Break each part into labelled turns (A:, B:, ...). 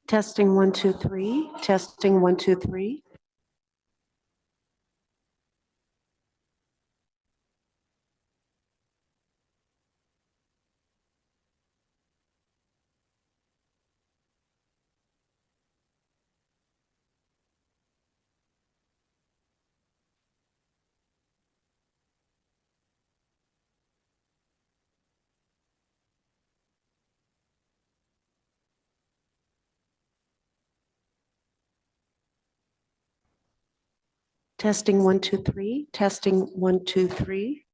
A: Testing 1, 2, 3. Testing 1, 2, 3. Testing 1, 2, 3. Testing 1, 2, 3.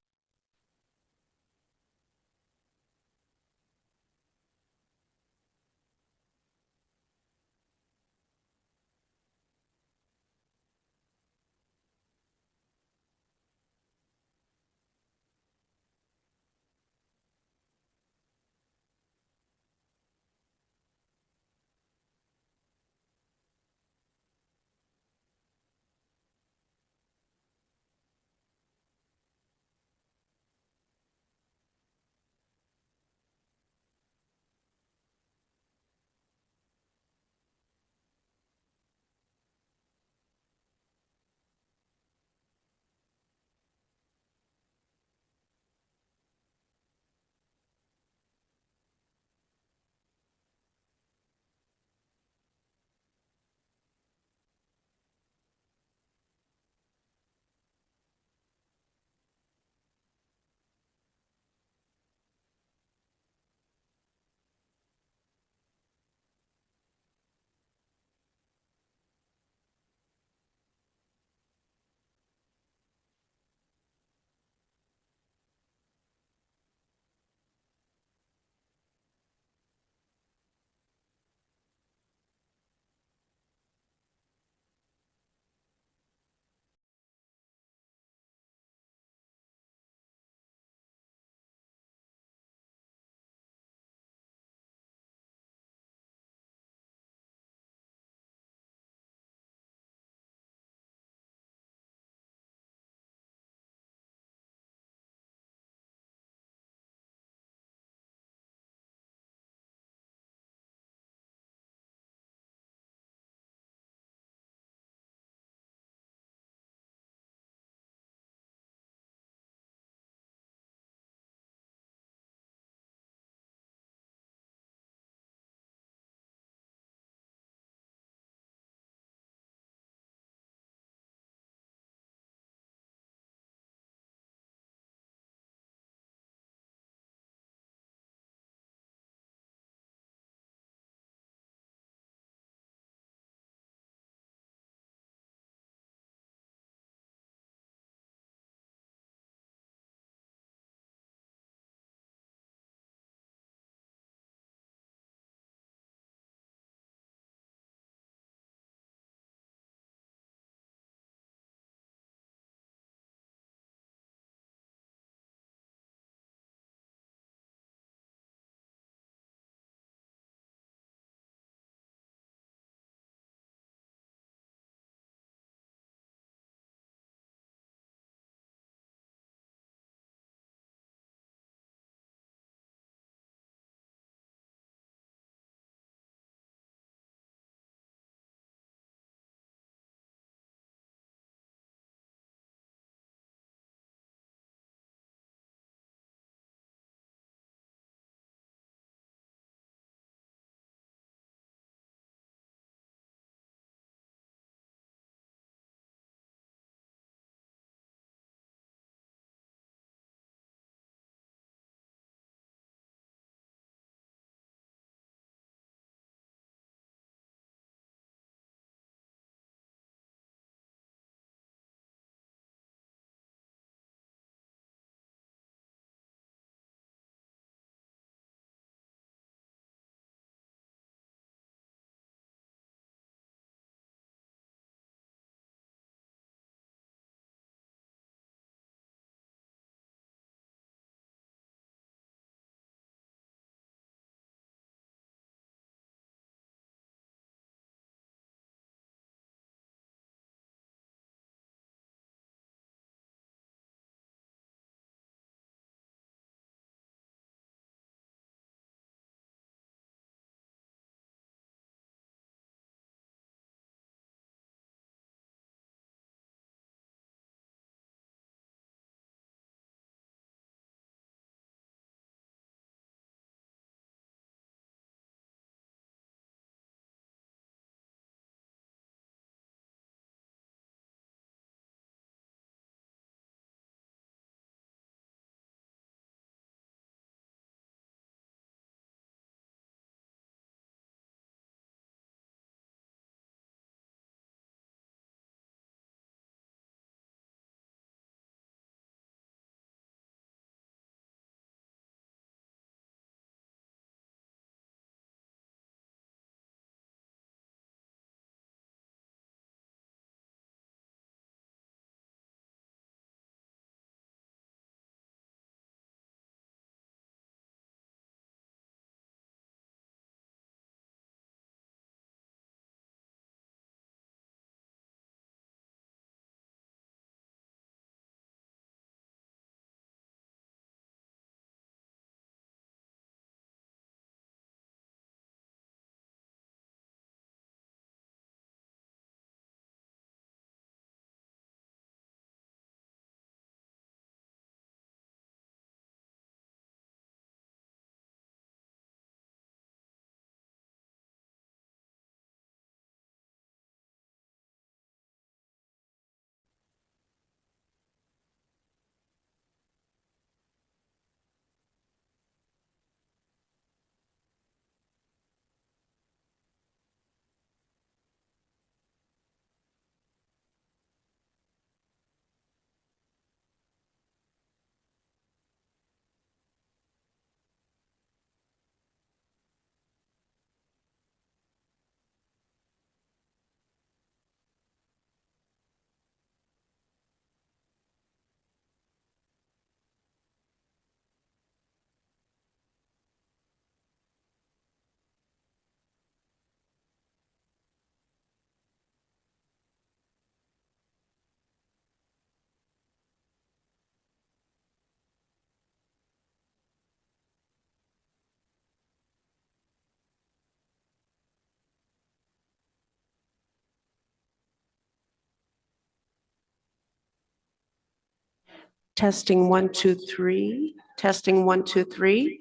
A: Testing 1, 2, 3. Testing 1, 2, 3.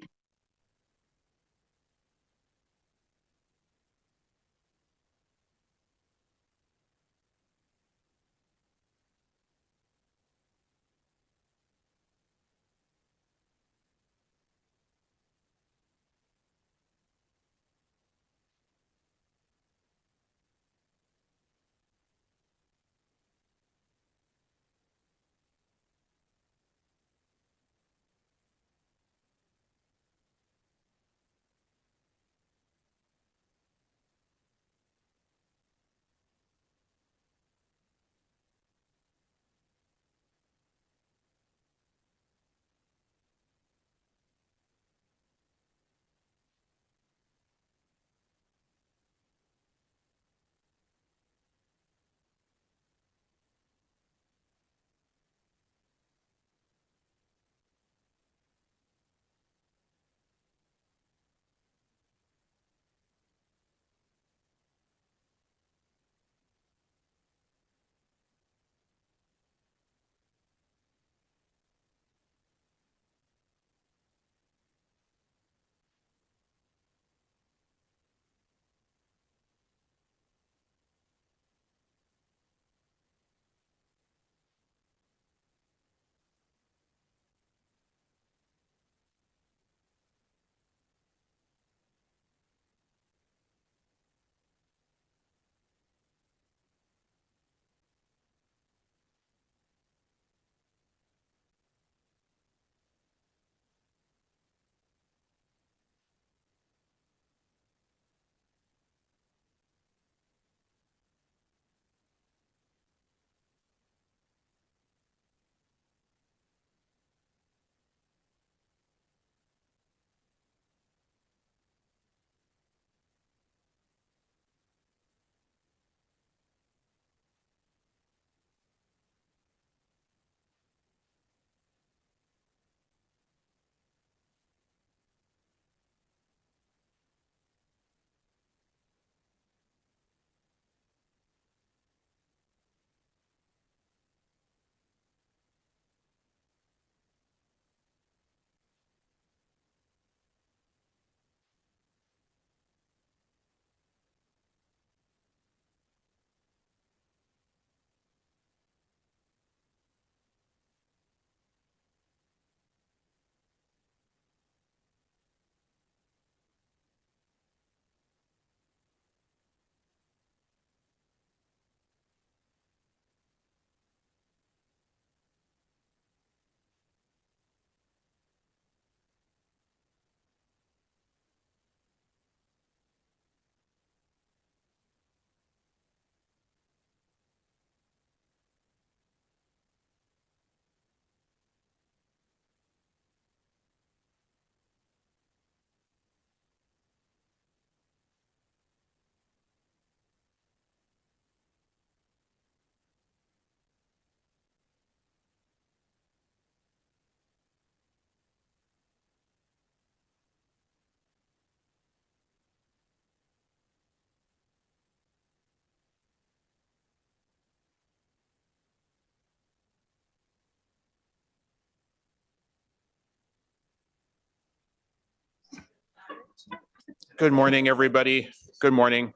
B: Good morning, everybody. Good morning.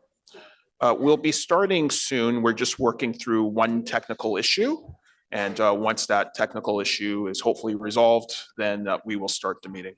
B: We'll be starting soon. We're just working through one technical issue. And once that technical issue is hopefully resolved, then we will start the meeting.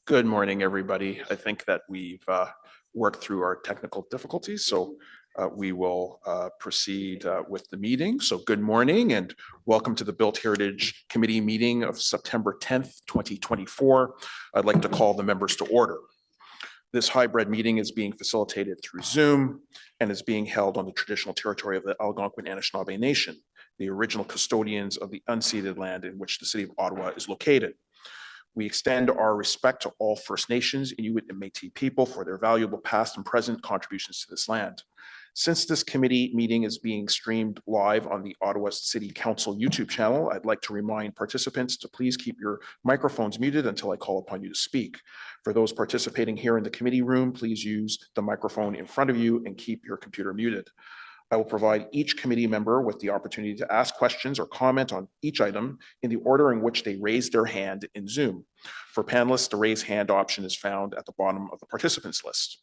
B: Good morning, everybody. I think that we've worked through our technical difficulties, so we will proceed with the meeting. So good morning and welcome to the Built Heritage Committee meeting of September 10th, 2024. I'd like to call the members to order. This hybrid meeting is being facilitated through Zoom and is being held on the traditional territory of the Algonquin Anishinaabe Nation, the original custodians of the unceded land in which the city of Ottawa is located. We extend our respect to all First Nations, Inuit, and Métis people for their valuable past and present contributions to this land. Since this committee meeting is being streamed live on the Ottawa City Council YouTube channel, I'd like to remind participants to please keep your microphones muted until I call upon you to speak. For those participating here in the committee room, please use the microphone in front of you and keep your computer muted. I will provide each committee member with the opportunity to ask questions or comment on each item in the order in which they raise their hand in Zoom. For panelists, the raise hand option is found at the bottom of the participants list.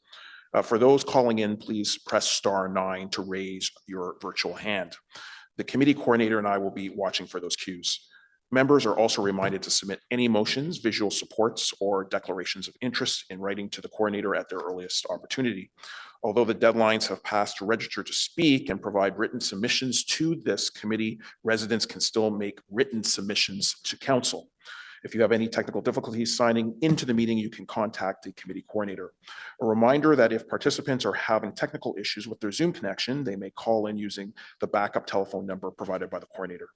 B: For those calling in, please press *9 to raise your virtual hand. The committee coordinator and I will be watching for those cues. Members are also reminded to submit any motions, visual supports, or declarations of interest in writing to the coordinator at their earliest opportunity. Although the deadlines have passed to register to speak and provide written submissions to this committee, residents can still make written submissions to council. If you have any technical difficulties signing into the meeting, you can contact the committee coordinator. A reminder that if participants are having technical issues with their Zoom connection, they may call in using the backup telephone number provided by the coordinator.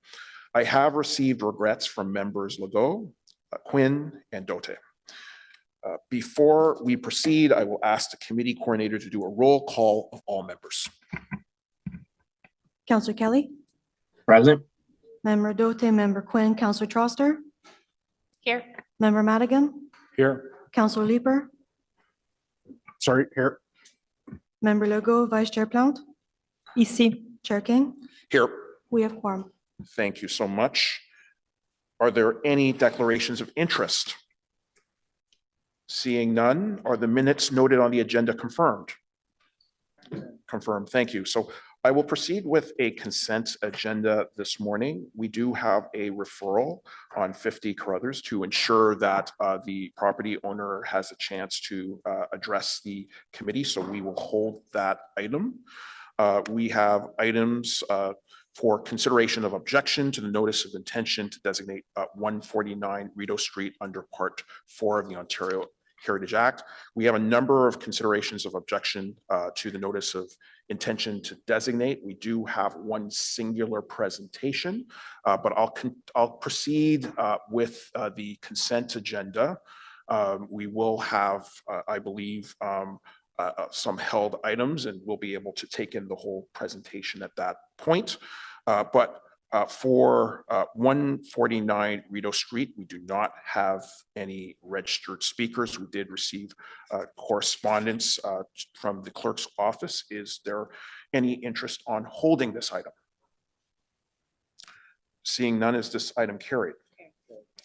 B: I have received regrets from members Legault, Quinn, and Dote. Before we proceed, I will ask the committee coordinator to do a roll call of all members.
A: Councillor Kelly,
C: Present.
A: Member Dote, Member Quinn, Councillor Troster,
D: Here.
A: Member Madigan,
C: Here.
A: Councillor Leeper,
C: Sorry, here.
A: Member Legault, Vice Chair Plante,
D: Ici.
A: Chair King.
B: Here.
A: We have quorum.
B: Thank you so much. Are there any declarations of interest? Seeing none, are the minutes noted on the agenda confirmed? Confirmed, thank you. So I will proceed with a consent agenda this morning. We do have a referral on 50 Carruthers to ensure that the property owner has a chance to address the committee, so we will hold that item. We have items for consideration of objection to the notice of intention to designate 149 Rideau Street under Part 4 of the Ontario Heritage Act. We have a number of considerations of objection to the notice of intention to designate. We do have one singular presentation, but I'll proceed with the consent agenda. We will have, I believe, some held items, and we'll be able to take in the whole presentation at that point. But for 149 Rideau Street, we do not have any registered speakers. We did receive correspondence from the clerk's office. Is there any interest on holding this item? Seeing none, is this item carried?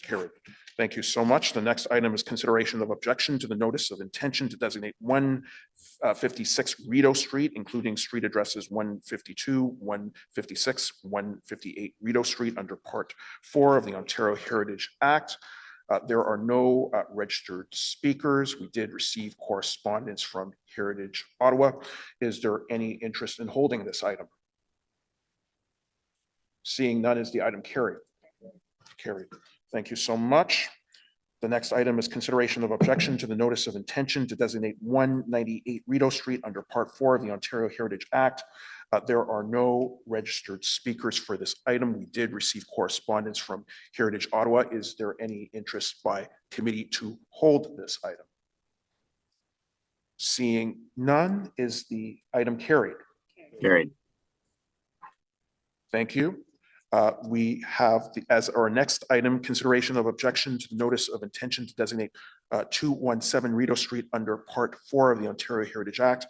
B: Carried. Thank you so much. The next item is consideration of objection to the notice of intention to designate 156 Rideau Street, including street addresses 152, 156, 158 Rideau Street under Part 4 of the Ontario Heritage Act. There are no registered speakers. We did receive correspondence from Heritage Ottawa. Is there any interest in holding this item? Seeing none, is the item carried? Carried. Thank you so much. The next item is consideration of objection to the notice of intention to designate 198 Rideau Street under Part 4 of the Ontario Heritage Act. There are no registered speakers for this item. We did receive correspondence from Heritage Ottawa. Is there any interest by committee to hold this item? Seeing none, is the item carried?
C: Carried.
B: Thank you. We have as our next item, consideration of objection to the notice of intention to designate 217 Rideau Street under Part 4 of the Ontario Heritage Act.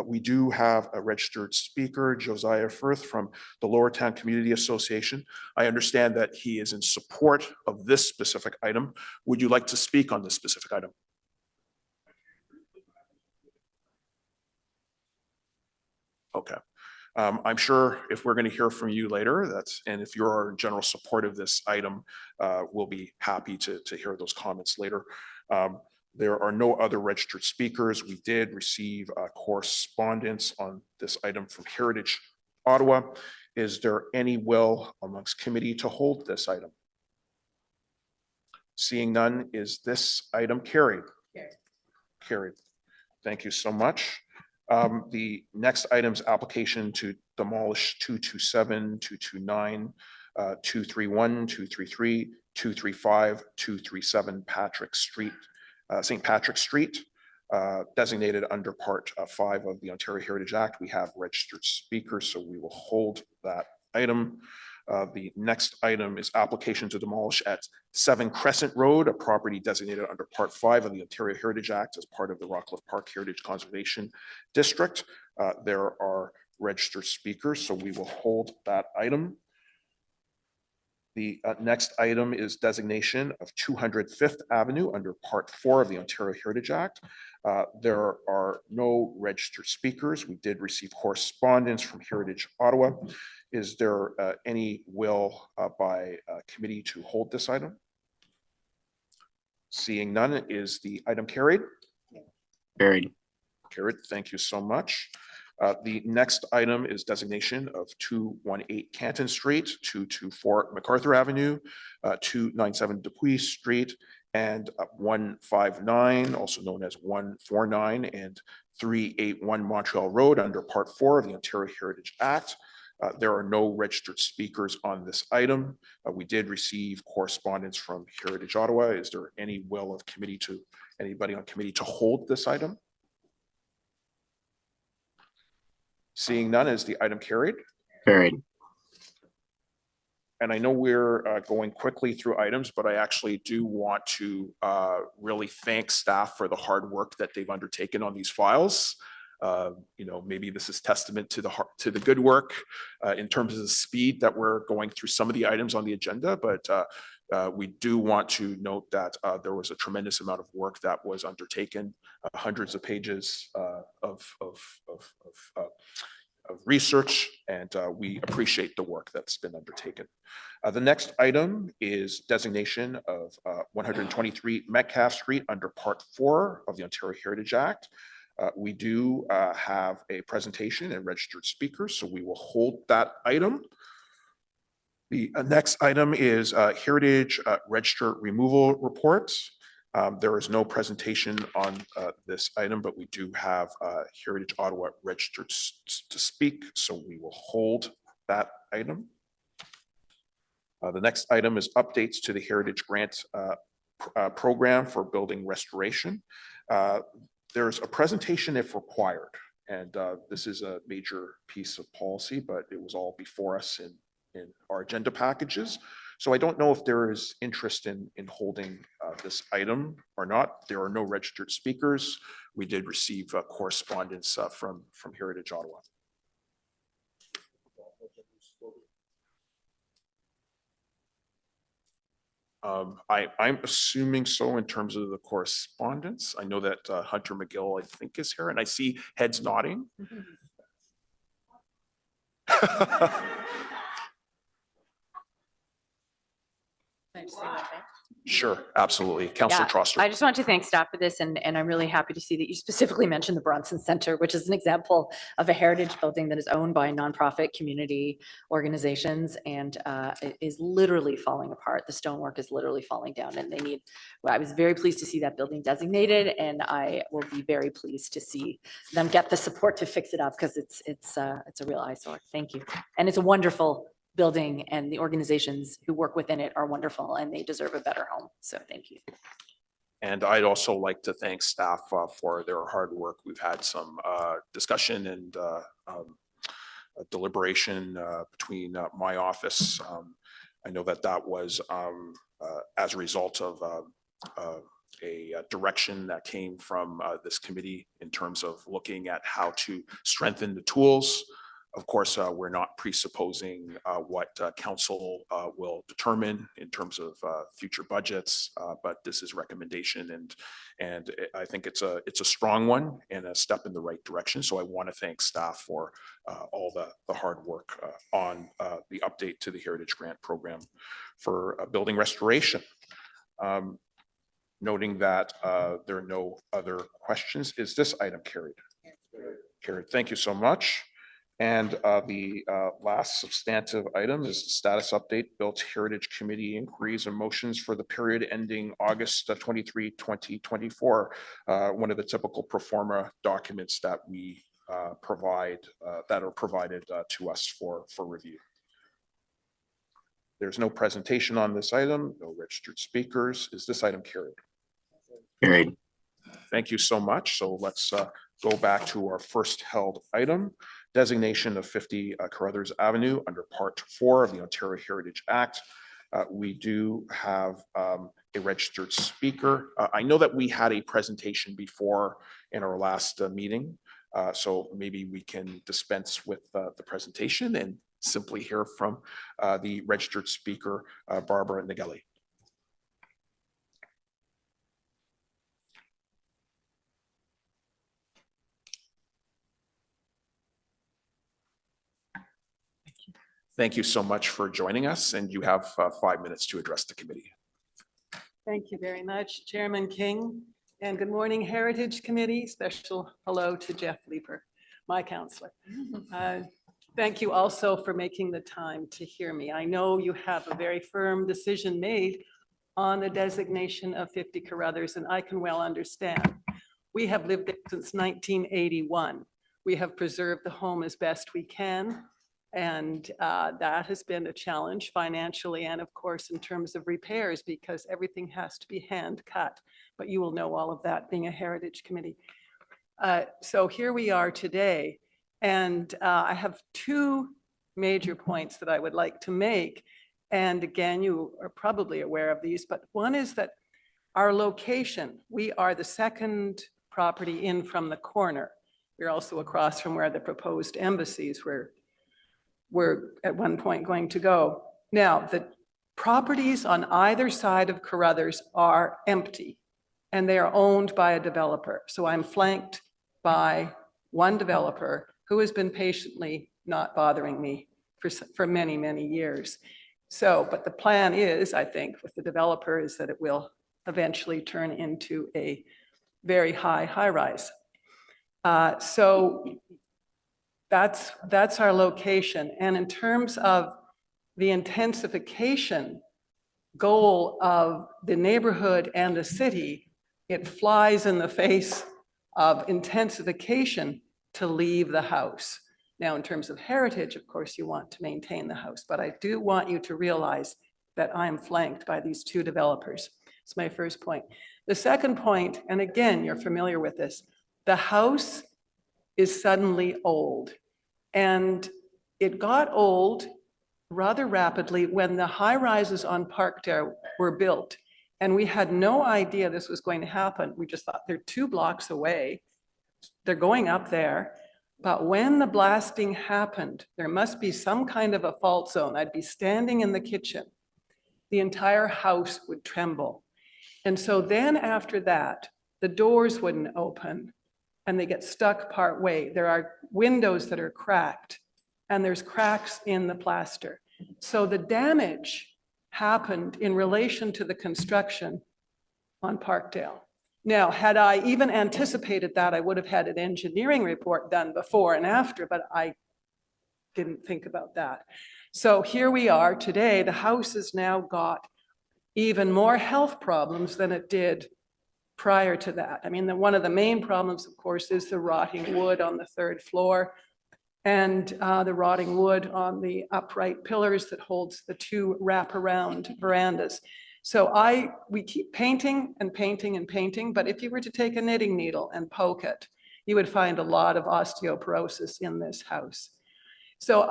B: We do have a registered speaker, Josiah Firth from the Lower Town Community Association. I understand that he is in support of this specific item. Would you like to speak on this specific item? Okay. I'm sure if we're going to hear from you later, and if you're in general support of this item, we'll be happy to hear those comments later. There are no other registered speakers. We did receive correspondence on this item from Heritage Ottawa. Is there any will amongst committee to hold this item? Seeing none, is this item carried? Carried. Thank you so much. The next item's application to demolish 227, 229, 231, 233, 235, 237 Patrick Street, St. Patrick Street, designated under Part 5 of the Ontario Heritage Act. We have registered speakers, so we will hold that item. The next item is application to demolish at 7 Crescent Road, a property designated under Part 5 of the Ontario Heritage Act as part of the Rockcliffe Park Heritage Conservation District. There are registered speakers, so we will hold that item. The next item is designation of 200 Fifth Avenue under Part 4 of the Ontario Heritage Act. There are no registered speakers. We did receive correspondence from Heritage Ottawa. Is there any will by committee to hold this item? Seeing none, is the item carried?
C: Carried.
B: Carried. Thank you so much. The next item is designation of 218 Canton Street, 224 MacArthur Avenue, 297 Dupuis Street, and 159, also known as 149 and 381 Montreal Road under Part 4 of the Ontario Heritage Act. There are no registered speakers on this item. We did receive correspondence from Heritage Ottawa. Is there any will of committee to anybody on committee to hold this item? Seeing none, is the item carried?
C: Carried.
B: And I know we're going quickly through items, but I actually do want to really thank staff for the hard work that they've undertaken on these files. You know, maybe this is testament to the good work in terms of the speed that we're going through some of the items on the agenda, but we do want to note that there was a tremendous amount of work that was undertaken, hundreds of pages of research, and we appreciate the work that's been undertaken. The next item is designation of 123 Metcalfe Street under Part 4 of the Ontario Heritage Act. We do have a presentation and registered speakers, so we will hold that item. The next item is Heritage Register Removal Reports. There is no presentation on this item, but we do have Heritage Ottawa registered to speak, so we will hold that item. The next item is updates to the Heritage Grant program for building restoration. There's a presentation if required, and this is a major piece of policy, but it was all before us in our agenda packages. So I don't know if there is interest in holding this item or not. There are no registered speakers. We did receive correspondence from Heritage Ottawa. I'm assuming so in terms of the correspondence. I know that Hunter McGill, I think, is here, and I see heads nodding.
D: Can I just say one thing?
B: Sure, absolutely. Councillor
D: Yeah,
B: Troster.
D: I just want to thank staff for this, and I'm really happy to see that you specifically mentioned the Bronson Center, which is an example of a heritage building that is owned by nonprofit community organizations and it is literally falling apart. The stonework is literally falling down, and they need, well, I was very pleased to see that building designated, and I will be very pleased to see them get the support to fix it up, because it's a real eyesore. Thank you. And it's a wonderful building, and the organizations who work within it are wonderful, and they deserve a better home. So thank you.
B: And I'd also like to thank staff for their hard work. We've had some discussion and deliberation between my office. I know that was as a result of a direction that came from this committee in terms of looking at how to strengthen the tools. Of course, we're not presupposing what council will determine in terms of future budgets, but this is recommendation, and I think it's a strong one and a step in the right direction. So I want to thank staff for all the hard work on the update to the Heritage Grant Program for building restoration. Noting that there are no other questions, is this item carried? Carried. Thank you so much. And the last substantive item is the status update, Built Heritage Committee inquiries and motions for the period ending August 23, 2024. One of the typical pro forma documents that we provide, that are provided to us for review. There's no presentation on this item, no registered speakers. Is this item carried?
C: Carried.
B: Thank you so much. So let's go back to our first held item, designation of 50 Carruthers Avenue under Part 4 of the Ontario Heritage Act. We do have a registered speaker. I know that we had a presentation before in our last meeting, so maybe we can dispense with the presentation and simply hear from the registered speaker, Barbara Nagelli. Thank you so much for joining us, and you have 5 minutes to address the committee.
E: Thank you very much, Chairman King, and good morning, Heritage Committee. Special hello to Jeff Leeper, my counselor. Thank you also for making the time to hear me. I know you have a very firm decision made on the designation of 50 Carruthers, and I can well understand. We have lived there since 1981. We have preserved the home as best we can. And that has been a challenge financially and of course in terms of repairs because everything has to be hand cut. But you will know all of that being a Heritage Committee. So here we are today. And I have two major points that I would like to make. And again, you are probably aware of these, but one is that our location, we are the second property in from the corner. We're also across from where the proposed embassies were at one point going to go. Now, the properties on either side of Carruthers are empty and they are owned by a developer. So I'm flanked by one developer who has been patiently not bothering me for many, many years. So, but the plan is, I think, with the developer is that it will eventually turn into a very high rise. So that's our location. And in terms of the intensification goal of the neighborhood and the city, it flies in the face of intensification to leave the house. Now, in terms of heritage, of course, you want to maintain the house, but I do want you to realize that I'm flanked by these two developers. It's my first point. The second point, and again, you're familiar with this, the house is suddenly old. And it got old rather rapidly when the high rises on Parkdale were built. And we had no idea this was going to happen. We just thought they're 2 blocks away. They're going up there. But when the blasting happened, there must be some kind of a fault zone. I'd be standing in the kitchen. The entire house would tremble. And so then after that, the doors wouldn't open and they get stuck part way. There are windows that are cracked and there's cracks in the plaster. So the damage happened in relation to the construction on Parkdale. Now, had I even anticipated that, I would have had an engineering report done before and after, but I didn't think about that. So here we are today. The house has now got even more health problems than it did prior to that. I mean, one of the main problems, of course, is the rotting wood on the 3rd floor and the rotting wood on the upright pillars that holds the 2 wraparound verandas. So we keep painting and painting and painting, but if you were to take a knitting needle and poke it, you would find a lot of osteoporosis in this house. So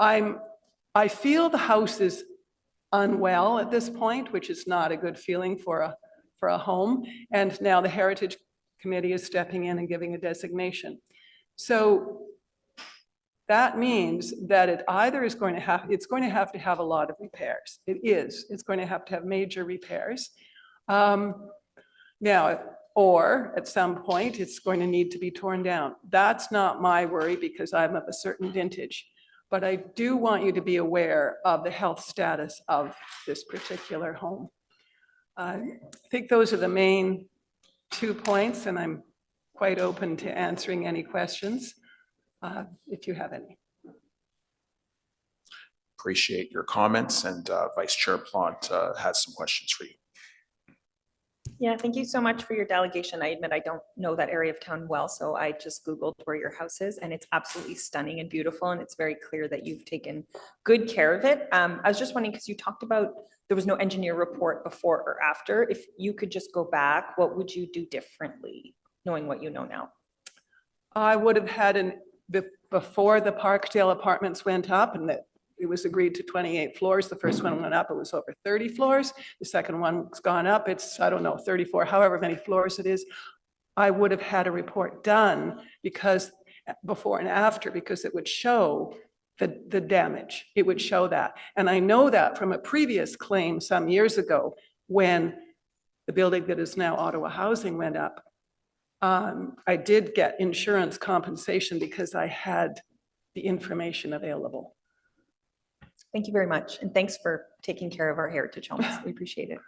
E: I feel the house is unwell at this point, which is not a good feeling for a home. And now the Heritage Committee is stepping in and giving a designation. So that means that it either is going to have, it's going to have a lot of repairs. It's going to have major repairs. Now, or at some point, it's going to need to be torn down. That's not my worry because I'm of a certain vintage. But I do want you to be aware of the health status of this particular home. I think those are the main 2 points, and I'm quite open to answering any questions if you have any.
B: Appreciate your comments, and Vice Chair Plant has some questions for you.
F: Yeah, thank you so much for your delegation. I admit I don't know that area of town well, so I just Googled where your house is, and it's absolutely stunning and beautiful, and it's very clear that you've taken good care of it. I was just wondering, because you talked about there was no engineer report before or after. If you could just go back, what would you do differently, knowing what you know now?
E: I would have had before the Parkdale apartments went up and that it was agreed to 28 floors. The first one went up, it was over 30 floors. The second one's gone up, it's, I don't know, 34, however many floors it is. I would have had a report done because before and after, because it would show the damage. It would show that. And I know that from a previous claim some years ago when the building that is now Ottawa Housing went up. I did get insurance compensation because I had the information available.
F: Thank you very much. And thanks for taking care of our heritage homes. We appreciate it.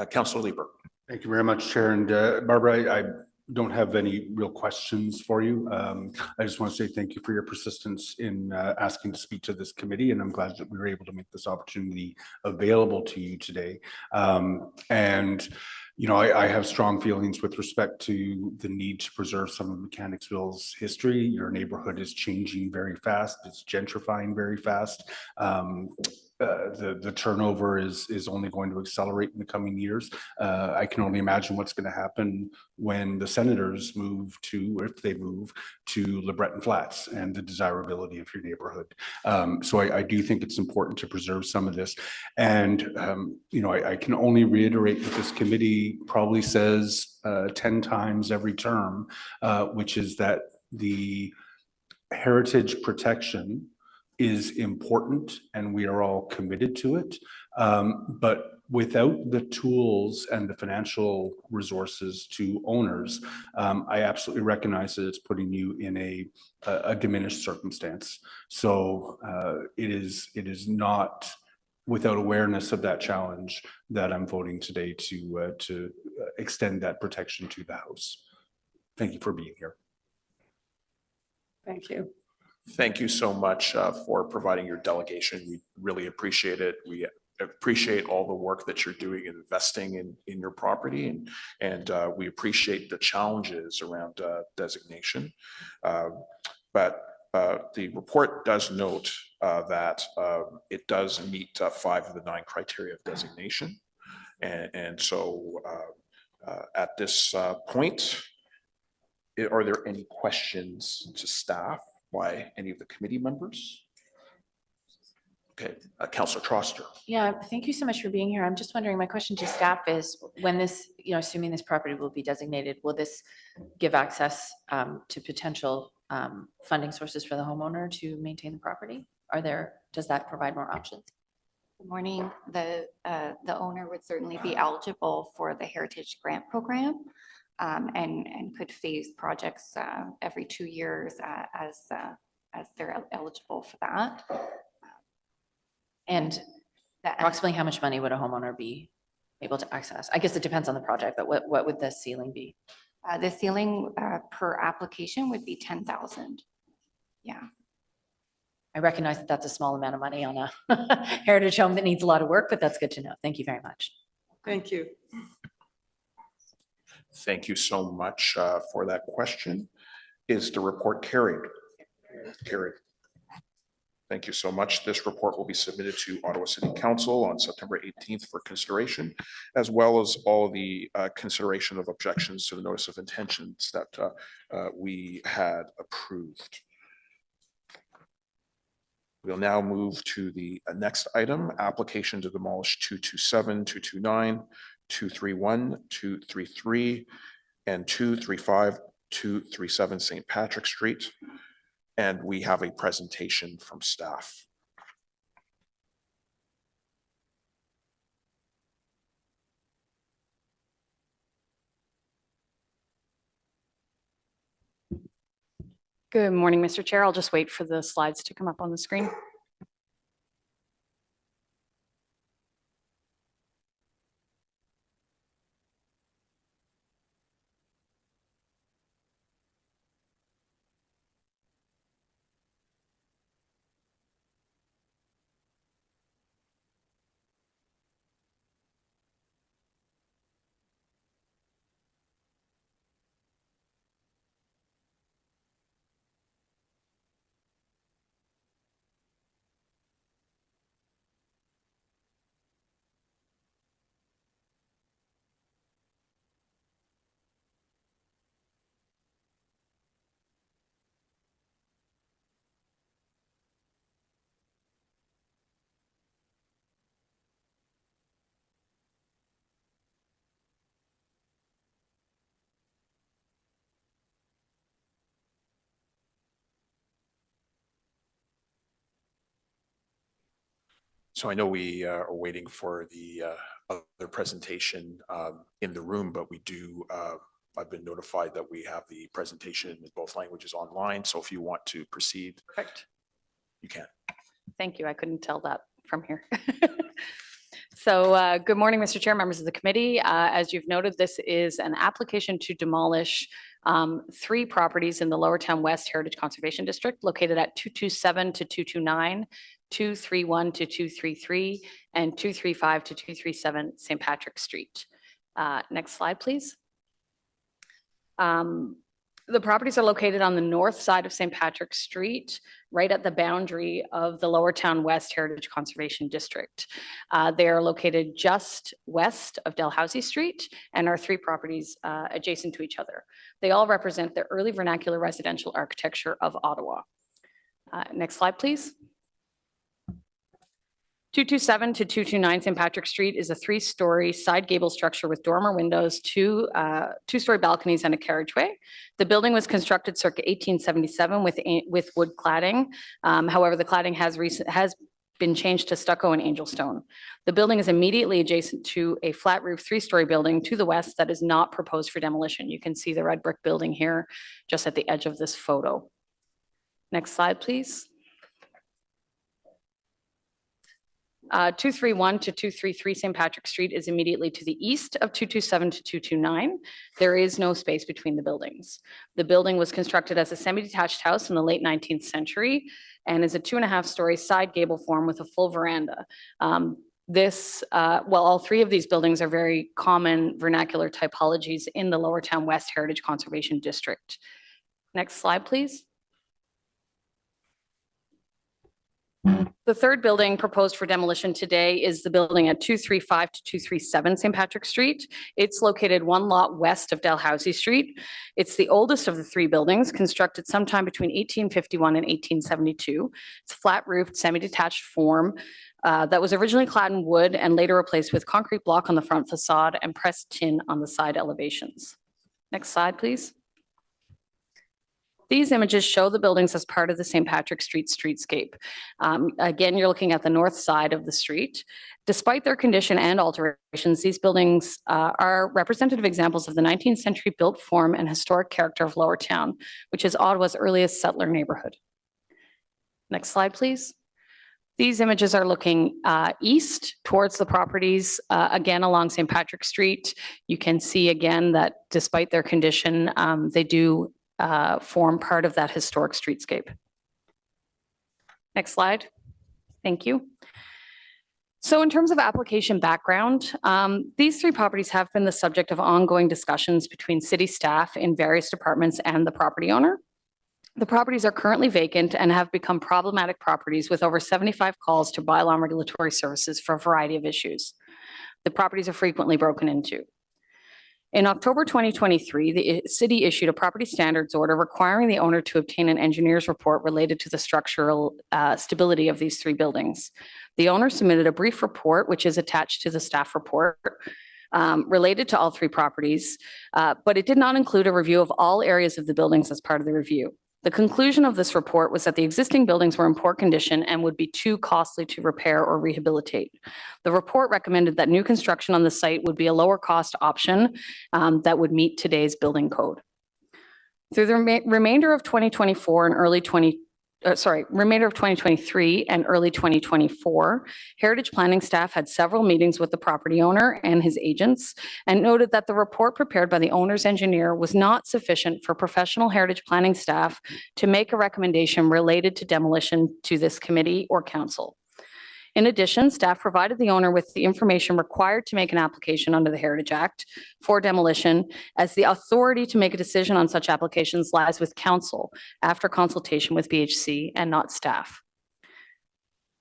B: Councillor Leeper.
G: Thank you very much, Chair. And Barbara, I don't have any real questions for you. I just want to say thank you for your persistence in asking to speak to this committee, and I'm glad that we were able to make this opportunity available to you today. And you know, I have strong feelings with respect to the need to preserve some of Mechanicsville's history. Your neighborhood is changing very fast. It's gentrifying very fast. The turnover is only going to accelerate in the coming years. I can only imagine what's going to happen when the senators move to, if they move to Le Breton Flats and the desirability of your neighborhood. So I do think it's important to preserve some of this. And, you know, I can only reiterate that this committee probably says 10 times every term, which is that the heritage protection is important and we are all committed to it. But without the tools and the financial resources to owners, I absolutely recognize that it's putting you in a diminished circumstance. So it is not without awareness of that challenge that I'm voting today to extend that protection to the House. Thank you for being here.
E: Thank you.
B: Thank you so much for providing your delegation. We really appreciate it. We appreciate all the work that you're doing and investing in your property, and we appreciate the challenges around designation. But the report does note that it does meet 5 of the 9 criteria of designation. And so at this point, are there any questions to staff by any of the committee members? Okay, Councillor Troster.
D: Yeah, thank you so much for being here. I'm just wondering, my question to staff is, when this, you know, assuming this property will be designated, will this give access to potential funding sources for the homeowner to maintain the property? Does that provide more options?
H: Good morning. The owner would certainly be eligible for the Heritage Grant Program and could phase projects every 2 years as they're eligible for that.
D: And approximately how much money would a homeowner be able to access? I guess it depends on the project, but what would the ceiling be?
H: The ceiling per application would be 10,000. Yeah.
D: I recognize that that's a small amount of money on a heritage home that needs a lot of work, but that's good to know. Thank you very much.
E: Thank you.
B: Thank you so much for that question. Is the report carried? Carried. Thank you so much. This report will be submitted to Ottawa City Council on September 18th for consideration, as well as all the consideration of objections to the notice of intentions that we had approved. We'll now move to the next item, application to demolish 227, 229, 231, 233, and 235, 237 St. Patrick Street. And we have a presentation from staff.
I: Good morning, Mr. Chair. I'll just wait for the slides to come up on the screen.
B: So I know we are waiting for the other presentation in the room, but we do, I've been notified that we have the presentation in both languages online. So if you want to proceed,
I: Correct.
B: you can.
I: Thank you. I couldn't tell that from here. So good morning, Mr. Chair, members of the committee. As you've noted, this is an application to demolish 3 properties in the Lower Town West Heritage Conservation District located at 227 to 229, 231 to 233, and 235 to 237 St. Patrick's Street. Next slide, please. The properties are located on the north side of St. Patrick's Street, right at the boundary of the Lower Town West Heritage Conservation District. They are located just west of Dalhousie Street and are 3 properties adjacent to each other. They all represent the early vernacular residential architecture of Ottawa. Next slide, please. 227 to 229 St. Patrick's Street is a 3-story side gable structure with dormer windows, 2 2-story balconies and a carriageway. The building was constructed circa 1877 with wood cladding. However, the cladding has been changed to stucco and angel stone. The building is immediately adjacent to a flat roof 3-story building to the west that is not proposed for demolition. You can see the red brick building here just at the edge of this photo. Next slide, please. 231 to 233 St. Patrick's Street is immediately to the east of 227 to 229. There is no space between the buildings. The building was constructed as a semi-detached house in the late 19th century and is a 2.5-story side gable form with a full veranda. Well, all 3 of these buildings are very common vernacular typologies in the Lower Town West Heritage Conservation District. Next slide, please. The 3rd building proposed for demolition today is the building at 235 to 237 St. Patrick's Street. It's located 1 lot west of Dalhousie Street. It's the oldest of the 3 buildings, constructed sometime between 1851 and 1872. It's a flat-roofed, semi-detached form that was originally clad in wood and later replaced with concrete block on the front facade and pressed tin on the side elevations. Next slide, please. These images show the buildings as part of the St. Patrick's Street streetscape. Again, you're looking at the north side of the street. Despite their condition and alterations, these buildings are representative examples of the 19th century built form and historic character of Lower Town, which is Ottawa's earliest settler neighborhood. Next slide, please. These images are looking east towards the properties, again along St. Patrick's Street. You can see again that despite their condition, they do form part of that historic streetscape. Next slide. Thank you. So in terms of application background, these 3 properties have been the subject of ongoing discussions between city staff in various departments and the property owner. The properties are currently vacant and have become problematic properties with over 75 calls to bylaw and regulatory services for a variety of issues. The properties are frequently broken into. In October 2023, the city issued a property standards order requiring the owner to obtain an engineer's report related to the structural stability of these 3 buildings. The owner submitted a brief report, which is attached to the staff report, related to all 3 properties, but it did not include a review of all areas of the buildings as part of the review. The conclusion of this report was that the existing buildings were in poor condition and would be too costly to repair or rehabilitate. The report recommended that new construction on the site would be a lower cost option that would meet today's building code. Through the remainder of 2024 and remainder of 2023 and early 2024, Heritage Planning staff had several meetings with the property owner and his agents and noted that the report prepared by the owner's engineer was not sufficient for professional Heritage Planning staff to make a recommendation related to demolition to this committee or council. In addition, staff provided the owner with the information required to make an application under the Heritage Act for demolition, as the authority to make a decision on such applications lies with council after consultation with BHC and not staff.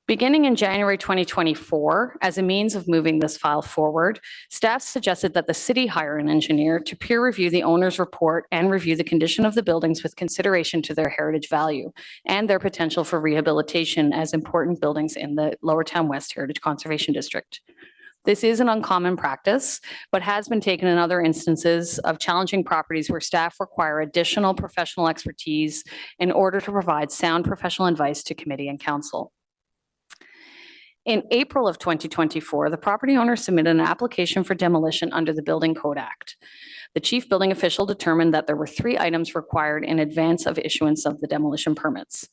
I: Beginning in January 2024, as a means of moving this file forward, staff suggested that the city hire an engineer to peer review the owner's report and review the condition of the buildings with consideration to their heritage value and their potential for rehabilitation as important buildings in the Lower Town West Heritage Conservation District. This is an uncommon practice, but has been taken in other instances of challenging properties where staff require additional professional expertise in order to provide sound professional advice to committee and council. In April of 2024, the property owner submitted an application for demolition under the Building Code Act. The chief building official determined that there were 3 items required in advance of issuance of the demolition permits.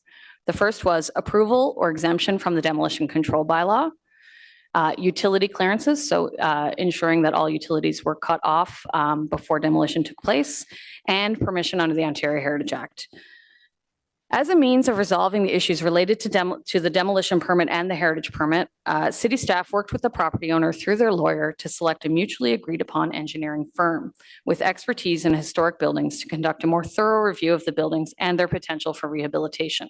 I: The first was approval or exemption from the demolition control bylaw, utility clearances, so ensuring that all utilities were cut off before demolition took place, and permission under the Ontario Heritage Act. As a means of resolving the issues related to the demolition permit and the heritage permit, city staff worked with the property owner through their lawyer to select a mutually agreed upon engineering firm with expertise in historic buildings to conduct a more thorough review of the buildings and their potential for rehabilitation.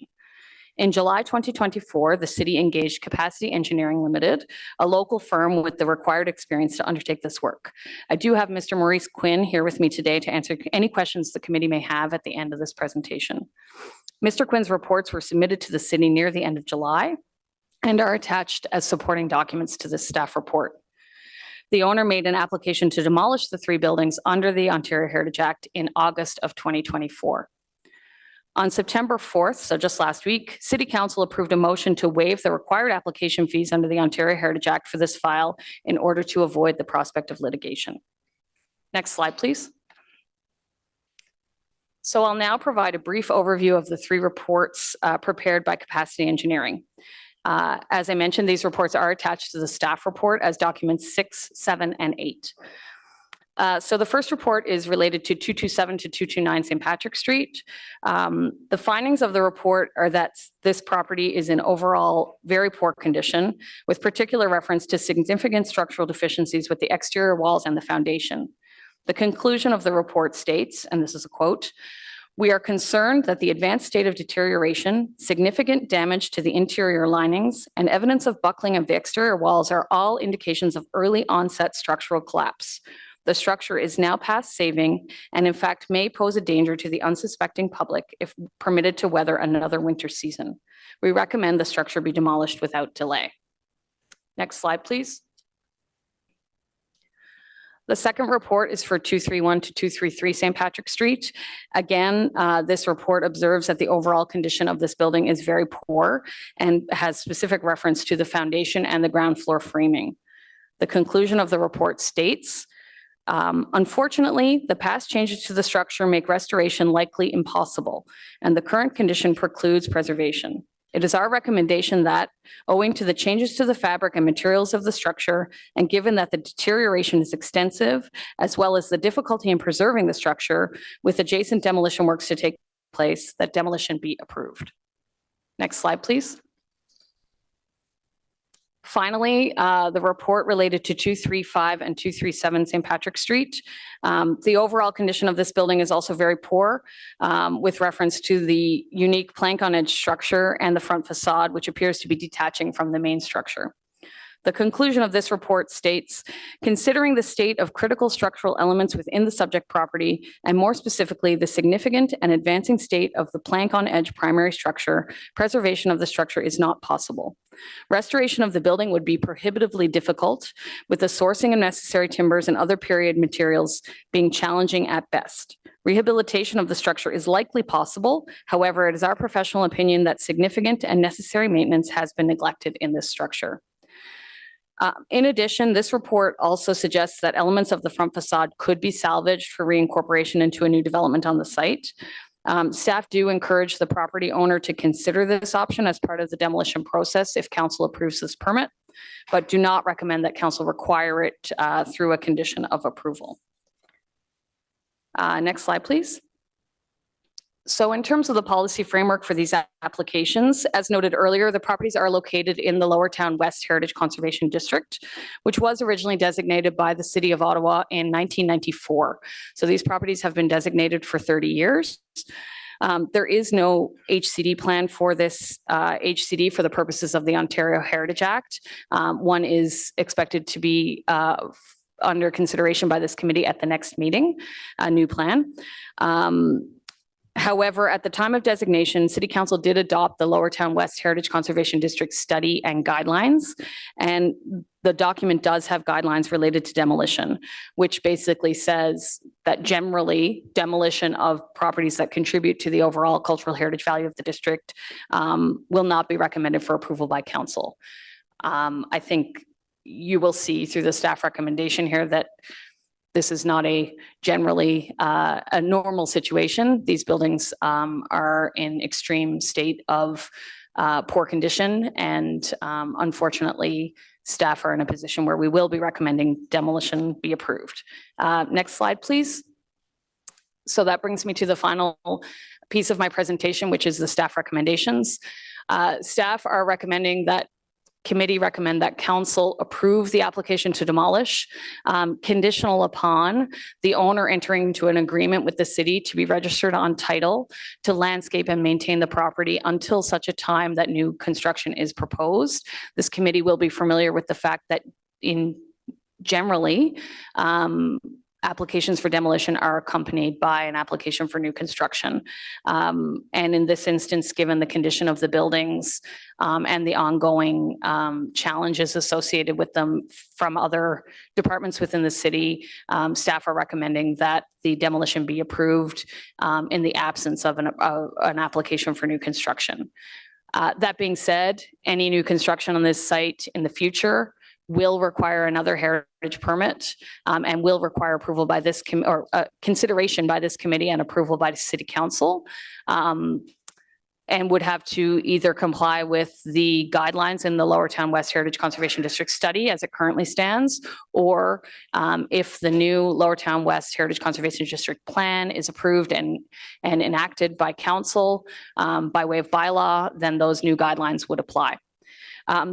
I: In July 2024, the city engaged Capacity Engineering Limited, a local firm with the required experience to undertake this work. I do have Mr. Maurice Quinn here with me today to answer any questions the committee may have at the end of this presentation. Mr. Quinn's reports were submitted to the city near the end of July and are attached as supporting documents to this staff report. The owner made an application to demolish the 3 buildings under the Ontario Heritage Act in August of 2024. On September 4th, so just last week, City Council approved a motion to waive the required application fees under the Ontario Heritage Act for this file in order to avoid the prospect of litigation. Next slide, please. So I'll now provide a brief overview of the 3 reports prepared by Capacity Engineering. As I mentioned, these reports are attached to the staff report as documents 6, 7, and 8. So the first report is related to 227 to 229 St. Patrick Street. The findings of the report are that this property is in overall very poor condition, with particular reference to significant structural deficiencies with the exterior walls and the foundation. The conclusion of the report states, and this is a quote, "We are concerned that the advanced state of deterioration, significant damage to the interior linings, and evidence of buckling of the exterior walls are all indications of early onset structural collapse. The structure is now past saving and in fact may pose a danger to the unsuspecting public if permitted to weather another winter season. We recommend the structure be demolished without delay." Next slide, please. The second report is for 231 to 233 St. Patrick Street. Again, this report observes that the overall condition of this building is very poor and has specific reference to the foundation and the ground floor framing. The conclusion of the report states, "Unfortunately, the past changes to the structure make restoration likely impossible, and the current condition precludes preservation. It is our recommendation that, owing to the changes to the fabric and materials of the structure, and given that the deterioration is extensive, as well as the difficulty in preserving the structure with adjacent demolition works to take place, that demolition be approved." Next slide, please. Finally, the report related to 235 and 237 St. Patrick Street. The overall condition of this building is also very poor, with reference to the unique plank on edge structure and the front facade, which appears to be detaching from the main structure. The conclusion of this report states, "Considering the state of critical structural elements within the subject property, and more specifically, the significant and advancing state of the plank on edge primary structure, preservation of the structure is not possible. Restoration of the building would be prohibitively difficult, with the sourcing of necessary timbers and other period materials being challenging at best. Rehabilitation of the structure is likely possible. However, it is our professional opinion that significant and necessary maintenance has been neglected in this structure." In addition, this report also suggests that elements of the front facade could be salvaged for reincorporation into a new development on the site. Staff do encourage the property owner to consider this option as part of the demolition process if council approves this permit, but do not recommend that council require it through a condition of approval. Next slide, please. So in terms of the policy framework for these applications, as noted earlier, the properties are located in the Lower Town West Heritage Conservation District, which was originally designated by the City of Ottawa in 1994. So these properties have been designated for 30 years. There is no HCD plan for this HCD for the purposes of the Ontario Heritage Act. One is expected to be under consideration by this committee at the next meeting, a new plan. However, at the time of designation, City Council did adopt the Lower Town West Heritage Conservation District study and guidelines. And the document does have guidelines related to demolition, which basically says that generally demolition of properties that contribute to the overall cultural heritage value of the district will not be recommended for approval by council. I think you will see through the staff recommendation here that this is not a generally a normal situation. These buildings are in extreme state of poor condition, and unfortunately, staff are in a position where we will be recommending demolition be approved. Next slide, please. So that brings me to the final piece of my presentation, which is the staff recommendations. Staff are recommending that committee recommend that council approve the application to demolish, conditional upon the owner entering into an agreement with the city to be registered on title to landscape and maintain the property until such a time that new construction is proposed. This committee will be familiar with the fact that generally, applications for demolition are accompanied by an application for new construction. And in this instance, given the condition of the buildings and the ongoing challenges associated with them from other departments within the city, staff are recommending that the demolition be approved in the absence of an application for new construction. That being said, any new construction on this site in the future will require another heritage permit and will require approval by this consideration by this committee and approval by the city council, and would have to either comply with the guidelines in the Lowertown West Heritage Conservation District study as it currently stands, or if the new Lowertown West Heritage Conservation District plan is approved and enacted by council by way of bylaw, then those new guidelines would apply.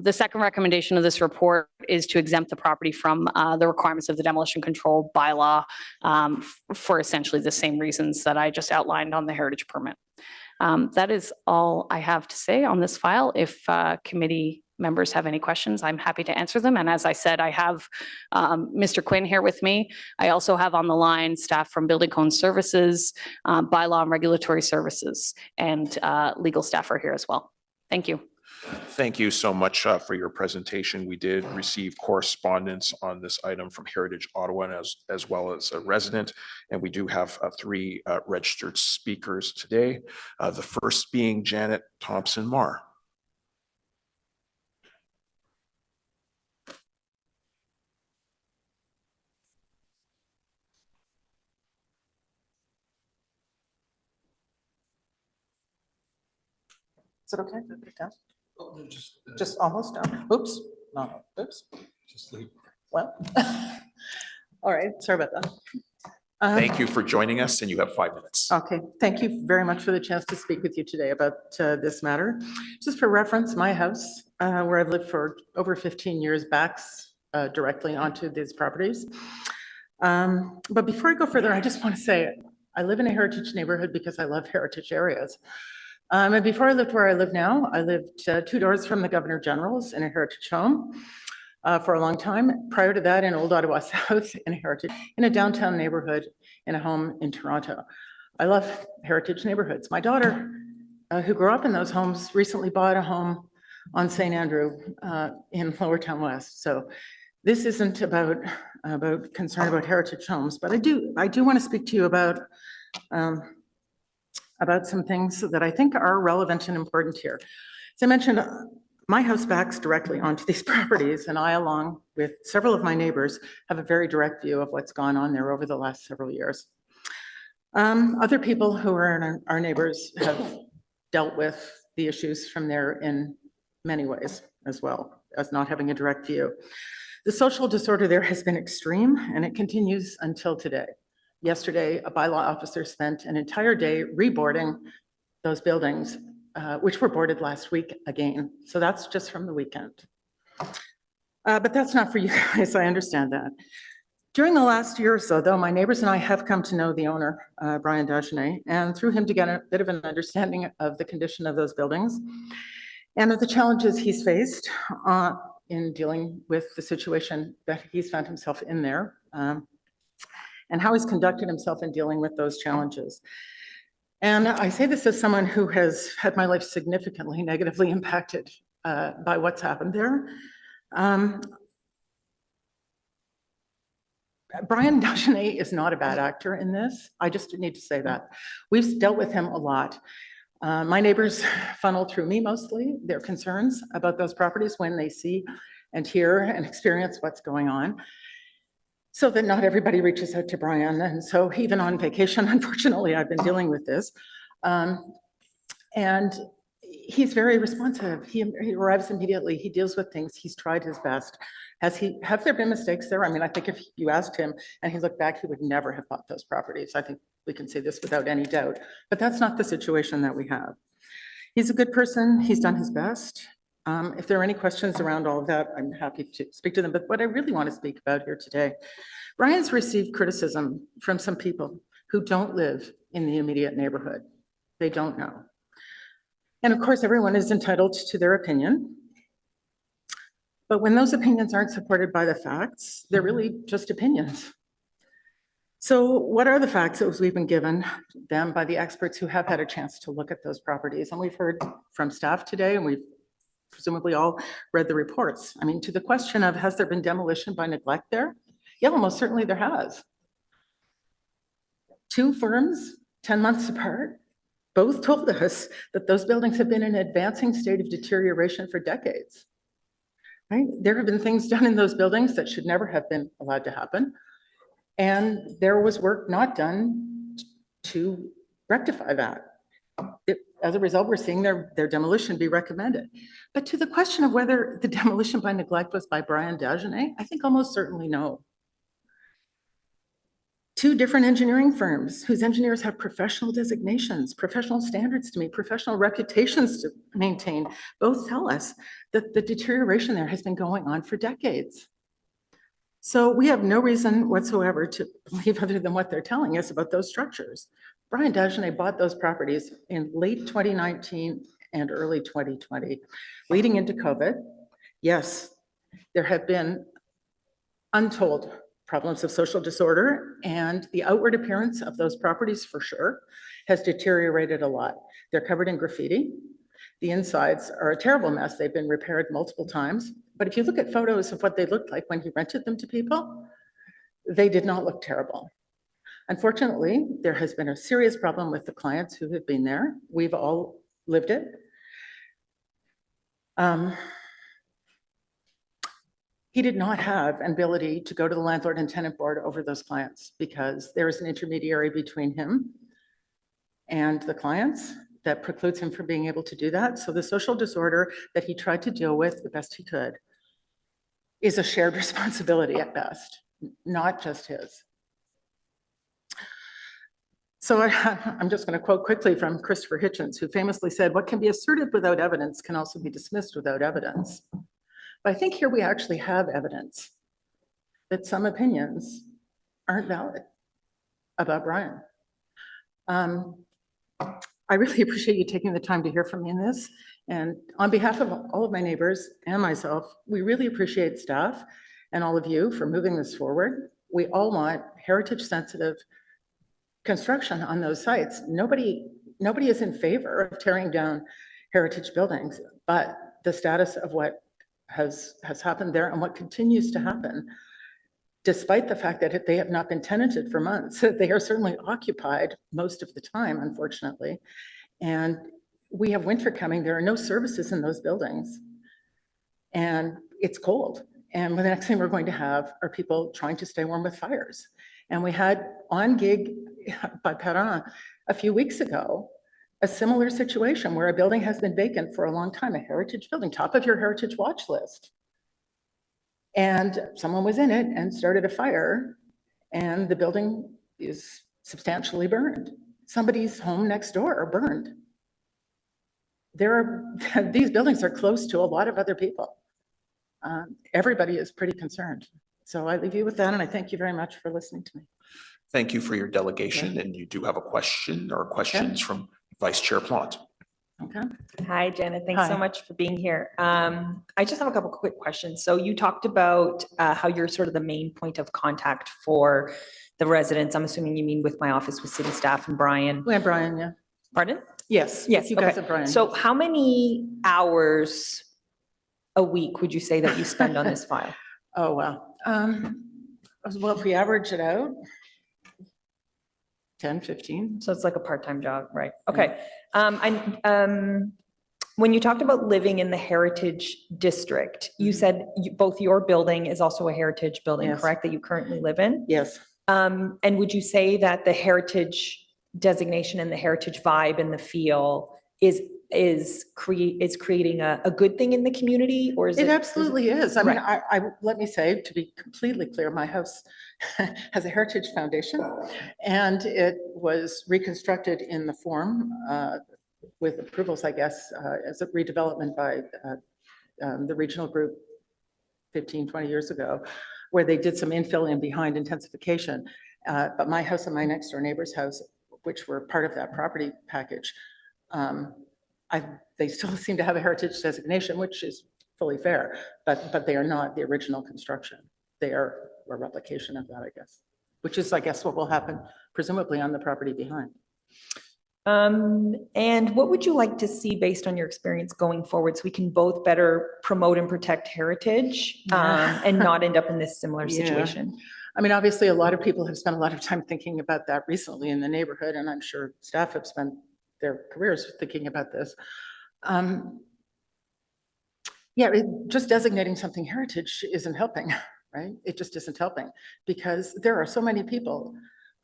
I: The second recommendation of this report is to exempt the property from the requirements of the demolition control bylaw for essentially the same reasons that I just outlined on the heritage permit. That is all I have to say on this file. If committee members have any questions, I'm happy to answer them. And as I said, I have Mr. Quinn here with me. I also have on the line staff from Building Code Services, Bylaw and Regulatory Services, and legal staff are here as well. Thank you.
B: Thank you so much for your presentation. We did receive correspondence on this item from Heritage Ottawa as well as a resident, and we do have three registered speakers today. The first being Janet Thompson-Marr.
J: Is it okay? Just almost done. Oops, no, oops.
G: Just leave.
J: Well, all right, sorry about that.
B: Thank you for joining us, and you have 5 minutes.
J: Okay, thank you very much for the chance to speak with you today about this matter. Just for reference, my house, where I've lived for over 15 years, backs directly onto these properties. But before I go further, I just want to say I live in a heritage neighborhood because I love heritage areas. And before I lived where I live now, I lived 2 doors from the Governor General's in a heritage home for a long time. Prior to that, in Old Ottawa South, in a heritage, in a downtown neighborhood, in a home in Toronto. I love heritage neighborhoods. My daughter, who grew up in those homes, recently bought a home on St. Andrew in Lowertown West. So this isn't about concern about heritage homes, but I do want to speak to you about some things that I think are relevant and important here. As I mentioned, my house backs directly onto these properties, and I, along with several of my neighbors, have a very direct view of what's gone on there over the last several years. Other people who are our neighbors have dealt with the issues from there in many ways as well as not having a direct view. The social disorder there has been extreme, and it continues until today. Yesterday, a bylaw officer spent an entire day reboarding those buildings, which were boarded last week again. So that's just from the weekend. But that's not for you guys, I understand that. During the last year or so, though, my neighbors and I have come to know the owner, Brian Dagenet, and through him to get a bit of an understanding of the condition of those buildings and of the challenges he's faced in dealing with the situation that he's found himself in there. And how he's conducted himself in dealing with those challenges. And I say this as someone who has had my life significantly negatively impacted by what's happened there. Brian Dagenet is not a bad actor in this. I just need to say that. We've dealt with him a lot. My neighbors funnel through me mostly their concerns about those properties when they see and hear and experience what's going on, so that not everybody reaches out to Brian. And so even on vacation, unfortunately, I've been dealing with this. And he's very responsive. He arrives immediately. He deals with things. He's tried his best. Have there been mistakes there? I mean, I think if you asked him and he looked back, he would never have bought those properties. I think we can say this without any doubt, but that's not the situation that we have. He's a good person. He's done his best. If there are any questions around all of that, I'm happy to speak to them. But what I really want to speak about here today, Brian's received criticism from some people who don't live in the immediate neighborhood. They don't know. And of course, everyone is entitled to their opinion. But when those opinions aren't supported by the facts, they're really just opinions. So what are the facts that we've been given them by the experts who have had a chance to look at those properties? And we've heard from staff today, and we've presumably all read the reports. I mean, to the question of, has there been demolition by neglect there? Yeah, almost certainly there has. Two firms, 10 months apart, both told us that those buildings have been in an advancing state of deterioration for decades. Right? There have been things done in those buildings that should never have been allowed to happen. And there was work not done to rectify that. As a result, we're seeing their demolition be recommended. But to the question of whether the demolition by neglect was by Brian Dagenet, I think almost certainly no. Two different engineering firms whose engineers have professional designations, professional standards to meet, professional reputations to maintain, both tell us that the deterioration there has been going on for decades. So we have no reason whatsoever to believe other than what they're telling us about those structures. Brian Dagenet bought those properties in late 2019 and early 2020, leading into COVID. Yes, there have been untold problems of social disorder, and the outward appearance of those properties for sure has deteriorated a lot. They're covered in graffiti. The insides are a terrible mess. They've been repaired multiple times. But if you look at photos of what they looked like when he rented them to people, they did not look terrible. Unfortunately, there has been a serious problem with the clients who have been there. We've all lived it. He did not have an ability to go to the landlord and tenant board over those clients because there is an intermediary between him and the clients that precludes him from being able to do that. So the social disorder that he tried to deal with the best he could is a shared responsibility at best, not just his. So I'm just going to quote quickly from Christopher Hitchens, who famously said, "What can be asserted without evidence can also be dismissed without evidence." But I think here we actually have evidence that some opinions aren't valid about Brian. I really appreciate you taking the time to hear from me in this. And on behalf of all of my neighbors and myself, we really appreciate staff and all of you for moving this forward. We all want heritage sensitive construction on those sites. Nobody is in favor of tearing down heritage buildings, but the status of what has happened there and what continues to happen, despite the fact that they have not been tenanted for months, they are certainly occupied most of the time, unfortunately. And we have winter coming. There are no services in those buildings. And it's cold. And the next thing we're going to have are people trying to stay warm with fires. And we had on gig by Perrin a few weeks ago, a similar situation where a building has been vacant for a long time, a heritage building, top of your heritage watch list. And someone was in it and started a fire, and the building is substantially burned. Somebody's home next door burned. These buildings are close to a lot of other people. Everybody is pretty concerned. So I leave you with that, and I thank you very much for listening to me.
B: Thank you for your delegation, and you do have a question or questions from Vice Chair Plante.
J: Okay.
F: Hi, Janet. Thanks so
J: Hi.
F: much for being here. I just have a couple quick questions. So you talked about how you're sort of the main point of contact for the residents. I'm assuming you mean with my office, with city staff and Brian.
J: We have Brian, yeah.
F: Pardon?
J: Yes.
F: Yes.
J: You guys
F: okay.
J: have Brian.
F: So how many hours a week would you say that you spend on this file?
J: Oh, wow. Well, if we average it out, 10, 15.
F: So it's like a part-time job, right? Okay. When you talked about living in the heritage district, you said both your building is also a heritage building,
J: Yes.
F: correct? That you currently live in?
J: Yes.
F: And would you say that the heritage designation and the heritage vibe and the feel is creating a good thing in the community, or is
J: It
F: it?
J: absolutely is. I mean,
F: Right.
J: I let me say, to be completely clear, my house has a heritage foundation, and it was reconstructed in the form with approvals, I guess, as a redevelopment by the regional group 15, 20 years ago, where they did some infill in behind intensification. But my house and my next door neighbor's house, which were part of that property package, they still seem to have a heritage designation, which is fully fair, but they are not the original construction. They are a replication of that, I guess, which is, I guess, what will happen presumably on the property behind.
F: And what would you like to see based on your experience going forward so we can both better promote and protect heritage and not end up in this similar
J: Yeah.
F: situation?
J: I mean, obviously, a lot of people have spent a lot of time thinking about that recently in the neighborhood, and I'm sure staff have spent their careers thinking about this. Just designating something heritage isn't helping, right? It just isn't helping, because there are so many people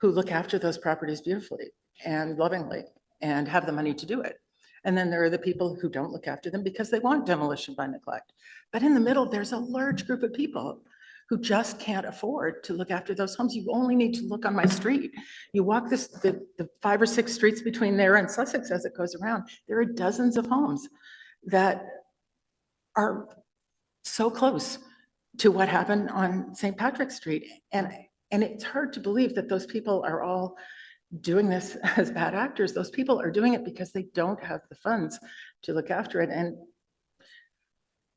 J: who look after those properties beautifully and lovingly and have the money to do it. And then there are the people who don't look after them because they want demolition by neglect. But in the middle, there's a large group of people who just can't afford to look after those homes. You only need to look on my street. You walk the 5 or 6 streets between there and Sussex as it goes around, there are dozens of homes that are so close to what happened on St. Patrick's Street. And it's hard to believe that those people are all doing this as bad actors. Those people are doing it because they don't have the funds to look after it. And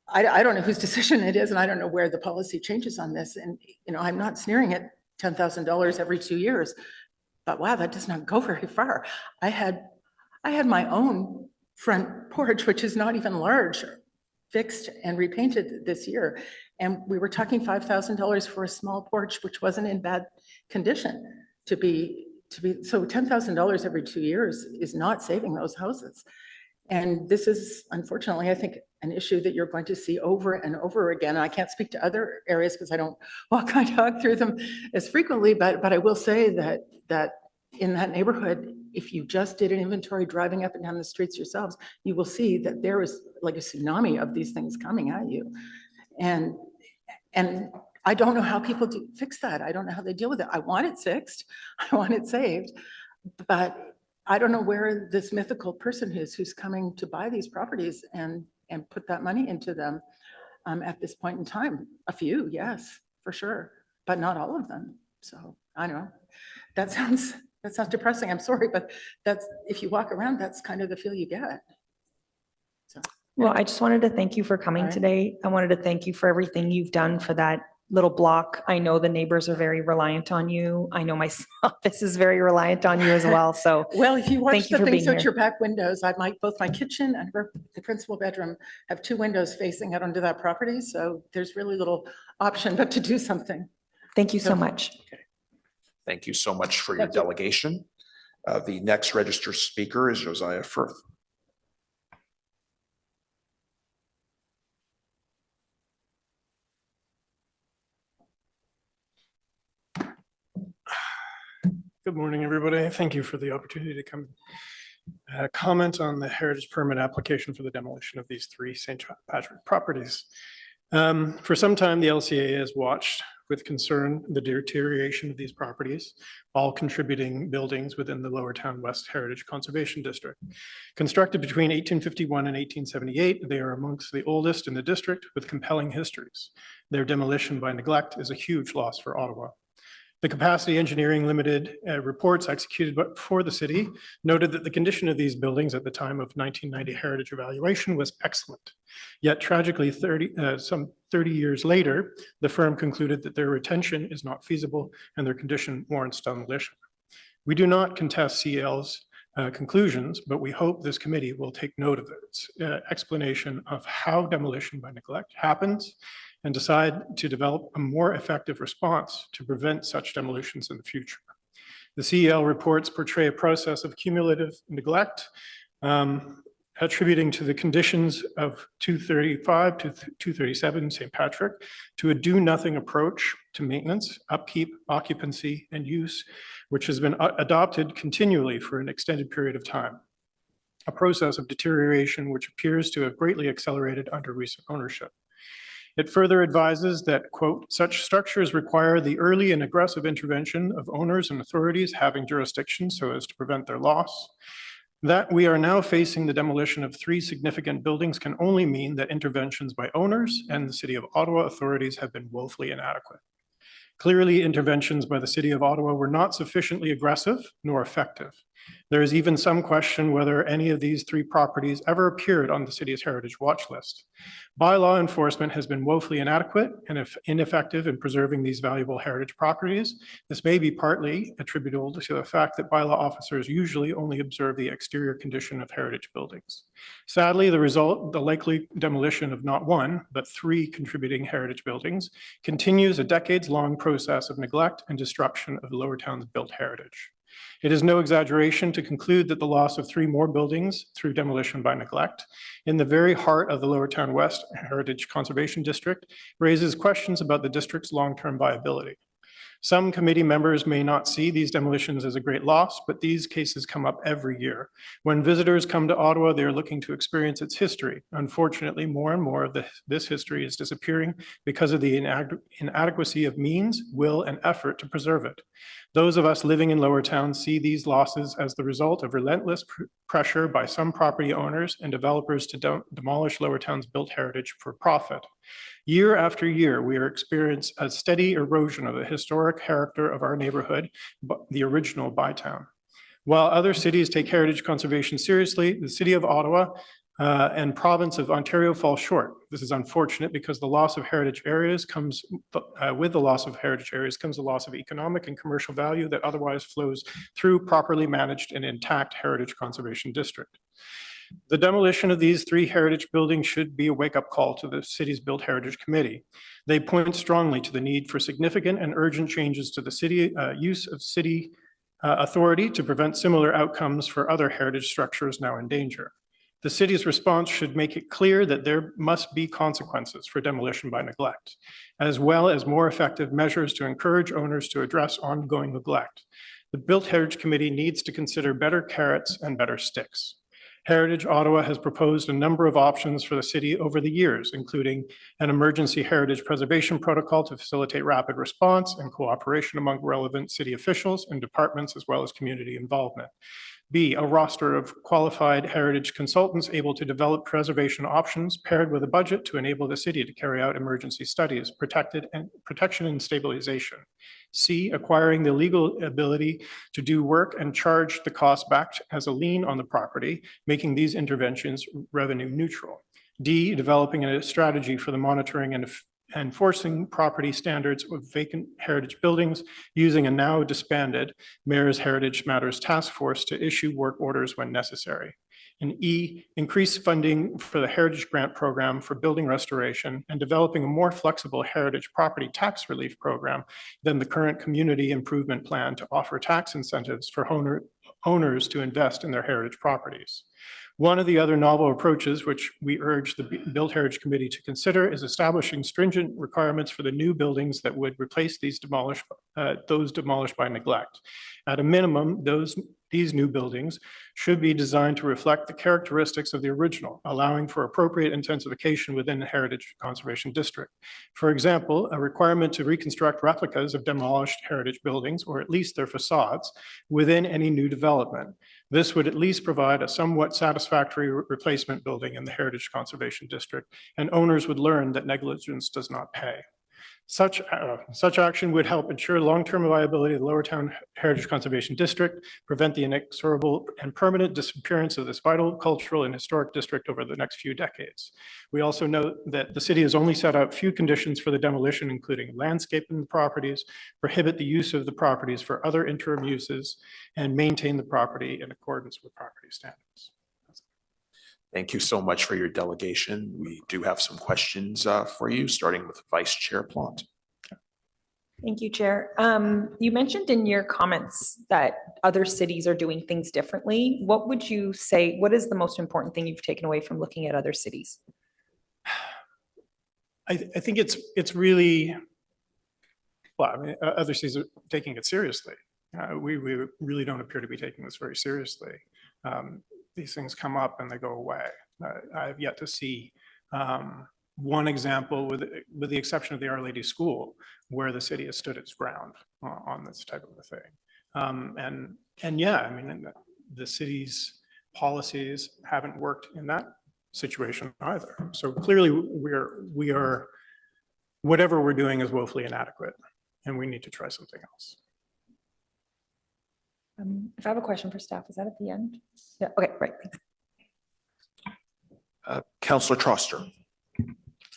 J: I don't know whose decision it is, and I don't know where the policy changes on this. And, I'm not sneering at $10,000 every 2 years, but wow, that does not go very far. I had my own front porch, which is not even large, fixed and repainted this year. And we were talking $5,000 for a small porch, which wasn't in bad condition to be, so $10,000 every 2 years is not saving those houses. And this is, unfortunately, I think, an issue that you're going to see over and over again. I can't speak to other areas because I don't walk my dog through them as frequently, but I will say that in that neighborhood, if you just did an inventory driving up and down the streets yourselves, you will see that there is like a tsunami of these things coming at you. And I don't know how people fix that. I don't know how they deal with it. I want it fixed. I want it saved, but I don't know where this mythical person is who's coming to buy these properties and put that money into them at this point in time. A few, yes, for sure, but not all of them. So I don't know. That sounds depressing. I'm sorry, but if you walk around, that's kind of the feel you get. So.
F: Well, I just wanted to thank you for coming today. I wanted to thank you for everything you've done for that little block. I know the neighbors are very reliant on you. I know my office is very reliant on you as well. So
J: well, if you watch
F: thank you
J: the
F: for
J: things
F: being
J: out
F: here.
J: your back windows, both my kitchen and the principal bedroom have 2 windows facing out onto that property. So there's really little option but to do something.
F: Thank you so much.
B: Okay. Thank you so much for your delegation. The next registered speaker is Josiah Firth.
K: Good morning, everybody. Thank you for the opportunity to come comment on the heritage permit application for the demolition of these 3 St. Patrick properties. For some time, the LCA has watched with concern the deterioration of these properties, all contributing buildings within the Lower Town West Heritage Conservation District. Constructed between 1851 and 1878, they are amongst the oldest in the district with compelling histories. Their demolition by neglect is a huge loss for Ottawa. The Capacity Engineering Limited reports executed for the city noted that the condition of these buildings at the time of 1990 heritage evaluation was excellent. Yet tragically, some 30 years later, the firm concluded that their retention is not feasible and their condition warrants demolition. We do not contest CL's conclusions, but we hope this committee will take note of its explanation of how demolition by neglect happens and decide to develop a more effective response to prevent such demolitions in the future. The CEL reports portray a process of cumulative neglect, attributing to the conditions of 235 to 237 St. Patrick to a do-nothing approach to maintenance, upkeep, occupancy, and use, which has been adopted continually for an extended period of time. A process of deterioration which appears to have greatly accelerated under recent ownership. It further advises that, quote, such structures require the early and aggressive intervention of owners and authorities having jurisdiction so as to prevent their loss. That we are now facing the demolition of 3 significant buildings can only mean that interventions by owners and the City of Ottawa authorities have been woefully inadequate. Clearly, interventions by the City of Ottawa were not sufficiently aggressive nor effective. There is even some question whether any of these 3 properties ever appeared on the city's heritage watch list. Bylaw enforcement has been woefully inadequate and ineffective in preserving these valuable heritage properties. This may be partly attributable to the fact that bylaw officers usually only observe the exterior condition of heritage buildings. Sadly, the result, the likely demolition of not 1, but 3 contributing heritage buildings, continues a decades-long process of neglect and destruction of Lowertown's built heritage. It is no exaggeration to conclude that the loss of 3 more buildings through demolition by neglect in the very heart of the Lowertown West Heritage Conservation District raises questions about the district's long-term viability. Some committee members may not see these demolitions as a great loss, but these cases come up every year. When visitors come to Ottawa, they are looking to experience its history. Unfortunately, more and more of this history is disappearing because of the inadequacy of means, will, and effort to preserve it. Those of us living in Lowertown see these losses as the result of relentless pressure by some property owners and developers to demolish Lowertown's built heritage for profit. Year after year, we are experiencing a steady erosion of the historic character of our neighborhood, the original Bytown. While other cities take heritage conservation seriously, the City of Ottawa and province of Ontario fall short. This is unfortunate because the loss of heritage areas comes with the loss of heritage areas comes the loss of economic and commercial value that otherwise flows through properly managed and intact heritage conservation district. The demolition of these 3 heritage buildings should be a wake-up call to the city's Built Heritage Committee. They point strongly to the need for significant and urgent changes to the city use of city authority to prevent similar outcomes for other heritage structures now in danger. The city's response should make it clear that there must be consequences for demolition by neglect, as well as more effective measures to encourage owners to address ongoing neglect. The Built Heritage Committee needs to consider better carrots and better sticks. Heritage Ottawa has proposed a number of options for the city over the years, including an emergency heritage preservation protocol to facilitate rapid response and cooperation among relevant city officials and departments, as well as community involvement. B, a roster of qualified heritage consultants able to develop preservation options paired with a budget to enable the city to carry out emergency studies, protection and stabilization. C, acquiring the legal ability to do work and charge the cost back as a lien on the property, making these interventions revenue neutral. D, developing a strategy for the monitoring and enforcing property standards of vacant heritage buildings using a now disbanded Mayor's Heritage Matters Task Force to issue work orders when necessary. And E, increase funding for the Heritage Grant Program for building restoration and developing a more flexible heritage property tax relief program than the current community improvement plan to offer tax incentives for owners to invest in their heritage properties. One of the other novel approaches which we urge the Built Heritage Committee to consider is establishing stringent requirements for the new buildings that would replace those demolished by neglect. At a minimum, these new buildings should be designed to reflect the characteristics of the original, allowing for appropriate intensification within the Heritage Conservation District. For example, a requirement to reconstruct replicas of demolished heritage buildings, or at least their facades, within any new development. This would at least provide a somewhat satisfactory replacement building in the Heritage Conservation District, and owners would learn that negligence does not pay. Such action would help ensure long-term viability of the Lowertown Heritage Conservation District, prevent the inexorable and permanent disappearance of this vital cultural and historic district over the next few decades. We also note that the city has only set out few conditions for the demolition, including landscaping the properties, prohibit the use of the properties for other interim uses, and maintain the property in accordance with property standards.
B: Thank you so much for your delegation. We do have some questions for you, starting with Vice Chair Plante.
F: Thank you, Chair. You mentioned in your comments that other cities are doing things differently. What would you say, what is the most important thing you've taken away from looking at other cities?
K: I think it's really, well, I mean, other cities are taking it seriously. We really don't appear to be taking this very seriously. These things come up and they go away. I've yet to see one example, with the exception of the Our Lady School, where the city has stood its ground on this type of a thing. And yeah, I mean, the city's policies haven't worked in that situation either. So clearly we are, whatever we're doing is woefully inadequate, and we need to try something else.
F: If I have a question for staff, is that at the end? Yeah, okay, right. Thanks.
B: Councillor Troster.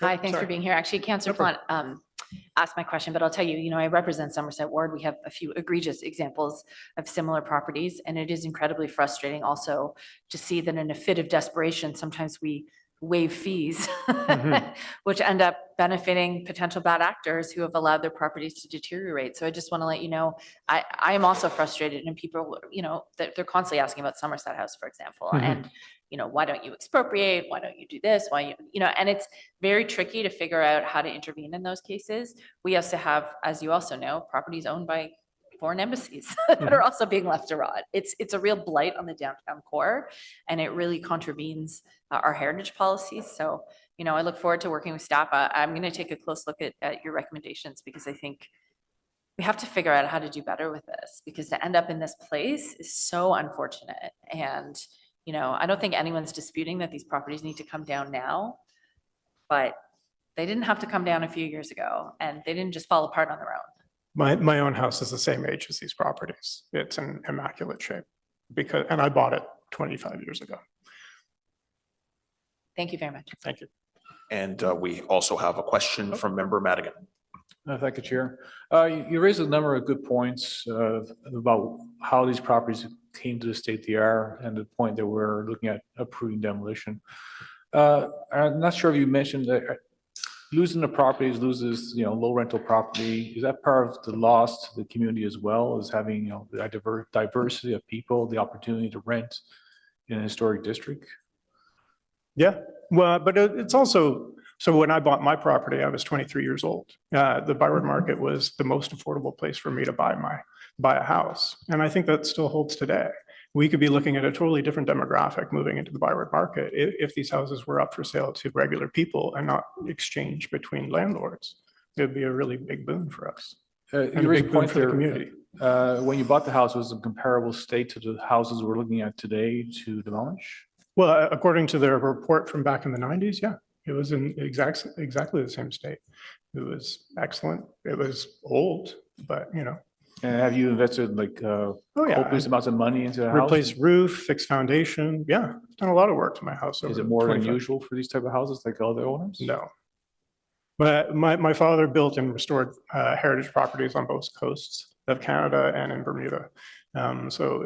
D: Hi, thanks
K: sorry.
D: for being here. Actually, Councillor Plant asked my question, but I'll tell you, I represent Somerset Ward. We have a few egregious examples of similar properties, and it is incredibly frustrating also to see that in a fit of desperation, sometimes we waive fees, which end up benefiting potential bad actors who have allowed their properties to deteriorate. So I just want to let you know, I am also frustrated, and people, they're constantly asking about Somerset House, for example, and why don't you expropriate? Why don't you do this? Why and it's very tricky to figure out how to intervene in those cases. We also have, as you also know, properties owned by foreign embassies that are also being left to rot. It's a real blight on the downtown core, and it really contravenes our heritage policies. So, I look forward to working with staff. I'm going to take a close look at your recommendations, because I think we have to figure out how to do better with this, because to end up in this place is so unfortunate. And I don't think anyone's disputing that these properties need to come down now, but they didn't have to come down a few years ago, and they didn't just fall apart on their own.
K: My own house is the same age as these properties. It's in immaculate shape, and I bought it 25 years ago.
D: Thank you very much.
K: Thank you.
B: And we also have a question from Member Madigan.
L: Thank you, Chair. You raised a number of good points about how these properties came to the state they are, and the point that we're looking at approving demolition. I'm not sure if you mentioned that losing the properties loses, low rental property. Is that part of the loss to the community as well, as having, the diversity of people, the opportunity to rent in a historic district?
K: Yeah, well, but it's also, so when I bought my property, I was 23 years old. The Byward Market was the most affordable place for me to buy a house. And I think that still holds today. We could be looking at a totally different demographic moving into the Byward Market if these houses were up for sale to regular people and not exchanged between landlords. It would be a really big boon for us.
L: You
K: And a
L: raised
K: big
L: a
K: boon
L: point
K: for the
L: there.
K: community.
L: When you bought the house, was it in comparable state to the houses we're looking at today to demolish?
K: Well, according to the report from back in the 90s, yeah, it was in exactly the same state. It was excellent. It was old, but
L: And have you invested copious amounts of money into the house?
K: Replaced roof, fixed foundation. Yeah, done a lot of work to my house.
L: Is
K: over
L: it more
K: 25
L: unusual for these type of houses like other owners?
K: No. But my father built and restored heritage properties on both coasts of Canada and in Bermuda. So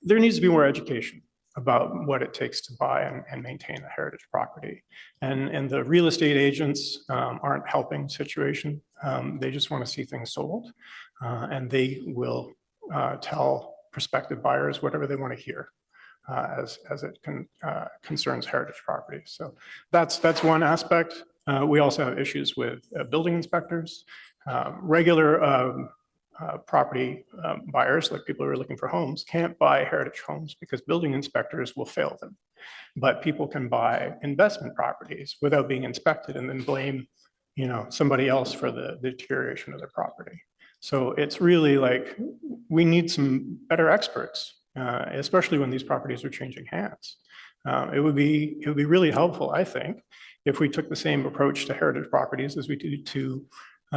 K: there needs to be more education about what it takes to buy and maintain a heritage property. And the real estate agents aren't helping the situation. They just want to see things sold. And they will tell prospective buyers whatever they want to hear as it concerns heritage properties. So that's one aspect. We also have issues with building inspectors, regular property buyers, like people who are looking for homes, can't buy heritage homes because building inspectors will fail them. But people can buy investment properties without being inspected and then blame, somebody else for the deterioration of their property. So it's really like we need some better experts, especially when these properties are changing hands. It would be really helpful, I think, if we took the same approach to heritage properties as we do to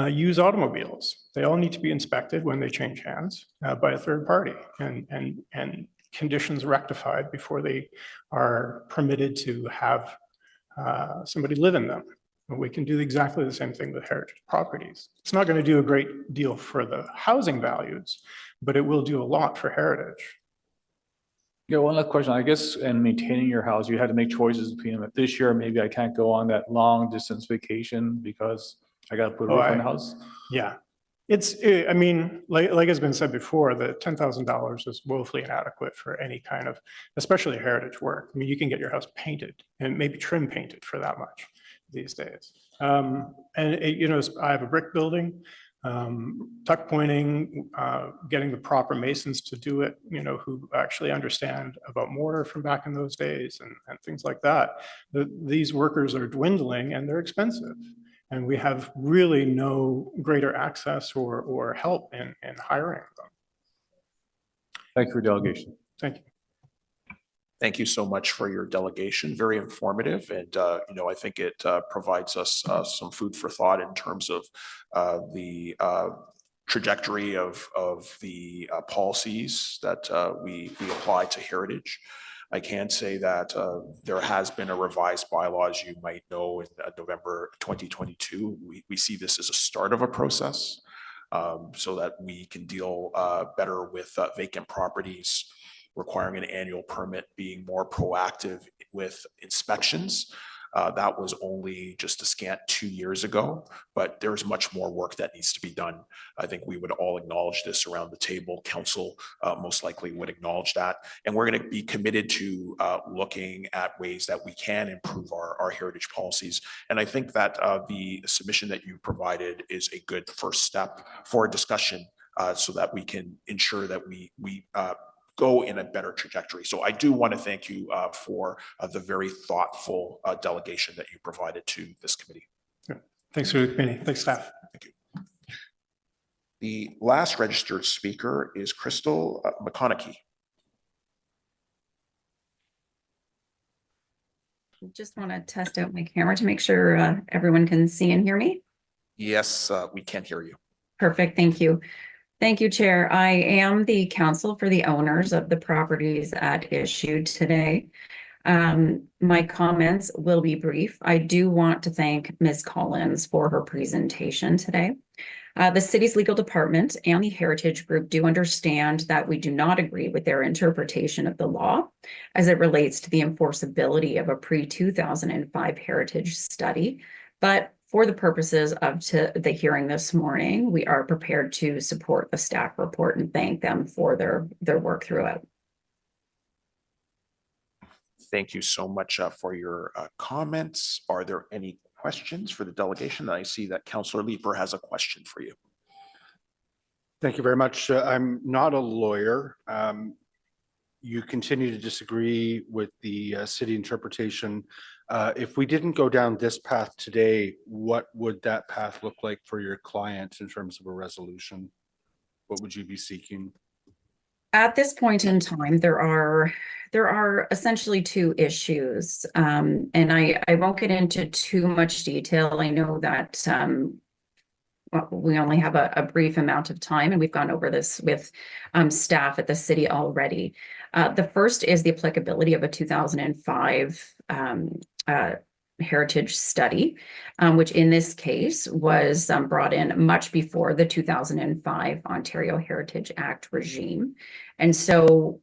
K: used automobiles. They all need to be inspected when they change hands by a third party and conditions rectified before they are permitted to have somebody live in them. We can do exactly the same thing with heritage properties. It's not going to do a great deal for the housing values, but it will do a lot for heritage.
L: Yeah, one last question. I guess in maintaining your house, you had to make choices between them. This year, maybe I can't go on that long distance vacation because I got to put a
K: Oh,
L: roof on the house.
K: Yeah, I mean, like has been said before, the $10,000 is woefully inadequate for any kind of, especially heritage work. I mean, you can get your house painted and maybe trim painted for that much these days. I have a brick building, tuck pointing, getting the proper masons to do it, who actually understand about mortar from back in those days and things like that. These workers are dwindling and they're expensive. And we have really no greater access or help in hiring them.
L: Thank you for your delegation.
K: Thank you.
B: Thank you so much for your delegation. Very informative. And, I think it provides us some food for thought in terms of the trajectory of the policies that we apply to heritage. I can say that there has been a revised bylaw, as you might know, in November 2022. We see this as a start of a process so that we can deal better with vacant properties, requiring an annual permit, being more proactive with inspections. That was only just a scant 2 years ago, but there's much more work that needs to be done. I think we would all acknowledge this around the table. Council most likely would acknowledge that. And we're going to be committed to looking at ways that we can improve our heritage policies. And I think that the submission that you provided is a good first step for a discussion so that we can ensure that we go in a better trajectory. So I do want to thank you for the very thoughtful delegation that you provided to this committee.
K: Yeah. Thanks for the committee. Thanks, staff.
B: Thank you. The last registered speaker is Crystal McConaughey.
M: Just want to test out my camera to make sure everyone can see and hear me.
B: Yes, we can hear you.
M: Perfect. Thank you. Thank you, Chair. I am the counsel for the owners of the properties at issue today. My comments will be brief. I do want to thank Ms. Collins for her presentation today. The city's legal department and the Heritage Group do understand that we do not agree with their interpretation of the law as it relates to the enforceability of a pre-2005 heritage study, but for the purposes of the hearing this morning, we are prepared to support the staff report and thank them for their work throughout.
B: Thank you so much for your comments. Are there any questions for the delegation? I see that Councillor Leeper has a question for you.
G: Thank you very much. I'm not a lawyer. You continue to disagree with the city interpretation. If we didn't go down this path today, what would that path look like for your client in terms of a resolution? What would you be seeking?
M: At this point in time, there are essentially two issues, and I won't get into too much detail. I know that we only have a brief amount of time, and we've gone over this with staff at the city already. The first is the applicability of a 2005 heritage study, which in this case was brought in much before the 2005 Ontario Heritage Act regime. And so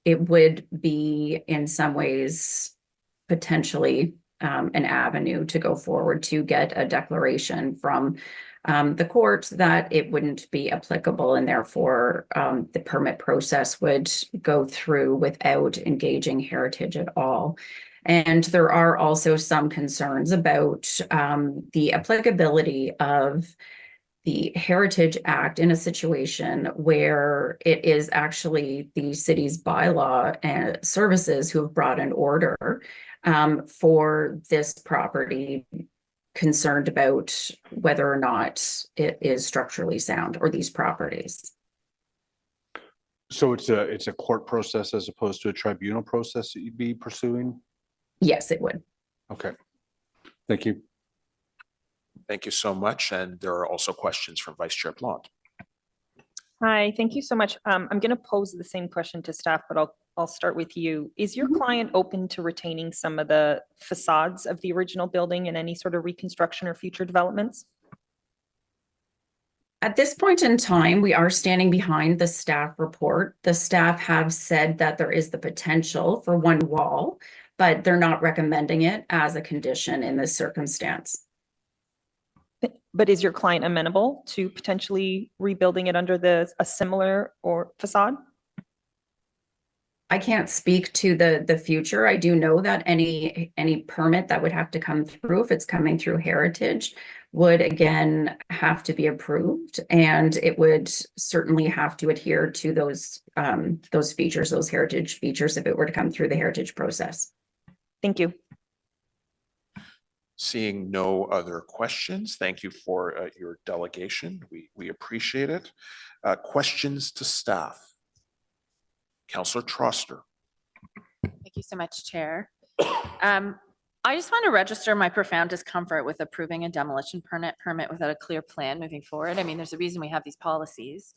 M: it would be in some ways potentially an avenue to go forward to get a declaration from the court that it wouldn't be applicable, and therefore the permit process would go through without engaging heritage at all. And there are also some concerns about the applicability of the Heritage Act in a situation where it is actually the city's bylaw and services who have brought an order for this property, concerned about whether or not it is structurally sound, or these properties.
G: So it's a court process as opposed to a tribunal process that you'd be pursuing?
M: Yes, it would.
G: Okay. Thank you.
B: Thank you so much. And there are also questions from Vice Chair Blount.
F: Hi, thank you so much. I'm going to pose the same question to staff, but I'll start with you. Is your client open to retaining some of the facades of the original building in any sort of reconstruction or future developments?
M: At this point in time, we are standing behind the staff report. The staff have said that there is the potential for one wall, but they're not recommending it as a condition in this circumstance.
F: But is your client amenable to potentially rebuilding it under a similar or facade?
M: I can't speak to the future. I do know that any permit that would have to come through, if it's coming through heritage, would again have to be approved, and it would certainly have to adhere to those features, those heritage features, if it were to come through the heritage process.
F: Thank you.
B: Seeing no other questions, thank you for your delegation. We appreciate it. Questions to staff? Councillor Troster.
D: Thank you so much, Chair. I just want to register my profound discomfort with approving a demolition permit without a clear plan moving forward. I mean, there's a reason we have these policies.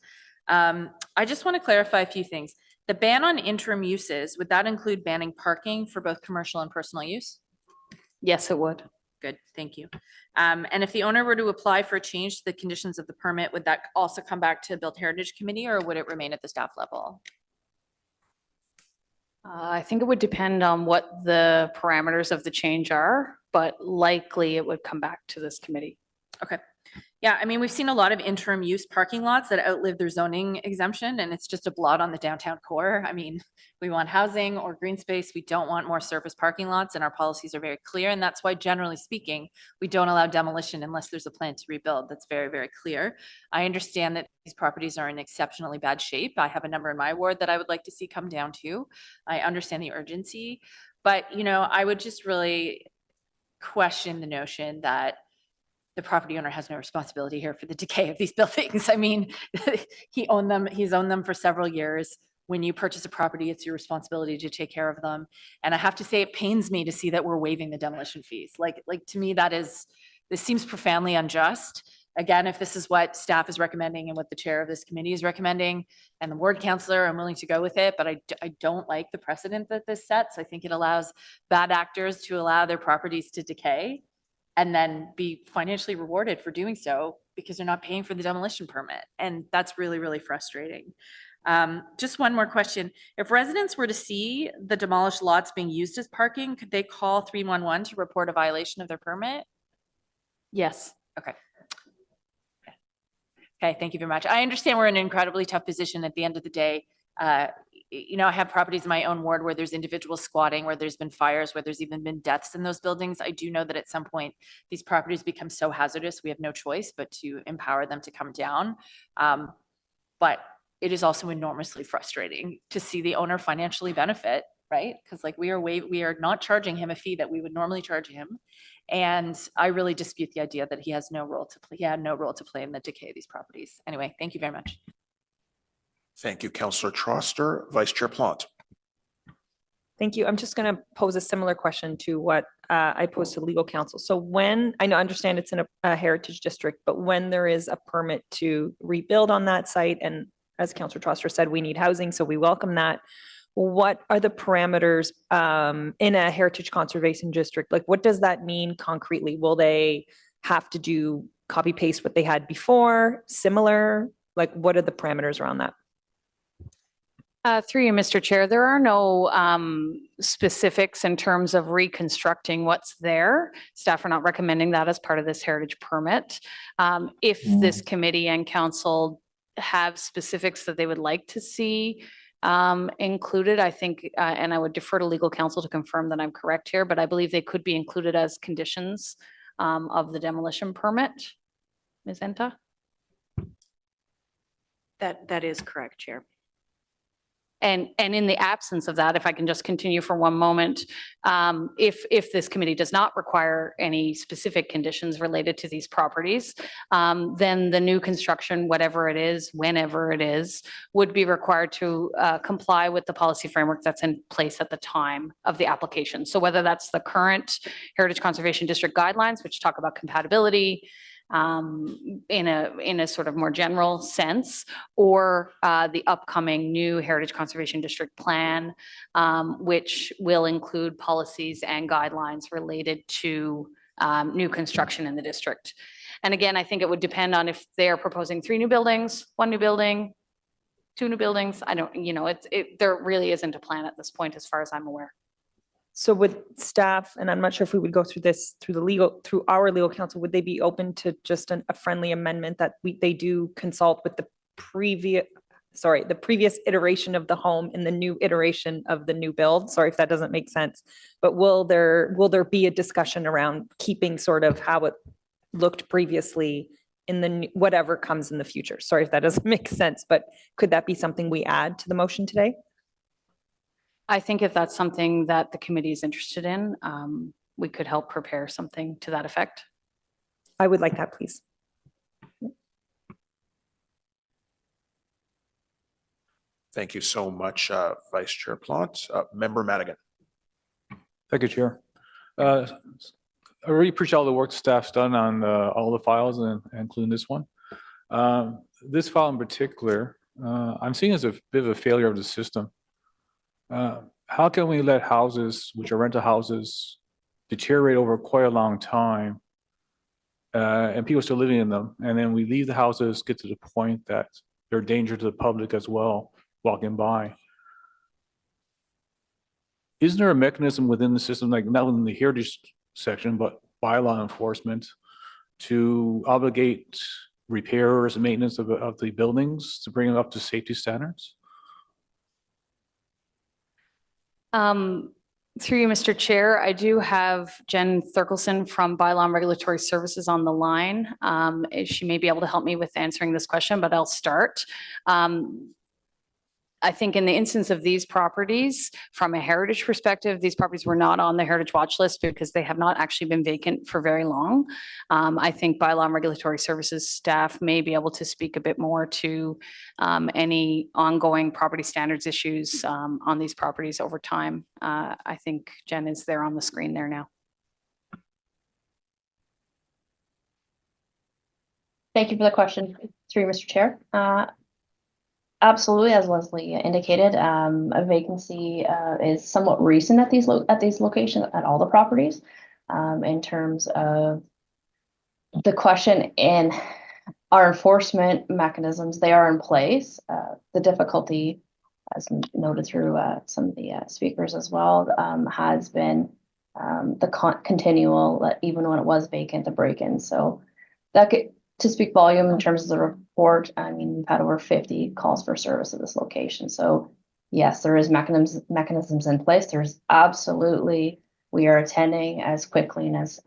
D: I just want to clarify a few things. The ban on interim uses, would that include banning parking for both commercial and personal use?
I: Yes, it would.
D: Good, thank you. And if the owner were to apply for a change to the conditions of the permit, would that also come back to Built Heritage Committee, or would it remain at the staff level?
I: I think it would depend on what the parameters of the change are, but likely it would come back to this committee.
D: Okay. Yeah, I mean, we've seen a lot of interim use parking lots that outlive their zoning exemption, and it's just a blot on the downtown core. I mean, we want housing or green space. We don't want more surface parking lots, and our policies are very clear. And that's why, generally speaking, we don't allow demolition unless there's a plan to rebuild. That's very, very clear. I understand that these properties are in exceptionally bad shape. I have a number in my ward that I would like to see come down to. I understand the urgency, but, you know, I would just really question the notion that the property owner has no responsibility here for the decay of these buildings. I mean, he's owned them for several years. When you purchase a property, it's your responsibility to take care of them. And I have to say, it pains me to see that we're waiving the demolition fees. Like to me, this seems profoundly unjust. Again, if this is what staff is recommending and what the chair of this committee is recommending and the ward councillor, I'm willing to go with it, but I don't like the precedent that this sets. I think it allows bad actors to allow their properties to decay and then be financially rewarded for doing so because they're not paying for the demolition permit. And that's really, really frustrating. Just one more question. If residents were to see the demolished lots being used as parking, could they call 311 to report a violation of their permit?
I: Yes.
D: Okay. Okay, thank you very much. I understand we're in an incredibly tough position at the end of the day. You know, I have properties in my own ward where there's individual squatting, where there's been fires, where there's even been deaths in those buildings. I do know that at some point these properties become so hazardous, we have no choice but to empower them to come down. But it is also enormously frustrating to see the owner financially benefit, right? Because like we are not charging him a fee that we would normally charge him. And I really dispute the idea that he has no role to play. He had no role to play in the decay of these properties. Anyway, thank you very much.
B: Thank you, Councillor Troster. Vice Chair Plante.
F: Thank you. I'm just going to pose a similar question to what I posed to legal counsel. So when, I understand it's in a heritage district, but when there is a permit to rebuild on that site, and as Councillor Troster said, we need housing, so we welcome that. What are the parameters in a heritage conservation district? Like, what does that mean concretely? Will they have to do copy paste what they had before, similar? Like, what are the parameters around that?
I: Through you, Mr. Chair, there are no specifics in terms of reconstructing what's there. Staff are not recommending that as part of this heritage permit. If this committee and council have specifics that they would like to see included, I think, and I would defer to legal counsel to confirm that I'm correct here, but I believe they could be included as conditions of the demolition permit. Ms. Enta?
A: That is correct, Chair.
I: And in the absence of that, if I can just continue for one moment, if this committee does not require any specific conditions related to these properties, then the new construction, whatever it is, whenever it is, would be required to comply with the policy framework that's in place at the time of the application. So whether that's the current Heritage Conservation District guidelines, which talk about compatibility, in a sort of more general sense, or the upcoming new Heritage Conservation District plan, which will include policies and guidelines related to new construction in the district. And again, I think it would depend on if they are proposing 3 new buildings, 1 new building, 2 new buildings. I don't, there really isn't a plan at this point, as far as I'm aware.
F: So would staff, and I'm not sure if we would go through this through our legal counsel, would they be open to just a friendly amendment that they do consult with the previous iteration of the home and the new iteration of the new build? Sorry if that doesn't make sense, but will there be a discussion around keeping sort of how it looked previously in the whatever comes in the future? Sorry if that doesn't make sense, but could that be something we add to the motion today?
I: I think if that's something that the committee is interested in, we could help prepare something to that effect.
F: I would like that, please.
B: Thank you so much, Vice Chair Plot. Member Madigan.
L: Thank you, Chair. I really appreciate all the work staff's done on all the files, and including this one. This file in particular, I'm seeing as a bit of a failure of the system. How can we let houses, which are rental houses, deteriorate over quite a long time, and people still living in them, and then we leave the houses, get to the point that they're a danger to the public as well, walking by? Isn't there a mechanism within the system, like not within the heritage section, but bylaw enforcement, to obligate repairs and maintenance of the buildings to bring them up to safety standards?
I: Through you, Mr. Chair, I do have Jen Thurkelson from Bylaw and Regulatory Services on the line. She may be able to help me with answering this question, but I'll start. I think in the instance of these properties, from a heritage perspective, these properties were not on the heritage watch list because they have not actually been vacant for very long. I think Bylaw and Regulatory Services staff may be able to speak a bit more to any ongoing property standards issues on these properties over time. I think Jen is there on the screen there now.
N: Thank you for the question, through Mr. Chair. Absolutely, as Leslie indicated, a vacancy is somewhat recent at these locations, at all the properties. In terms of the question in our enforcement mechanisms, they are in place. The difficulty, as noted through some of the speakers as well, has been the continual, even when it was vacant, the break-in. So that could, to speak volume in terms of the report, I mean, we've had over 50 calls for service at this location. So yes, there is mechanisms in place. There's absolutely, we are attending as quickly and as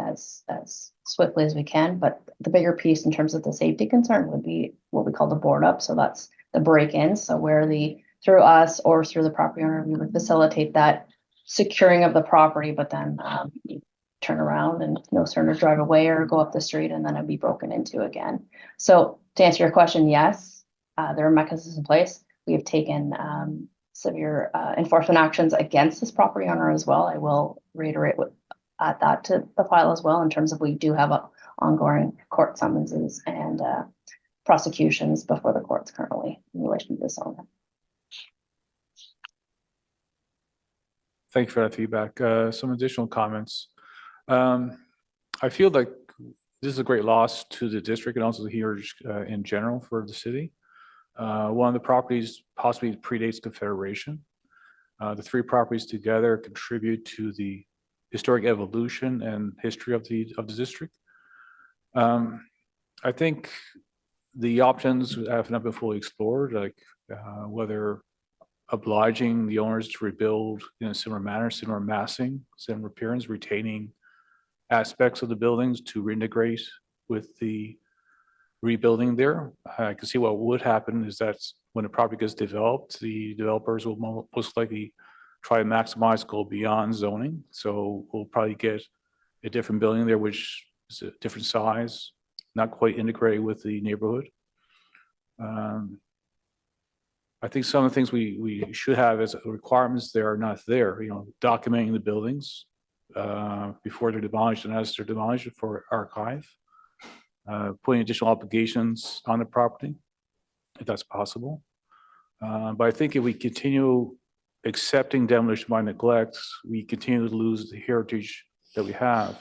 N: swiftly as we can. But the bigger piece in terms of the safety concern would be what we call the board up. So that's the break-in. So where through us or through the property owner, we would facilitate that securing of the property, but then you turn around and no sooner drive away or go up the street and then it'd be broken into again. So to answer your question, yes, there are mechanisms in place. We have taken severe enforcement actions against this property owner as well. I will reiterate add that to the file as well, in terms of we do have ongoing court summonses and prosecutions before the courts currently in relation to this owner.
L: Thank you for that feedback. Some additional comments. I feel like this is a great loss to the district and also here in general for the city. One of the properties possibly predates Confederation. The 3 properties together contribute to the historic evolution and history of the district. I think the options have not been fully explored, like whether obliging the owners to rebuild in a similar manner, similar massing, similar appearance, retaining aspects of the buildings to reintegrate with the rebuilding there. I can see what would happen is that when a property gets developed, the developers will most likely try to maximize, go beyond zoning. So we'll probably get a different building there, which is a different size, not quite integrated with the neighborhood. I think some of the things we should have as requirements there are not there, documenting the buildings before they're demolished and as they're demolished for archive, putting additional obligations on the property, if that's possible. But I think if we continue accepting demolition by neglect, we continue to lose the heritage that we have.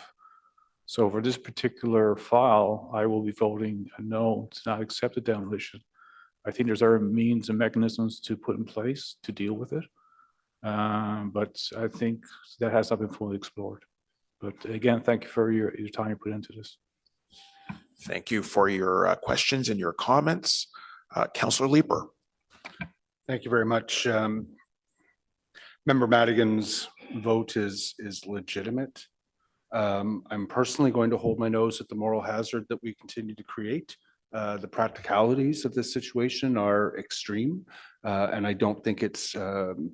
L: So for this particular file, I will be voting no to not accept the demolition. I think there's other means and mechanisms to put in place to deal with it. But I think that has not been fully explored. But again, thank you for your time you put into this.
B: Thank you for your questions and your comments. Councillor Leeper.
G: Thank you very much. Member Madigan's vote is legitimate. I'm personally going to hold my nose at the moral hazard that we continue to create. The practicalities of this situation are extreme, and I don't think it's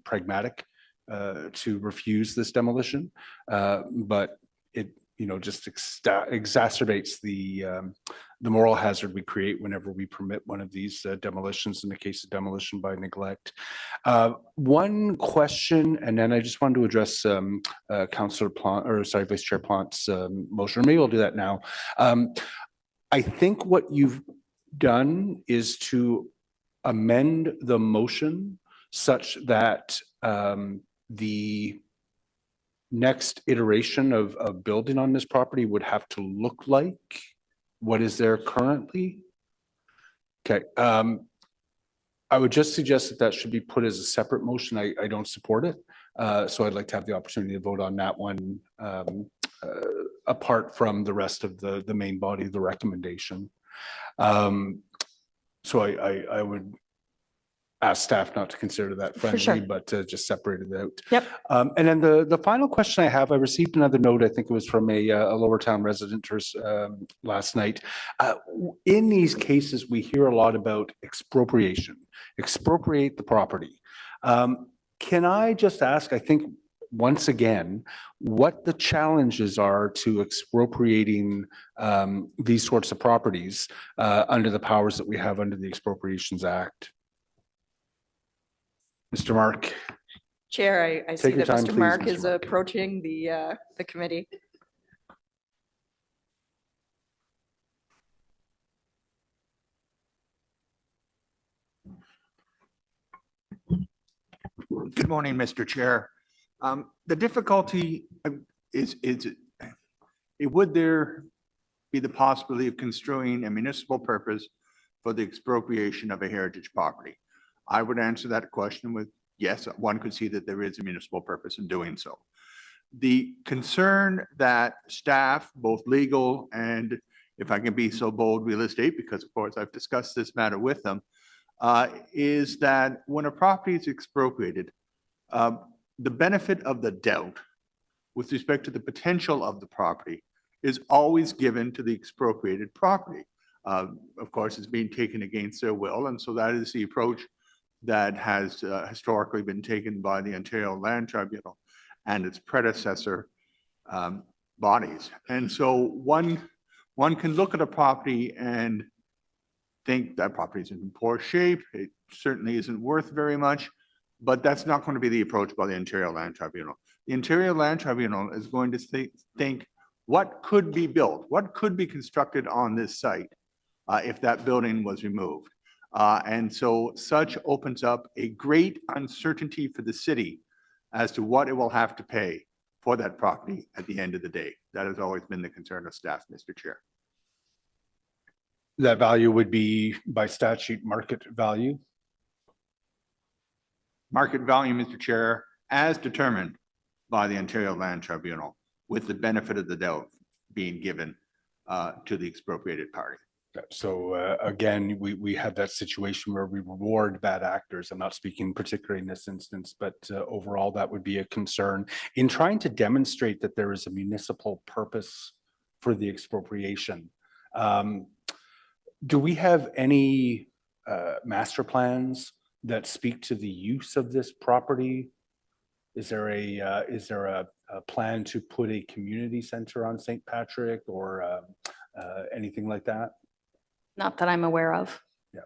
G: pragmatic to refuse this demolition. But it, just exacerbates the moral hazard we create whenever we permit one of these demolitions in the case of demolition by neglect. One question, and then I just wanted to address Councillor Plant, or sorry, Vice Chair Plant's motion. Maybe I'll do that now. I think what you've done is to amend the motion such that the next iteration of building on this property would have to look like what is there currently. Okay. I would just suggest that that should be put as a separate motion. I don't support it. So I'd like to have the opportunity to vote on that one apart from the rest of the main body of the recommendation. So I would ask staff not to consider that friendly,
D: sure.
G: but just separate it out.
D: Yep.
G: And then the final question I have, I received another note, I think it was from a Lower Town resident last night. In these cases, we hear a lot about expropriation, expropriate the property. Can I just ask, I think, once again, what the challenges are to expropriating these sorts of properties under the powers that we have under the Expropriations Act? Mr. Mark.
O: Chair, I see
G: Take your
O: that
G: time,
O: Mr.
G: please,
O: Mark
G: Mr.
O: is
G: Mark.
O: approaching the committee.
P: Good morning, Mr. Chair. The difficulty is would there be the possibility of construing a municipal purpose for the expropriation of a heritage property? I would answer that question with yes, one could see that there is a municipal purpose in doing so. The concern that staff, both legal and, if I can be so bold, real estate, because of course I've discussed this matter with them, is that when a property is expropriated, the benefit of the doubt with respect to the potential of the property is always given to the expropriated property. Of course, it's being taken against their will, and so that is the approach that has historically been taken by the Ontario Land Tribunal and its predecessor bodies. And so one can look at a property and think that property is in poor shape. It certainly isn't worth very much, but that's not going to be the approach by the Ontario Land Tribunal. The Ontario Land Tribunal is going to think what could be built, what could be constructed on this site if that building was removed. And so such opens up a great uncertainty for the city as to what it will have to pay for that property at the end of the day. That has always been the concern of staff, Mr. Chair.
G: That value would be by statute market value?
P: Market value, Mr. Chair, as determined by the Ontario Land Tribunal, with the benefit of the doubt being given to the expropriated party.
G: So again, we have that situation where we reward bad actors. I'm not speaking particularly in this instance, but overall that would be a concern. In trying to demonstrate that there is a municipal purpose for the expropriation, do we have any master plans that speak to the use of this property? Is there a plan to put a community center on St. Patrick or anything like that?
I: Not that I'm aware of.
G: Yeah,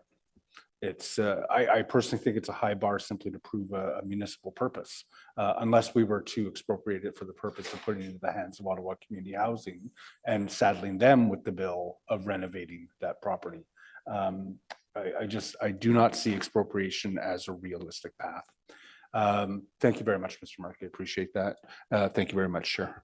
G: it's I personally think it's a high bar simply to prove a municipal purpose, unless we were to expropriate it for the purpose of putting it into the hands of Ottawa Community Housing and saddling them with the bill of renovating that property. I do not see expropriation as a realistic path. Thank you very much, Mr. Mark. I appreciate that. Thank you very much, Chair.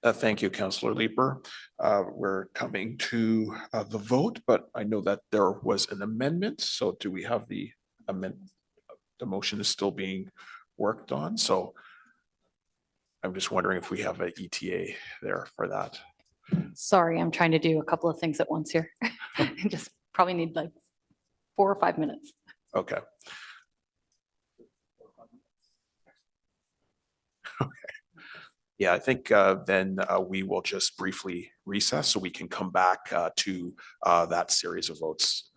B: Thank you, Councillor Leeper. We're coming to the vote, but I know that there was an amendment. So do we have the amendment? The motion is still being worked on. So I'm just wondering if we have an ETA there for that.
I: Sorry, I'm trying to do a couple of things at once here. Just probably need like 4 or 5 minutes.
B: Okay. Okay. Yeah, I think then we will just briefly recess so we can come back to that series of votes.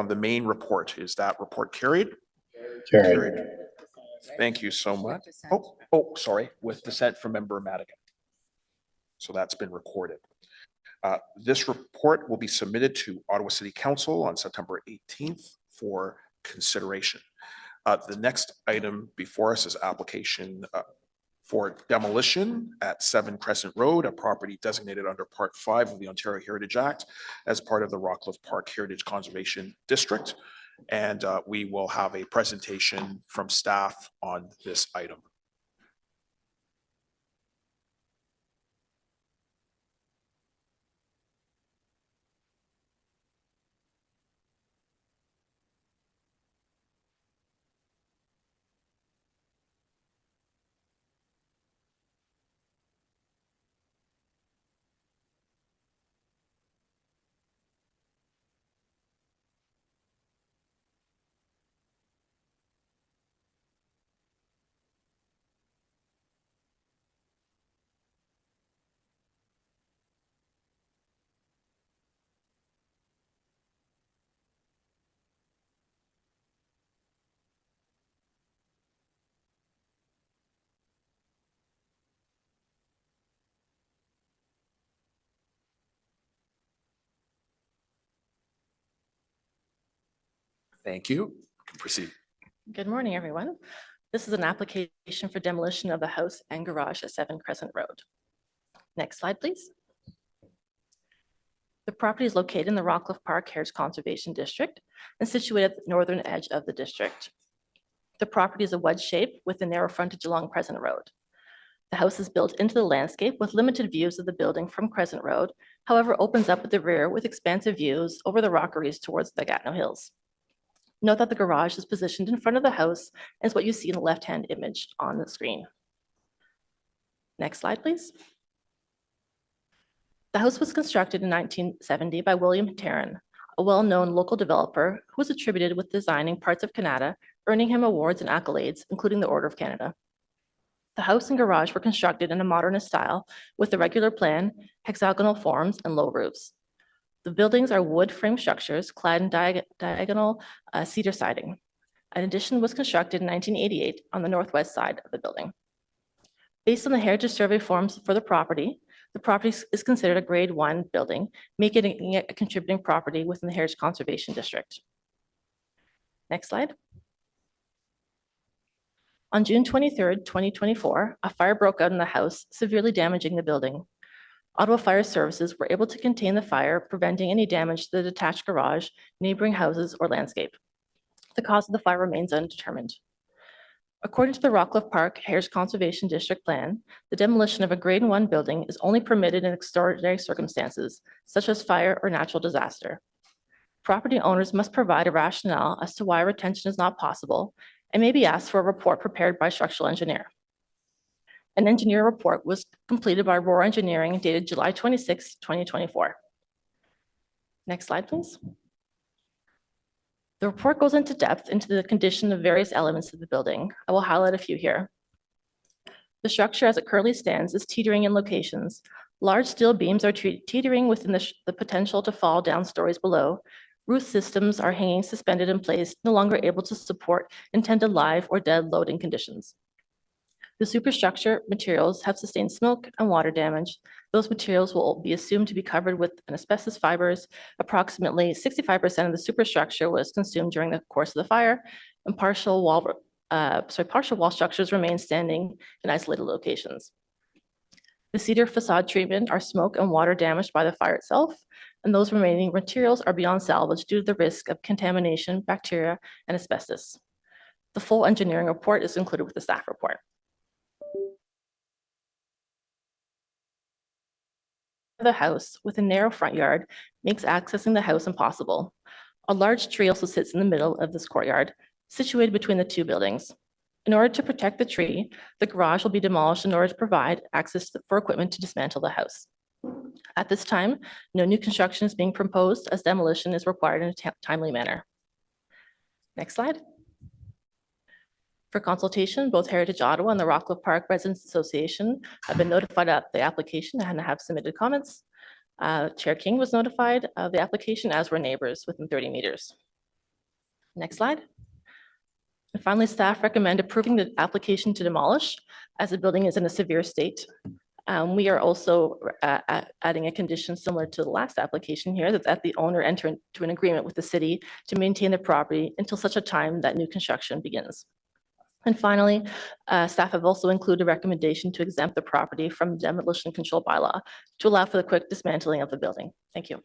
B: on the main report. Is that report carried?
C: Carried.
B: Thank you so much. Sorry, with dissent from member Madigan. So that's been recorded. This report will be submitted to Ottawa City Council on September 18th for consideration. The next item before us is application for demolition at 7 Crescent Road, a property designated under Part 5 of the Ontario Heritage Act as part of the Rockcliffe Park Heritage Conservation District. And we will have a presentation from staff on this item. Thank you. Proceed.
Q: Good morning, everyone. This is an application for demolition of the house and garage at 7 Crescent Road. Next slide, please. The property is located in the Rockcliffe Park Heritage Conservation District and situated at the northern edge of the district. The property is a wedge shape with a narrow frontage along Crescent Road. The house is built into the landscape with limited views of the building from Crescent Road, however, opens up at the rear with expansive views over the rockeries towards the Gatineau Hills. Note that the garage is positioned in front of the house and is what you see in the left-hand image on the screen. Next slide, please. The house was constructed in 1970 by William Tarrant, a well-known local developer who was attributed with designing parts of Canada, earning him awards and accolades, including the Order of Canada. The house and garage were constructed in a modernist style with a regular plan, hexagonal forms, and low roofs. The buildings are wood frame structures clad in diagonal cedar siding. An addition was constructed in 1988 on the northwest side of the building. Based on the Heritage Survey forms for the property is considered a Grade 1 building, making it a contributing property within the Heritage Conservation District. Next slide. On June 23rd, 2024, a fire broke out in the house, severely damaging the building. Ottawa Fire Services were able to contain the fire, preventing any damage to the detached garage, neighboring houses, or landscape. The cause of the fire remains undetermined. According to the Rockcliffe Park Heritage Conservation District Plan, the demolition of a Grade 1 building is only permitted in extraordinary circumstances, such as fire or natural disaster. Property owners must provide a rationale as to why retention is not possible and may be asked for a report prepared by a structural engineer. An engineer report was completed by Roar Engineering dated July 26, 2024. Next slide, please. The report goes into depth into the condition of various elements of the building. I will highlight a few here. The structure as it currently stands is teetering in locations. Large steel beams are teetering within the potential to fall down stories below. Roof systems are hanging suspended in place, no longer able to support intended live or dead loading conditions. The superstructure materials have sustained smoke and water damage. Those materials will be assumed to be covered with asbestos fibers. Approximately 65% of the superstructure was consumed during the course of the fire, and partial wall structures remain standing in isolated locations. The cedar facade treatment are smoke and water damaged by the fire itself, and those remaining materials are beyond salvage due to the risk of contamination, bacteria, and asbestos. The full engineering report is included with the staff report. The house with a narrow front yard makes accessing the house impossible. A large tree also sits in the middle of this courtyard, situated between the two buildings. In order to protect the tree, the garage will be demolished in order to provide access for equipment to dismantle the house. At this time, no new construction is being proposed as demolition is required in a timely manner. Next slide. For consultation, both Heritage Ottawa and the Rockcliffe Park Residents Association have been notified of the application and have submitted comments. Chair King was notified of the application, as were neighbors within 30 meters. Next slide. And finally, staff recommend approving the application to demolish as the building is in a severe state. We are also adding a condition similar to the last application here that the owner enter into an agreement with the city to maintain the property until such a time that new construction begins. And finally, staff have also included a recommendation to exempt the property from demolition control bylaw to allow for the quick dismantling of the building. Thank you.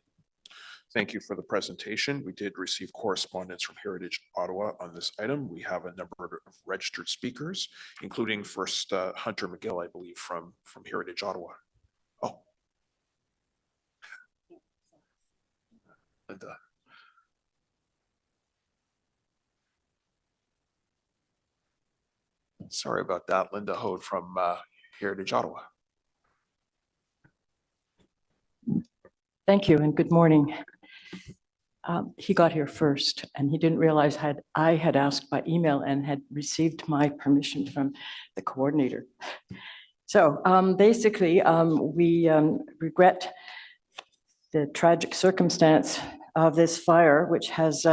B: Thank you for the presentation. We did receive correspondence from Heritage Ottawa on this item. We have a number of registered speakers, including first Hunter McGill, I believe, from Heritage Ottawa. Oh. Linda. Sorry about that, Linda Hode from Heritage Ottawa.
R: Thank you and good morning. He got here first and he didn't realize I had asked by email and had received my permission from the coordinator. So basically, we regret the tragic circumstance of this fire, which has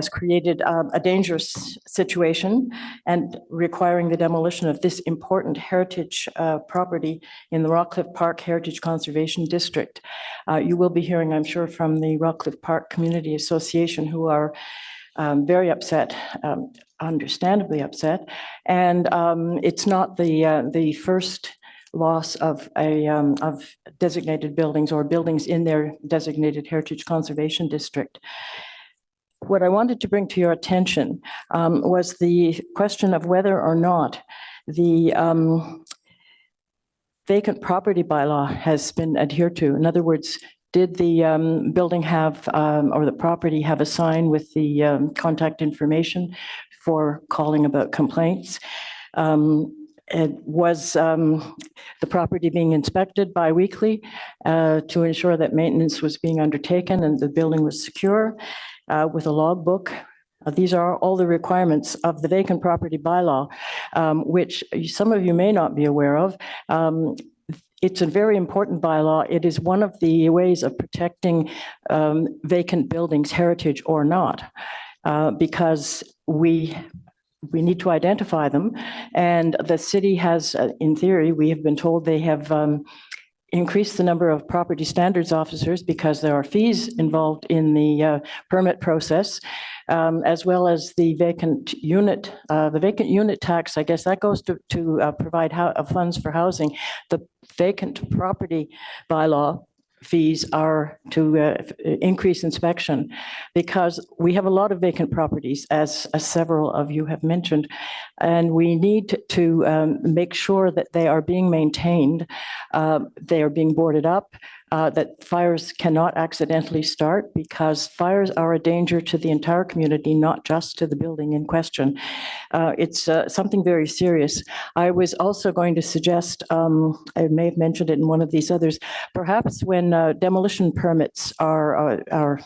R: created a dangerous situation and requiring the demolition of this important heritage property in the Rockcliffe Park Heritage Conservation District. You will be hearing, I'm sure, from the Rockcliffe Park Community Association, who are very upset, understandably upset. And it's not the first loss of designated buildings or buildings in their designated Heritage Conservation District. What I wanted to bring to your attention was the question of whether or not the vacant property bylaw has been adhered to. In other words, did the building have, or the property have a sign with the contact information for calling about complaints? It was the property being inspected bi-weekly to ensure that maintenance was being undertaken and the building was secure with a logbook. These are all the requirements of the vacant property bylaw, which some of you may not be aware of. It's a very important bylaw. It is one of the ways of protecting vacant buildings, heritage or not, because we need to identify them. And the city has, in theory, we have been told they have increase the number of property standards officers because there are fees involved in the permit process, as well as the vacant unit tax. I guess that goes to provide funds for housing. The vacant property bylaw fees are to increase inspection because we have a lot of vacant properties, as several of you have mentioned, and we need to make sure that they are being maintained, they are being boarded up, that fires cannot accidentally start because fires are a danger to the entire community, not just to the building in question. It's something very serious. I was also going to suggest, I may have mentioned it in one of these others, perhaps when demolition permits are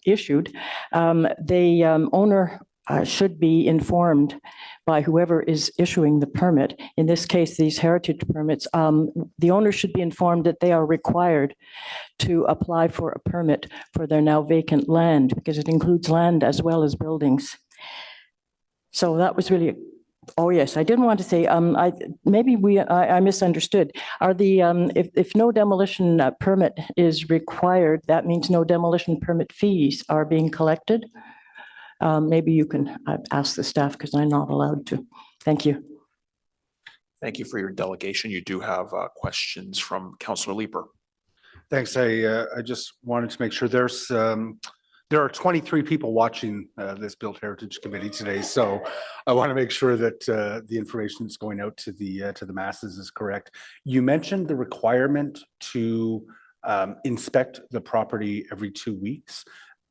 R: issued, the owner should be informed by whoever is issuing the permit. In this case, these heritage permits, the owner should be informed that they are required to apply for a permit for their now vacant land because it includes land as well as buildings. So that was really, oh yes, I didn't want to say, I misunderstood. Are the, if no demolition permit is required, that means no demolition permit fees are being collected? Maybe you can ask the staff because I'm not allowed to. Thank you.
B: Thank you for your delegation. You do have questions from Councillor Leeper.
G: Thanks. I just wanted to make sure there are 23 people watching this Built Heritage Committee today, so I want to make sure that the information that's going out to the masses is correct. You mentioned the requirement to inspect the property every 2 weeks.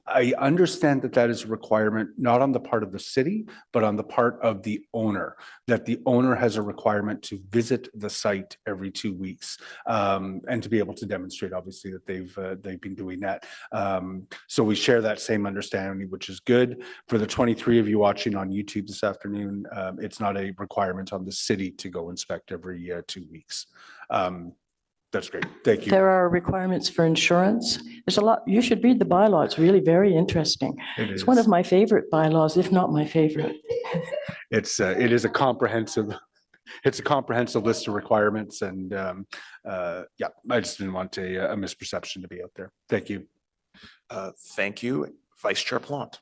G: I understand that that is a requirement, not on the part of the city, but on the part of the owner, that the owner has a requirement to visit the site every 2 weeks and to be able to demonstrate, obviously, that they've been doing that. So we share that same understanding, which is good. For the 23 of you watching on YouTube this afternoon, it's not a requirement on the city to go inspect every 2 weeks. That's great. Thank you.
R: There are requirements for insurance. There's a lot, you should read the bylaw. It's really very interesting. It's one of my favorite bylaws, if not my favorite.
G: It is a comprehensive, it's a comprehensive list of requirements and yeah, I just didn't want a misperception to be out there. Thank you.
B: Thank you, Vice Chair Plant.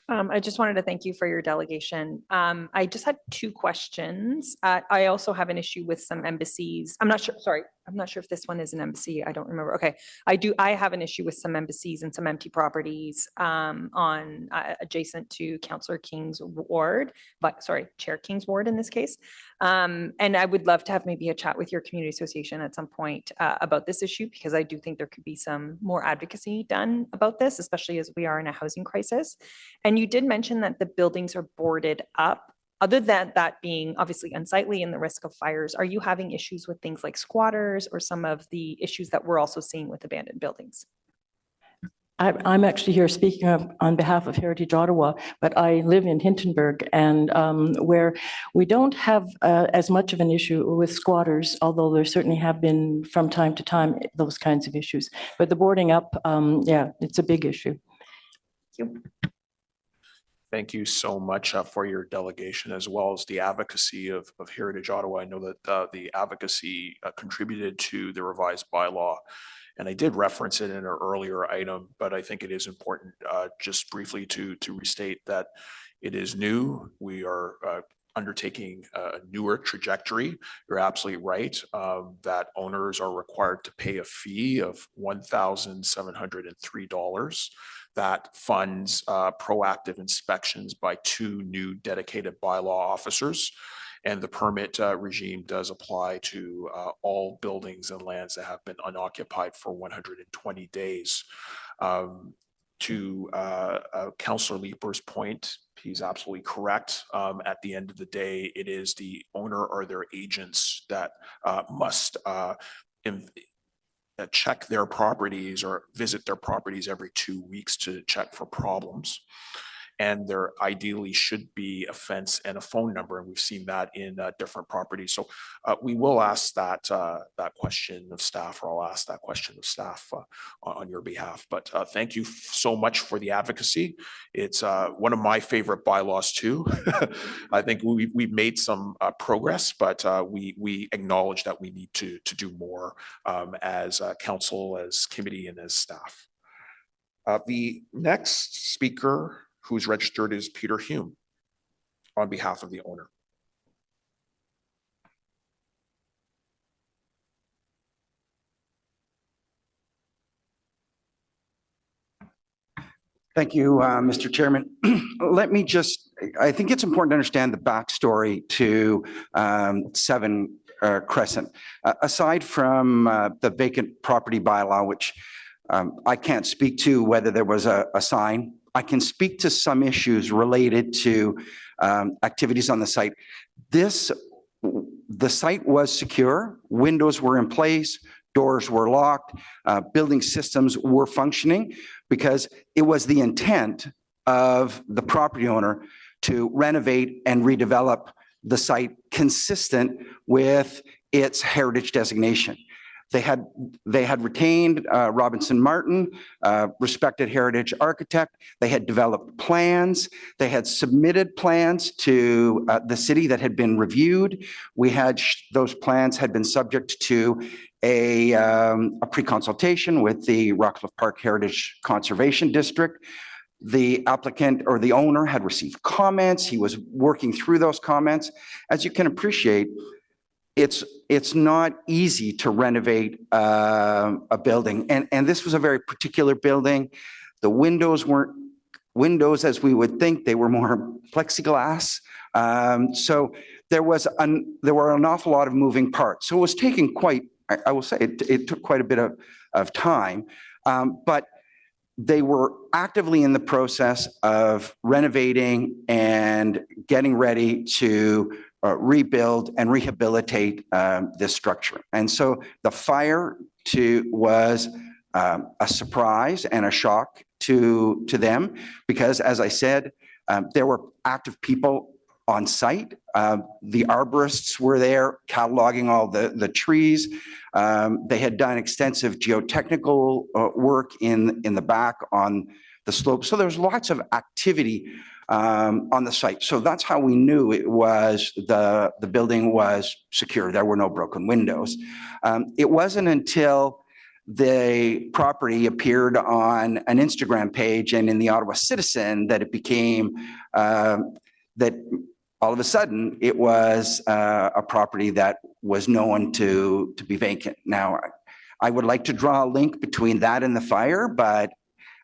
F: I just wanted to thank you for your delegation. I just had two questions. I also have an issue with some embassies. I'm not sure, sorry, I'm not sure if this one is an embassy. I don't remember. Okay. I have an issue with some embassies and some empty properties on adjacent to Councillor King's ward, but sorry, Chair King's ward in this case. And I would love to have maybe a chat with your community association at some point about this issue, because I do think there could be some more advocacy done about this, especially as we are in a housing crisis. And you did mention that the buildings are boarded up. Other than that being obviously unsightly and the risk of fires, are you having issues with things like squatters or some of the issues that we're also seeing with abandoned buildings?
R: I'm actually here speaking on behalf of Heritage Ottawa, but I live in Hintonburg, and where we don't have as much of an issue with squatters, although there certainly have been from time to time those kinds of issues. But the boarding up, yeah, it's a big issue.
F: Thank you.
B: Thank you so much for your delegation, as well as the advocacy of Heritage Ottawa. I know that the advocacy contributed to the revised bylaw, and I did reference it in an earlier item, but I think it is important just briefly to restate that it is new. We are undertaking a newer trajectory. You're absolutely right that owners are required to pay a fee of $1,703. That funds proactive inspections by 2 new dedicated bylaw officers. And the permit regime does apply to all buildings and lands that have been unoccupied for 120 days. To Councillor Leeper's point, he's absolutely correct. At the end of the day, it is the owner or their agents that must check their properties or visit their properties every 2 weeks to check for problems. And there ideally should be a fence and a phone number, and we've seen that in different properties. So we will ask that question of staff, or I'll ask that question of staff on your behalf. But thank you so much for the advocacy. It's one of my favorite bylaws too. I think we've made some progress, but we acknowledge that we need to do more as council, as committee, and as staff. The next speaker who's registered is Peter Hume on behalf of the owner.
S: Thank you, Mr. Chairman. Let me just, I think it's important to understand the backstory to 7 Crescent. Aside from the vacant property bylaw, which I can't speak to whether there was a sign, I can speak to some issues related to activities on the site. The site was secure, windows were in place, doors were locked, building systems were functioning, because it was the intent of the property owner to renovate and redevelop the site consistent with its heritage designation. They had retained Robinson Martin, respected heritage architect. They had developed plans. They had submitted plans to the city that had been reviewed. Those plans had been subject to a pre-consultation with the Rockcliffe Park Heritage Conservation District. The applicant or the owner had received comments. He was working through those comments. As you can appreciate, it's not easy to renovate a building. And this was a very particular building. The windows weren't windows as we would think. They were more plexiglass. So there were an awful lot of moving parts. So it was taking quite, I will say, it took quite a bit of time. But they were actively in the process of renovating and getting ready to rebuild and rehabilitate this structure. And so the fire was a surprise and a shock to them, because as I said, there were active people on site. The arborists were there cataloging all the trees. They had done extensive geotechnical work in the back on the slope. So there was lots of activity on the site. So that's how we knew it was the building was secure. There were no broken windows. It wasn't until the property appeared on an Instagram page and in the Ottawa Citizen that it became that all of a sudden it was a property that was known to be vacant. Now, I would like to draw a link between that and the fire, but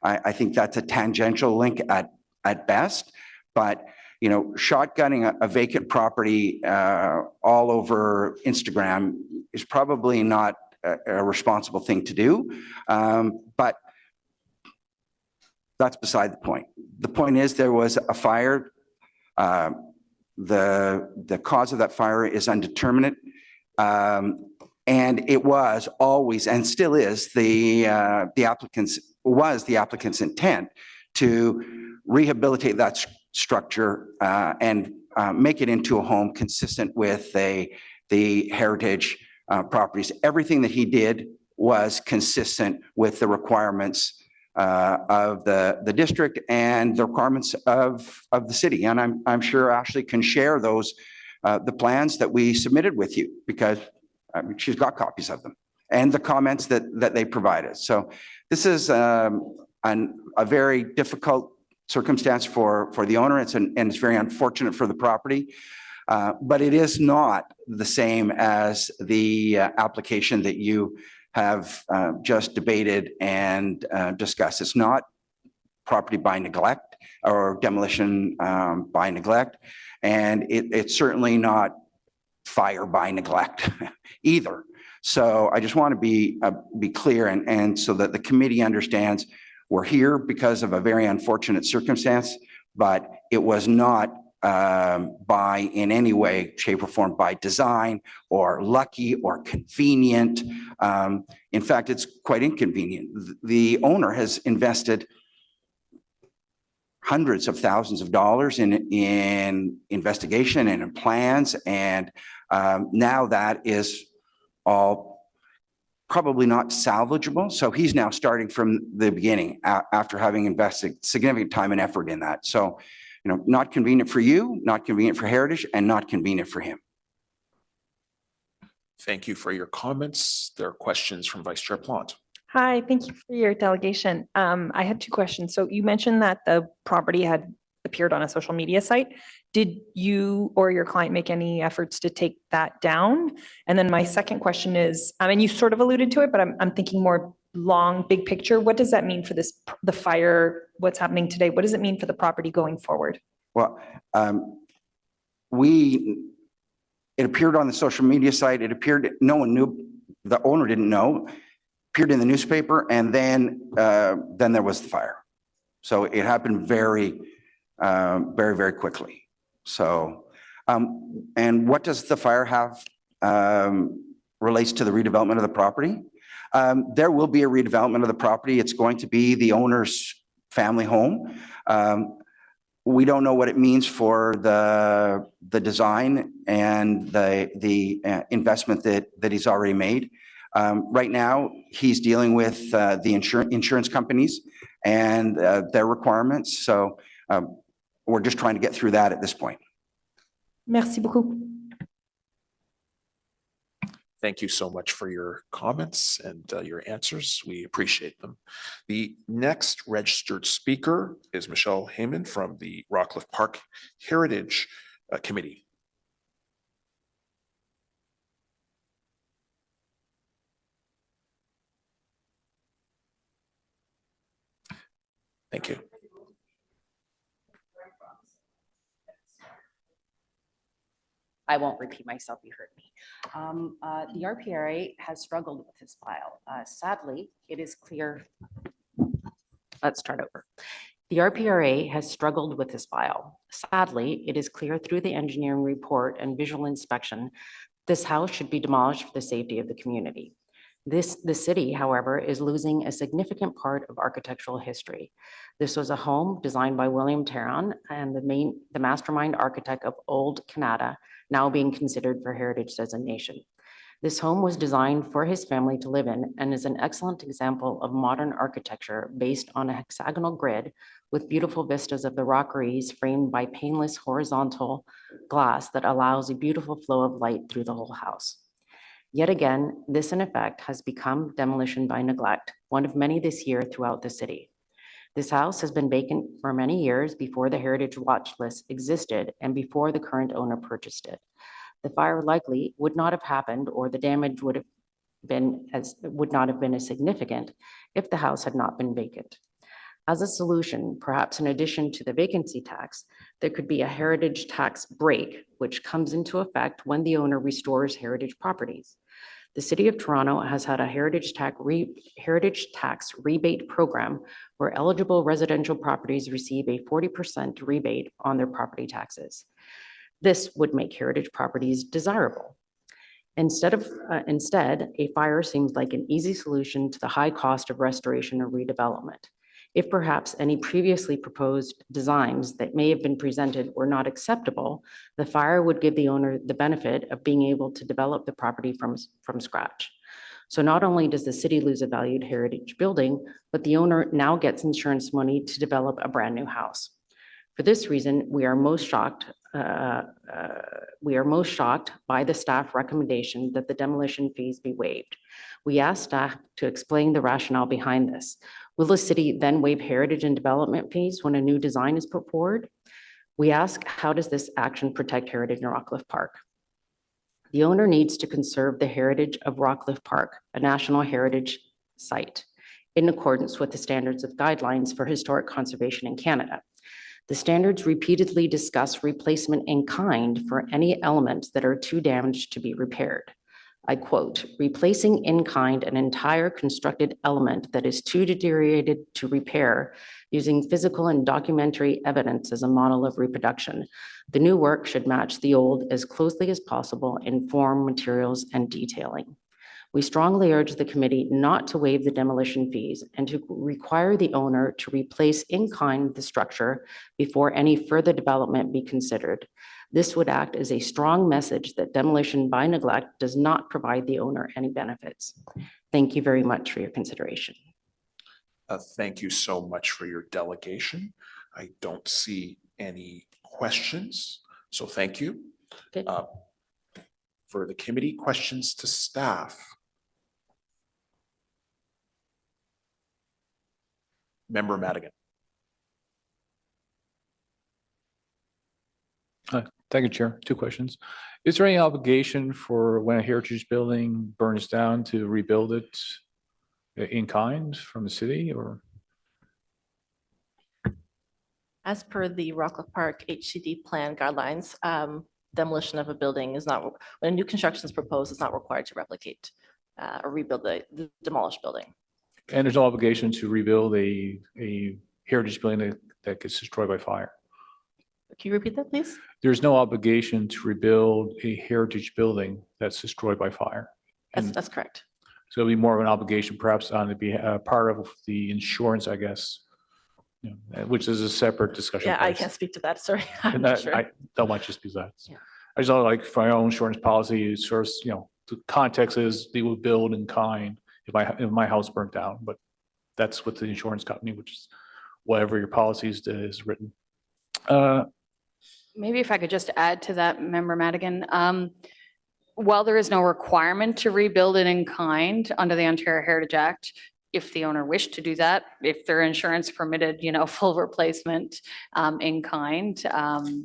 S: I think that's a tangential link at best. But you know, shotgunning a vacant property all over Instagram is probably not a responsible thing to do. But that's beside the point. The point is there was a fire. The cause of that fire is undeterminate. And it was always and still is the applicant's intent to rehabilitate that structure and make it into a home consistent with the heritage properties. Everything that he did was consistent with the requirements of the district and the requirements of the city. And I'm sure Ashley can share those the plans that we submitted with you, because she's got copies of them and the comments that they provided. So this is a very difficult circumstance for the owner. And it's very unfortunate for the property. But it is not the same as the application that you have just debated and discussed. It's not property by neglect or demolition by neglect. And it's certainly not fire by neglect either. So I just want to be clear and so that the committee understands we're here because of a very unfortunate circumstance, but it was not by in any way, shape or form by design or lucky or convenient. In fact, it's quite inconvenient. The owner has invested hundreds of thousands of dollars in investigation and in plans. And now that is all probably not salvageable. So he's now starting from the beginning after having invested significant time and effort in that. So, you know, not convenient for you, not convenient for Heritage, and not convenient for him.
B: Thank you for your comments. There are questions from Vice Chair Plant.
F: Hi, thank you for your delegation. I had two questions. So you mentioned that the property had appeared on a social media site. Did you or your client make any efforts to take that down? And then my second question is, I mean, you sort of alluded to it, but I'm thinking more long, big picture. What does that mean for the fire, what's happening today? What does it mean for the property going forward?
S: Well, it appeared on the social media site. It appeared, no one knew, the owner didn't know, appeared in the newspaper, and then there was the fire. So it happened very, very quickly. So, and what does the fire have relates to the redevelopment of the property? There will be a redevelopment of the property. It's going to be the owner's family home. We don't know what it means for the design and the investment that he's already made. Right now, he's dealing with the insurance companies and their requirements. So we're just trying to get through that at this point.
F: Merci beaucoup.
B: Thank you so much for your comments and your answers. We appreciate them. The next registered speaker is Michelle Heyman from the Rockcliffe Park Heritage Committee. Thank you.
T: I won't repeat myself, you heard me. The RPRA has struggled with this file. Sadly, it is clear. Let's start over. The RPRA has struggled with this file. Sadly, it is clear through the engineering report and visual inspection, this house should be demolished for the safety of the community. The city, however, is losing a significant part of architectural history. This was a home designed by William Tarrant and the mastermind architect of Old Canada, now being considered for heritage designation. This home was designed for his family to live in and is an excellent example of modern architecture based on a hexagonal grid with beautiful vistas of the rockeries framed by paneless horizontal glass that allows a beautiful flow of light through the whole house. Yet again, this in effect has become demolition by neglect, one of many this year throughout the city. This house has been vacant for many years before the Heritage Watch List existed and before the current owner purchased it. The fire likely would not have happened, or the damage would not have been as significant if the house had not been vacant. As a solution, perhaps in addition to the vacancy tax, there could be a heritage tax break, which comes into effect when the owner restores heritage properties. The City of Toronto has had a heritage tax rebate program where eligible residential properties receive a 40% rebate on their property taxes. This would make heritage properties desirable. Instead, a fire seems like an easy solution to the high cost of restoration or redevelopment. If perhaps any previously proposed designs that may have been presented were not acceptable, the fire would give the owner the benefit of being able to develop the property from scratch. So not only does the city lose a valued heritage building, but the owner now gets insurance money to develop a brand new house. For this reason, we are most shocked by the staff recommendation that the demolition fees be waived. We asked staff to explain the rationale behind this. Will the city then waive heritage and development fees when a new design is put forward? We ask, how does this action protect heritage in Rockcliffe Park? The owner needs to conserve the heritage of Rockcliffe Park, a national heritage site, in accordance with the standards of guidelines for historic conservation in Canada. The standards repeatedly discuss replacement in kind for any elements that are too damaged to be repaired. I quote, replacing in kind an entire constructed element that is too deteriorated to repair using physical and documentary evidence as a model of reproduction. The new work should match the old as closely as possible in form, materials, and detailing. We strongly urge the committee not to waive the demolition fees and to require the owner to replace in kind the structure before any further development be considered. This would act as a strong message that demolition by neglect does not provide the owner any benefits. Thank you very much for your consideration.
B: Thank you so much for your delegation. I don't see any questions, so thank you.
T: Okay.
B: For the committee, questions to staff. Member Madigan.
L: Thank you, Chair. Two questions. Is there any obligation for when a heritage building burns down to rebuild it in kind from the city, or?
Q: As per the Rockcliffe Park HCD plan guidelines, demolition of a building is not, when a new construction is proposed, it's not required to replicate or rebuild the demolished building.
L: And there's no obligation to rebuild a heritage building that gets destroyed by fire.
Q: Can you repeat that, please?
L: There's no obligation to rebuild a heritage building that's destroyed by fire.
Q: That's correct.
L: So it'll be more of an obligation perhaps on the part of the insurance, I guess, which is a separate discussion.
Q: Yeah, I can't speak to that, sorry. I'm
L: And
Q: not
L: that,
Q: sure.
L: I don't want to just be that.
Q: Yeah.
L: I just don't like for my own insurance policy, it's sort of, the context is they will build in kind if my house burnt down, but that's what the insurance company, which is whatever your policies is written.
I: Maybe if I could just add to that, Member Madigan. While there is no requirement to rebuild it in kind under the Ontario Heritage Act, if the owner wished to do that, if their insurance permitted, full replacement in kind,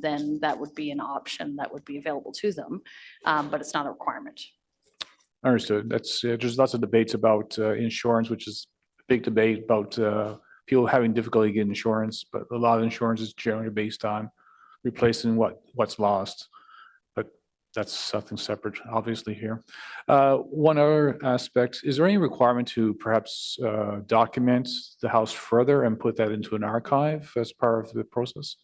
I: then that would be an option that would be available to them, but it's not a requirement.
L: Understood. That's, there's lots of debates about insurance, which is a big debate about people having difficulty getting insurance, but a lot of insurance is generally based on replacing what's lost. But that's something separate, obviously, here. One other aspect, is there any requirement to perhaps document the house further and put that into an archive as part of the process?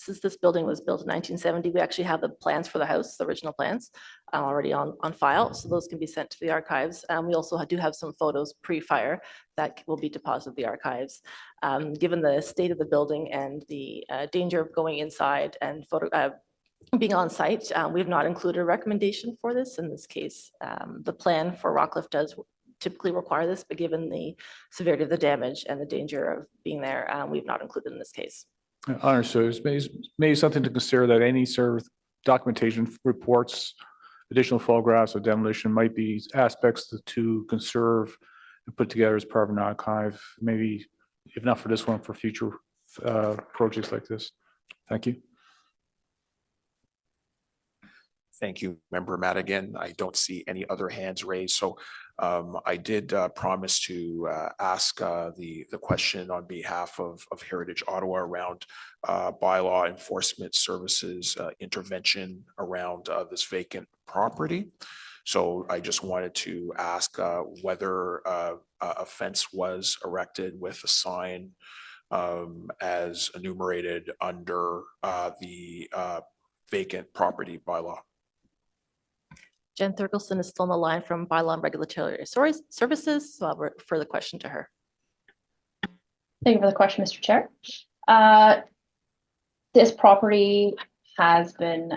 Q: since this building was built in 1970, we actually have the plans for the house, the original plans, already on file. So those can be sent to the archives. We also do have some photos pre-fire that will be deposited in the archives. Given the state of the building and the danger of going inside and being on site, we have not included a recommendation for this in this case. The plan for Rockcliffe does typically require this, but given the severity of the damage and the danger of being there, we've not included in this case.
L: Understood. It's maybe something to consider that any sort of documentation reports, additional photographs of demolition might be aspects to conserve and put together as part of an archive, maybe if not for this one, for future projects like this. Thank you.
B: Thank you, Member Madigan. I don't see any other hands raised. So I did promise to ask the question on behalf of Heritage Ottawa around bylaw enforcement services intervention around this vacant property. So I just wanted to ask whether a fence was erected with a sign as enumerated under the vacant property bylaw.
Q: Jen Thurkelson is still on the line from Bylaw and Regulatory Services, so I'll refer the question to her.
N: Thank you for the question, Mr. Chair. This property has been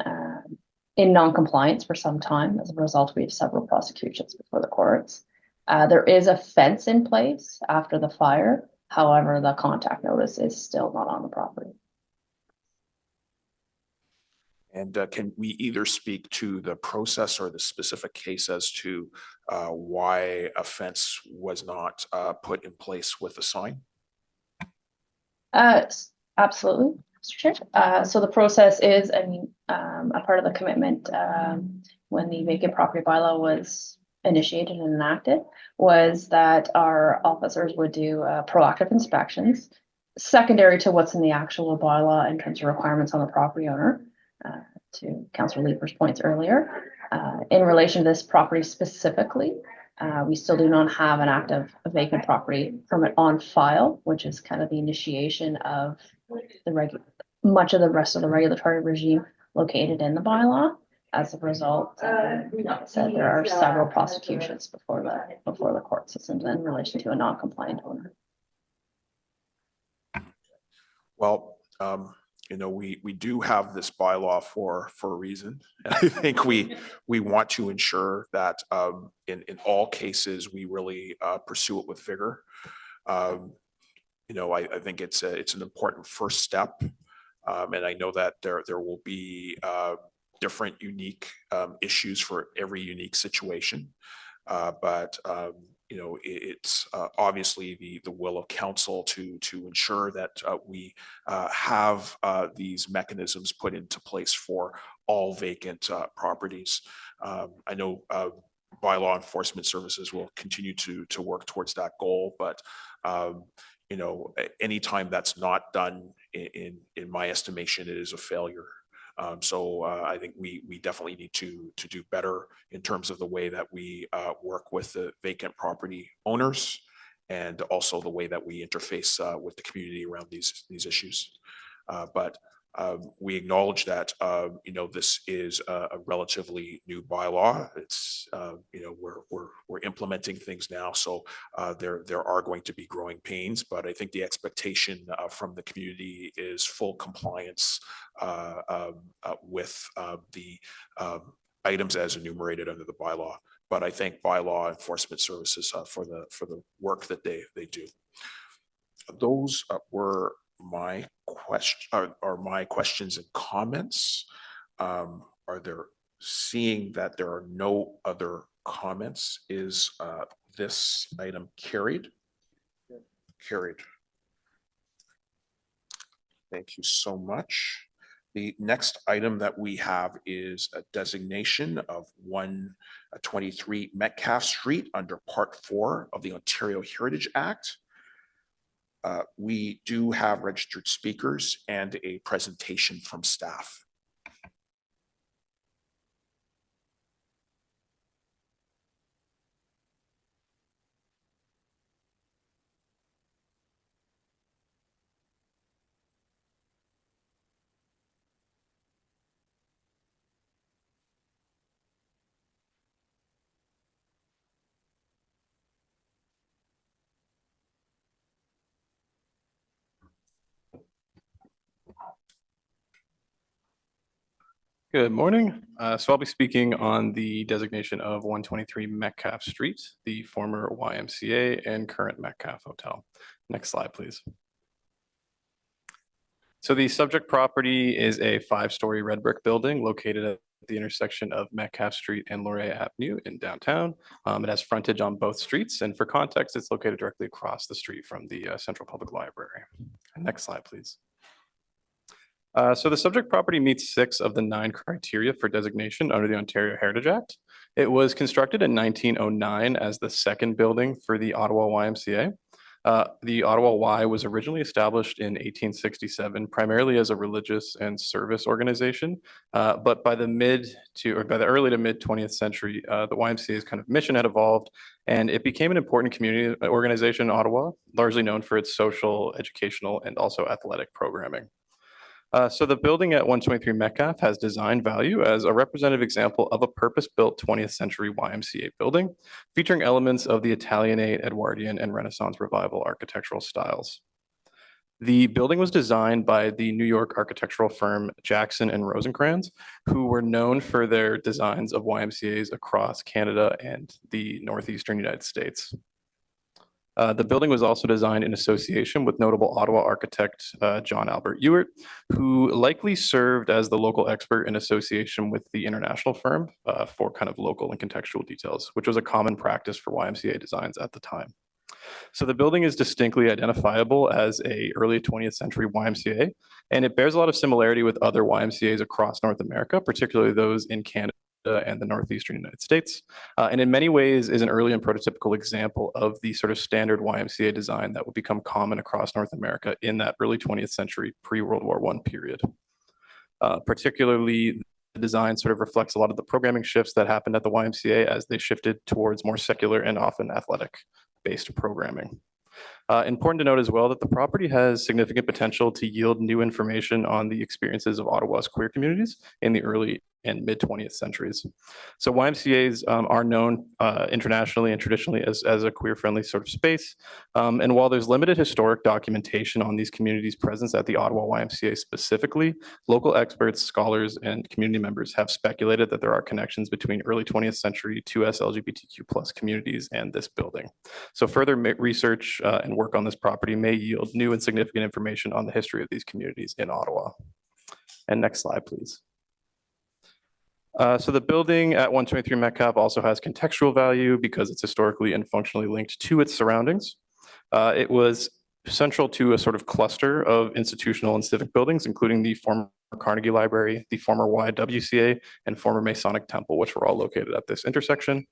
N: in non-compliance for some time. As a result, we have several prosecutions before the courts. There is a fence in place after the fire. However, the contact notice is still not on the property.
B: And can we either speak to the process or the specific case as to why a fence was not put in place with a sign?
N: Absolutely, Mr. Chair. So the process is, a part of the commitment when the vacant property bylaw was initiated and enacted was that our officers would do proactive inspections, secondary to what's in the actual bylaw in terms of requirements on the property owner. To Councillor Leaper's points earlier, in relation to this property specifically, we still do not have an active vacant property permit on file, which is kind of the initiation of the much of the rest of the regulatory regime located in the bylaw. As a result, like I said, there are several prosecutions before the court systems in relation to a non-compliant owner.
B: Well, we do have this bylaw for a reason. And I think we want to ensure that in all cases, we really pursue it with vigor. I think it's an important first step. And I know that there will be different unique issues for every unique situation. But it's obviously the will of council to ensure that we have these mechanisms put into place for all vacant properties. I know bylaw enforcement services will continue to work towards that goal, but anytime that's not done, in my estimation, it is a failure. So I think we definitely need to do better in terms of the way that we work with the vacant property owners and also the way that we interface with the community around these issues. But we acknowledge that this is a relatively new bylaw. It's we're implementing things now, so there are going to be growing pains. But I think the expectation from the community is full compliance with the items as enumerated under the bylaw. But I thank bylaw enforcement services for the work that they do. Those were my questions and comments. Are there, seeing that there are no other comments, is this item carried? Carried. Thank you so much. The next item that we have is a designation of 123 Metcalfe Street under Part 4 of the Ontario Heritage Act. We do have registered speakers and a presentation from staff.
U: Good morning. So I'll be speaking on the designation of 123 Metcalf Street, the former YMCA and current Metcalf Hotel. Next slide, please. So the subject property is a 5-story red brick building located at the intersection of Metcalf Street and Laurier Avenue in downtown. It has frontage on both streets, and for context, it's located directly across the street from the Central Public Library. Next slide, please. So the subject property meets 6 of the 9 criteria for designation under the Ontario Heritage Act. It was constructed in 1909 as the second building for the Ottawa YMCA. The Ottawa Y was originally established in 1867, primarily as a religious and service organization. But by the early to mid 20th century, the YMCA's kind of mission had evolved, and it became an important community organization in Ottawa, largely known for its social, educational, and also athletic programming. So the building at 123 Metcalf has design value as a representative example of a purpose-built 20th century YMCA building, featuring elements of the Italianate, Edwardian, and Renaissance Revival architectural styles. The building was designed by the New York architectural firm Jackson and Rosencrantz, who were known for their designs of YMCAs across Canada and the northeastern United States. The building was also designed in association with notable Ottawa architect John Albert Ewart, who likely served as the local expert in association with the international firm for kind of local and contextual details, which was a common practice for YMCA designs at the time. So the building is distinctly identifiable as a early 20th century YMCA, and it bears a lot of similarity with other YMCAs across North America, particularly those in Canada and the northeastern United States, and in many ways is an early and prototypical example of the sort of standard YMCA design that would become common across North America in that early 20th century pre-World War I period. Particularly, the design sort of reflects a lot of the programming shifts that happened at the YMCA as they shifted towards more secular and often athletic-based programming. Important to note as well that the property has significant potential to yield new information on the experiences of Ottawa's queer communities in the early and mid 20th centuries. So YMCAs are known internationally and traditionally as a queer-friendly sort of space. And while there's limited historic documentation on these communities' presence at the Ottawa YMCA specifically, local experts, scholars, and community members have speculated that there are connections between early 20th century 2S LGBTQ+ communities and this building. So further research and work on this property may yield new and significant information on the history of these communities in Ottawa. And next slide, please. So the building at 123 Metcalf also has contextual value because it's historically and functionally linked to its surroundings. It was central to a sort of cluster of institutional and civic buildings, including the former Carnegie Library, the former YWCA, and former Masonic Temple, which were all located at this intersection.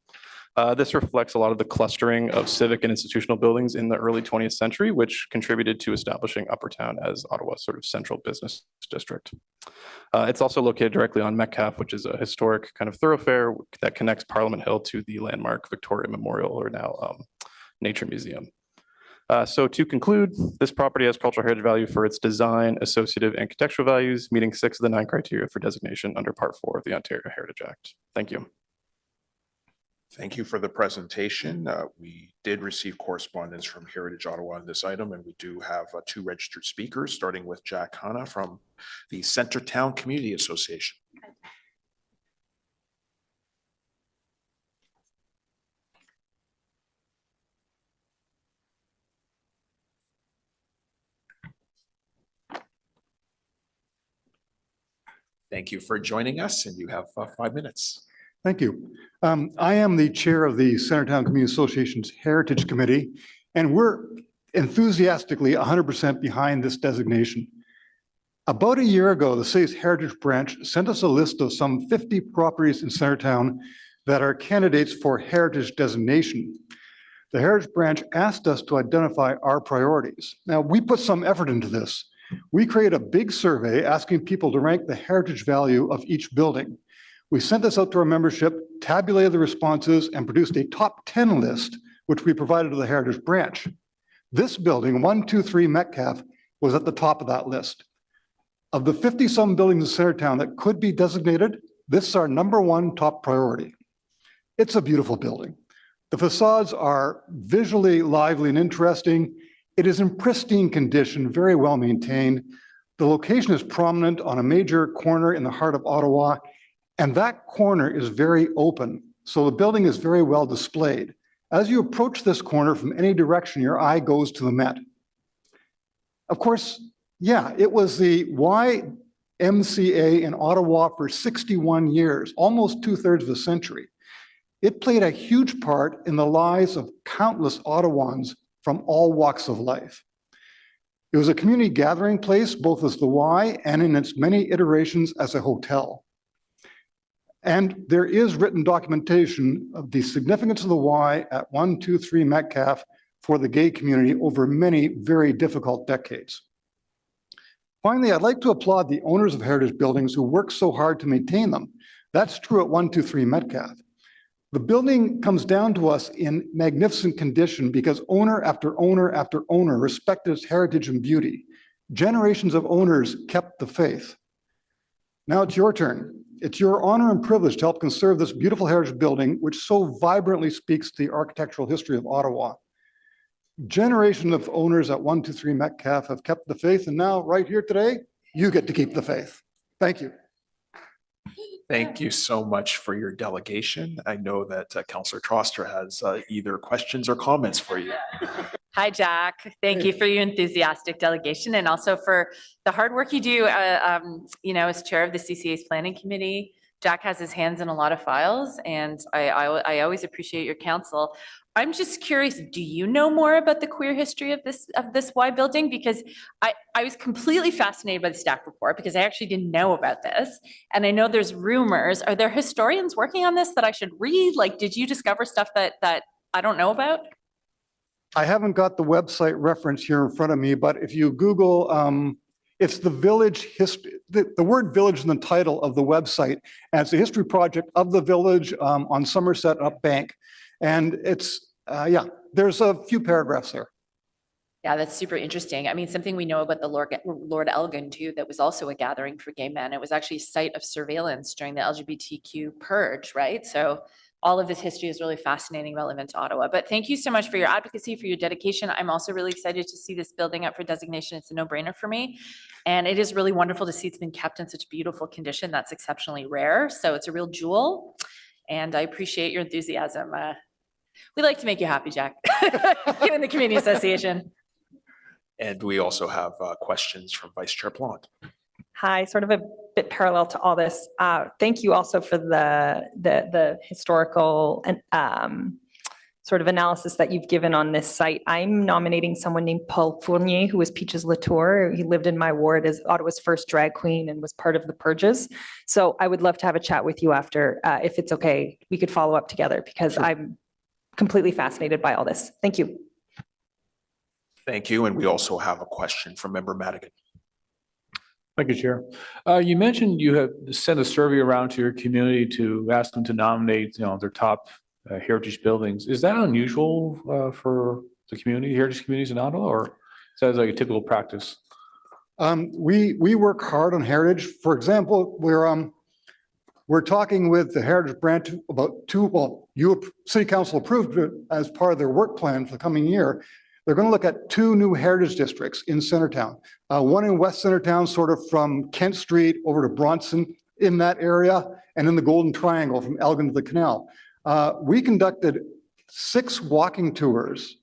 U: This reflects a lot of the clustering of civic and institutional buildings in the early 20th century, which contributed to establishing Uppertown as Ottawa's sort of central business district. It's also located directly on Metcalf, which is a historic kind of thoroughfare that connects Parliament Hill to the landmark Victoria Memorial, or now Nature Museum. So to conclude, this property has cultural heritage value for its design, associative, and contextual values, meeting 6 of the 9 criteria for designation under Part 4 of the Ontario Heritage Act. Thank you.
B: Thank you for the presentation. We did receive correspondence from Heritage Ottawa on this item, and we do have 2 registered speakers, starting with Jack Hanna from the Centertown Community Association. Thank you for joining us, and you have 5 minutes.
V: Thank you. I am the chair of the Centertown Community Association's Heritage Committee, and we're enthusiastically 100% behind this designation. About a year ago, the city's Heritage Branch sent us a list of some 50 properties in Centertown that are candidates for heritage designation. The Heritage Branch asked us to identify our priorities. Now, we put some effort into this. We created a big survey asking people to rank the heritage value of each building. We sent this out to our membership, tabulated the responses, and produced a top 10 list, which we provided to the Heritage Branch. This building, 123 Metcalf, was at the top of that list. Of the 50-some buildings in Centertown that could be designated, this is our #1 top priority. It's a beautiful building. The facades are visually lively and interesting. It is in pristine condition, very well maintained. The location is prominent on a major corner in the heart of Ottawa, and that corner is very open, so the building is very well displayed. As you approach this corner from any direction, your eye goes to the Met. Of course, yeah, it was the YMCA in Ottawa for 61 years, almost 2/3 of a century. It played a huge part in the lives of countless Ottawans from all walks of life. It was a community gathering place, both as the Y and in its many iterations as a hotel. And there is written documentation of the significance of the Y at 123 Metcalfe for the gay community over many very difficult decades. Finally, I'd like to applaud the owners of heritage buildings who work so hard to maintain them. That's true at 123 Metcalfe. The building comes down to us in magnificent condition because owner after owner after owner respected its heritage and beauty. Generations of owners kept the faith. Now it's your turn. It's your honor and privilege to help conserve this beautiful heritage building, which so vibrantly speaks to the architectural history of Ottawa. Generations of owners at 123 Metcalfe have kept the faith, and now, right here today, you get to keep the faith. Thank you.
B: Thank you so much for your delegation. I know that Councillor Trostra has either questions or comments for you.
D: Hi, Jack. Thank you for your enthusiastic delegation and also for the hard work you do, as chair of the CCA's planning committee. Jack has his hands in a lot of files, and I always appreciate your counsel. I'm just curious, do you know more about the queer history of this Y building? Because I was completely fascinated by the staff report because I actually didn't know about this. And I know there's rumors. Are there historians working on this that I should read? Like, did you discover stuff that I don't know about?
V: I haven't got the website reference here in front of me, but if you Google, it's the village history, the word village in the title of the website, and it's a history project of the village on Somerset Up Bank. And it's, there's a few paragraphs there.
D: Yeah, that's super interesting. I mean, something we know about the Lord Elgin too, that was also a gathering for gay men. It was actually a site of surveillance during the LGBTQ purge, right? So all of this history is really fascinating, relevant to Ottawa. But thank you so much for your advocacy, for your dedication. I'm also really excited to see this building up for designation. It's a no-brainer for me. And it is really wonderful to see it's been kept in such beautiful condition. That's exceptionally rare. So it's a real jewel. And I appreciate your enthusiasm. We like to make you happy, Jack, you and the Community Association.
B: And we also have questions from Vice Chair Plant.
F: Hi, sort of a bit parallel to all this. Thank you also for the historical and sort of analysis that you've given on this site. I'm nominating someone named Paul Fournier, who was Peaches Latour. He lived in my ward as Ottawa's first drag queen and was part of the purges. So I would love to have a chat with you after, if it's okay. We could follow up together because I'm completely fascinated by all this. Thank you.
B: Thank you. And we also have a question from Member Madigan.
L: Thank you, Chair. You mentioned you have sent a survey around to your community to ask them to nominate, their top heritage buildings. Is that unusual for the heritage communities in Ottawa, or is that like a typical practice?
V: We work hard on heritage. For example, we're talking with the Heritage Branch about City Council approved it as part of their work plan for the coming year. They're going to look at 2 new heritage districts in Centertown. One in West Centertown, sort of from Kent Street over to Bronson in that area, and in the Golden Triangle from Elgin to the Canal. We conducted 6 walking tours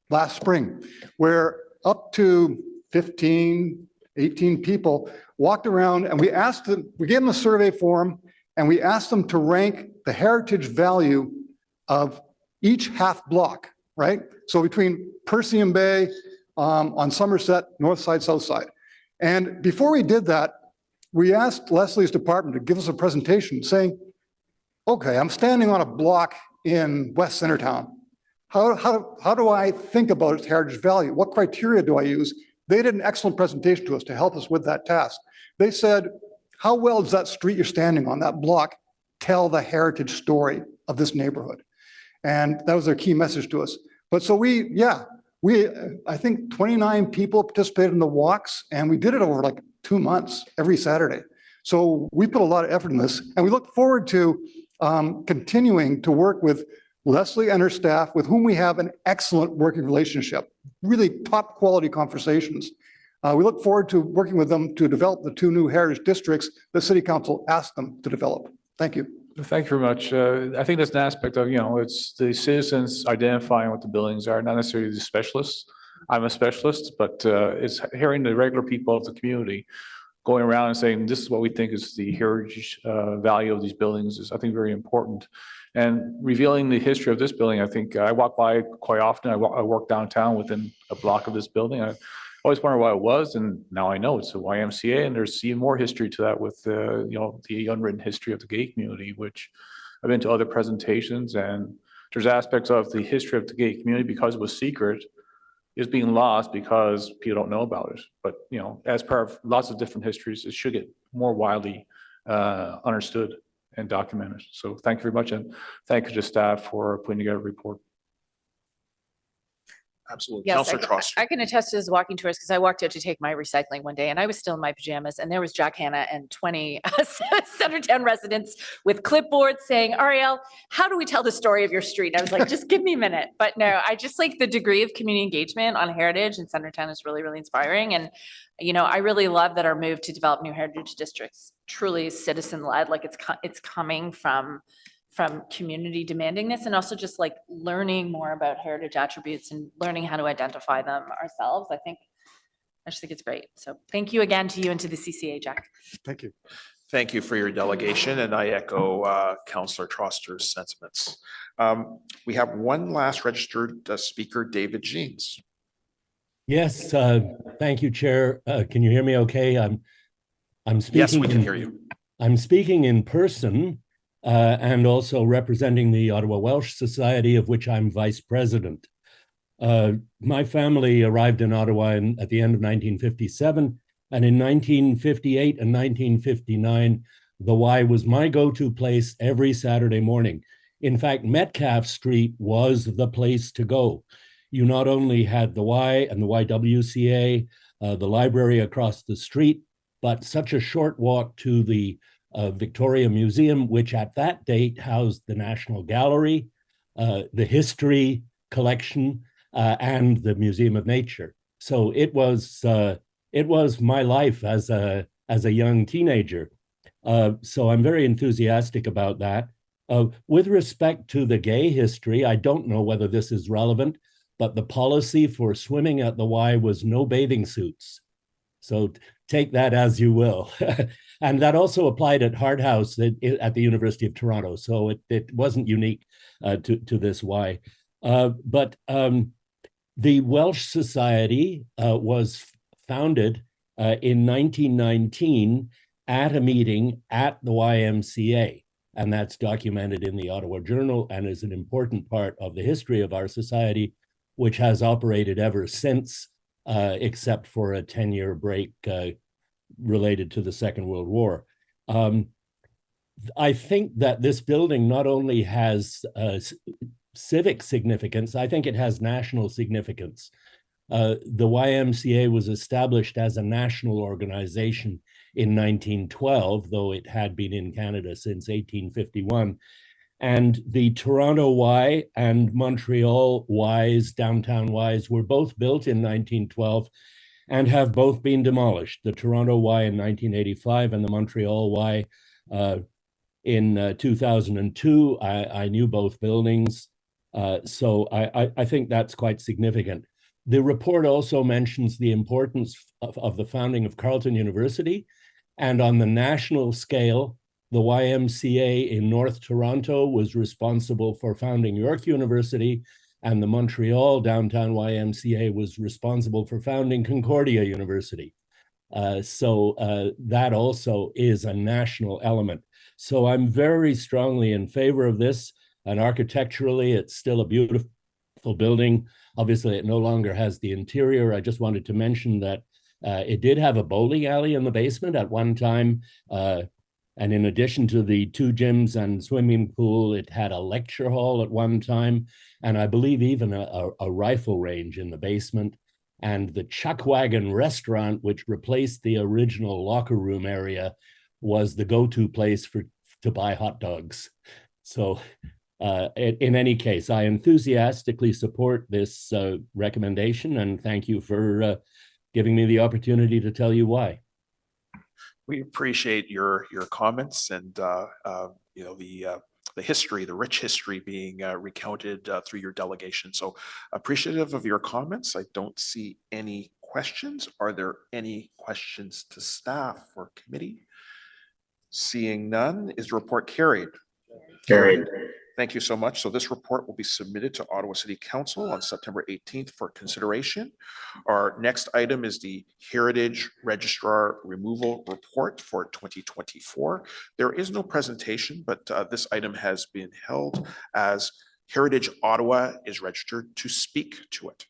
V: last spring, where up to 15, 18 people walked around, and we gave them a survey form, and we asked them to rank the heritage value of each half block, right? So between Percy and Bay on Somerset, north side, south side. And before we did that, we asked Leslie's department to give us a presentation saying, okay, I'm standing on a block in West Centertown. How do I think about its heritage value? What criteria do I use? They did an excellent presentation to us to help us with that task. They said, how well does that street you're standing on, that block, tell the heritage story of this neighborhood? And that was their key message to us. But so I think 29 people participated in the walks, and we did it over like 2 months, every Saturday. So we put a lot of effort in this, and we look forward to continuing to work with Leslie and her staff, with whom we have an excellent working relationship, really top quality conversations. We look forward to working with them to develop the 2 new heritage districts the City Council asked them to develop. Thank you.
L: Thank you very much. I think that's an aspect of, it's the citizens identifying what the buildings are, not necessarily the specialists. I'm a specialist, but it's hearing the regular people of the community going around and saying, this is what we think is the heritage value of these buildings is, I think, very important. And revealing the history of this building, I think I walk by quite often. I work downtown within a block of this building. I always wondered what it was, and now I know it's a YMCA, and there's even more history to that with the unwritten history of the gay community, which I've been to other presentations, and there's aspects of the history of the gay community because it was secret is being lost because people don't know about it. But as part of lots of different histories, it should get more widely understood and documented. So thank you very much, and thank you to staff for putting together a report.
B: Absolutely.
D: Yes,
B: Councillor Troster.
D: I can attest to this walking tours because I walked out to take my recycling one day and I was still in my pajamas and there was Jack Hanna and 20 Centertown residents with clipboards saying, Ariel, how do we tell the story of your street? And I was like, just give me a minute. But no, I just like the degree of community engagement on heritage in Centertown is really, really inspiring. And, I really love that our move to develop new heritage districts truly is citizen led, like it's coming from community demanding this and also just like learning more about heritage attributes and learning how to identify them ourselves. I just think it's great. So thank you again to you and to the CCA, Jack.
V: Thank you.
B: Thank you for your delegation, and I echo Councillor Troster's sentiments. We have one last registered speaker, David Jeans.
E: Yes, thank you, Chair. Can you hear me okay? I'm speaking.
B: Yes, we can hear you.
E: I'm speaking in person and also representing the Ottawa Welsh Society, of which I'm vice president. My family arrived in Ottawa at the end of 1957, and in 1958 and 1959, the Y was my go-to place every Saturday morning. In fact, Metcalfe Street was the place to go. You not only had the Y and the YWCA, the library across the street, but such a short walk to the Victoria Museum, which at that date housed the National Gallery, the History Collection, and the Museum of Nature. So it was my life as a young teenager. So I'm very enthusiastic about that. With respect to the gay history, I don't know whether this is relevant, but the policy for swimming at the Y was no bathing suits. So take that as you will. And that also applied at Hart House at the University of Toronto. So it wasn't unique to this Y. But the Welsh Society was founded in 1919 at a meeting at the YMCA. And that's documented in the Ottawa Journal and is an important part of the history of our society, which has operated ever since, except for a 10-year break related to the Second World War. I think that this building not only has civic significance, I think it has national significance. The YMCA was established as a national organization in 1912, though it had been in Canada since 1851. And the Toronto Y and Montreal Ys, downtown Ys, were both built in 1912 and have both been demolished. The Toronto Y in 1985 and the Montreal Y in 2002. I knew both buildings, so I think that's quite significant. The report also mentions the importance of the founding of Carleton University, and on the national scale, the YMCA in North Toronto was responsible for founding York University, and the Montreal downtown YMCA was responsible for founding Concordia University. So that also is a national element. So I'm very strongly in favor of this, and architecturally, it's still a beautiful building. Obviously, it no longer has the interior. I just wanted to mention that it did have a bowling alley in the basement at one time. And in addition to the 2 gyms and swimming pool, it had a lecture hall at one time, and I believe even a rifle range in the basement. And the Chuck Wagon restaurant, which replaced the original locker room area, was the go-to place to buy hot dogs. So in any case, I enthusiastically support this recommendation, and thank you for giving me the opportunity to tell you why.
B: We appreciate your comments and you know, the history, the rich history being recounted through your delegation. So appreciative of your comments. I don't see any questions. Are there any questions to staff or committee? Seeing none, is the report carried?
C: Carried.
B: Thank you so much. So this report will be submitted to Ottawa City Council on September 18th for consideration. Our next item is the Heritage Registrar Removal Report for 2024. There is no presentation, but this item has been held as Heritage Ottawa is registered to speak to it.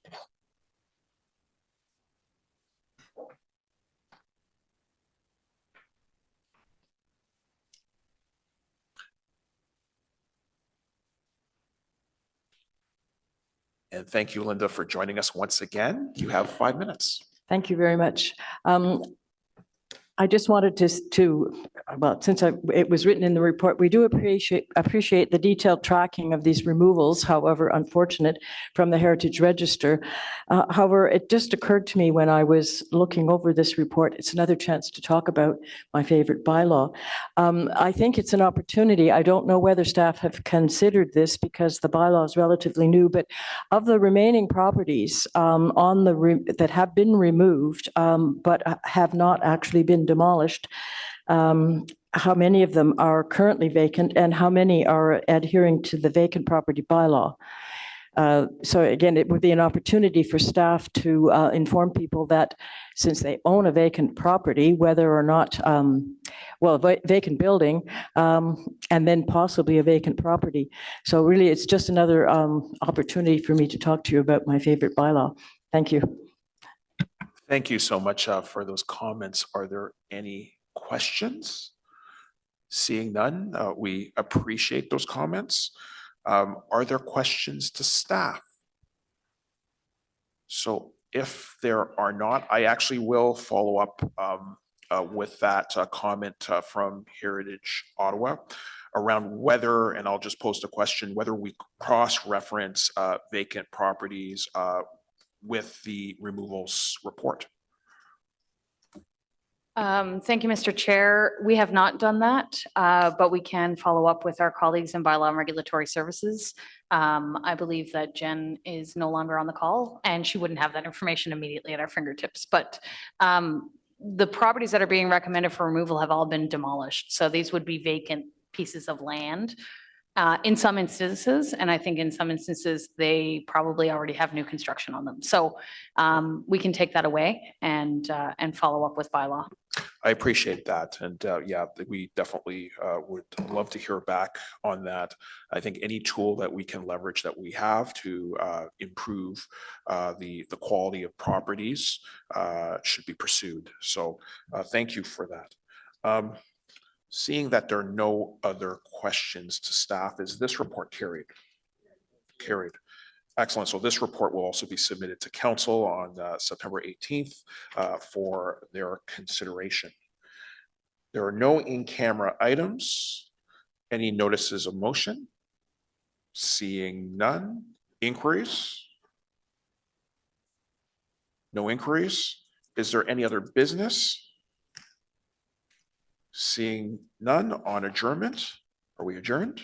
B: And thank you, Linda, for joining us once again. You have 5 minutes.
R: Thank you very much. I just wanted well, since it was written in the report, we do appreciate the detailed tracking of these removals, however unfortunate, from the Heritage Register. However, it just occurred to me when I was looking over this report, it's another chance to talk about my favorite bylaw. I think it's an opportunity. I don't know whether staff have considered this because the bylaw is relatively new, but of the remaining properties that have been removed but have not actually been demolished, how many of them are currently vacant and how many are adhering to the vacant property bylaw? So again, it would be an opportunity for staff to inform people that since they own a vacant property, whether or not, vacant building, and then possibly a vacant property. So really, it's just another opportunity for me to talk to you about my favorite bylaw. Thank you.
B: Thank you so much for those comments. Are there any questions? Seeing none, we appreciate those comments. Are there questions to staff? So if there are not, I actually will follow up with that comment from Heritage Ottawa around whether, and I'll just post a question, whether we cross-reference vacant properties with the removals report.
I: Thank you, Mr. Chair. We have not done that, but we can follow up with our colleagues in Bylaw and Regulatory Services. I believe that Jen is no longer on the call and she wouldn't have that information immediately at our fingertips, but the properties that are being recommended for removal have all been demolished. So these would be vacant pieces of land. In some instances, and I think in some instances, they probably already have new construction on them. So we can take that away and follow up with bylaw.
B: I appreciate that. And yeah, we definitely would love to hear back on that. I think any tool that we can leverage that we have to improve the quality of properties should be pursued. So thank you for that. Seeing that there are no other questions to staff, is this report carried? Carried. Excellent. So this report will also be submitted to council on September 18th for their consideration. There are no in-camera items. Any notices of motion? Seeing none. Inquiries? No inquiries. Is there any other business? Seeing none. On adjournment. Are we adjourned?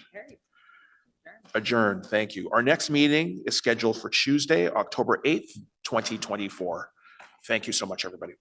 B: Adjourned. Thank you. Our next meeting is scheduled for Tuesday, October 8th, 2024. Thank you so much, everybody.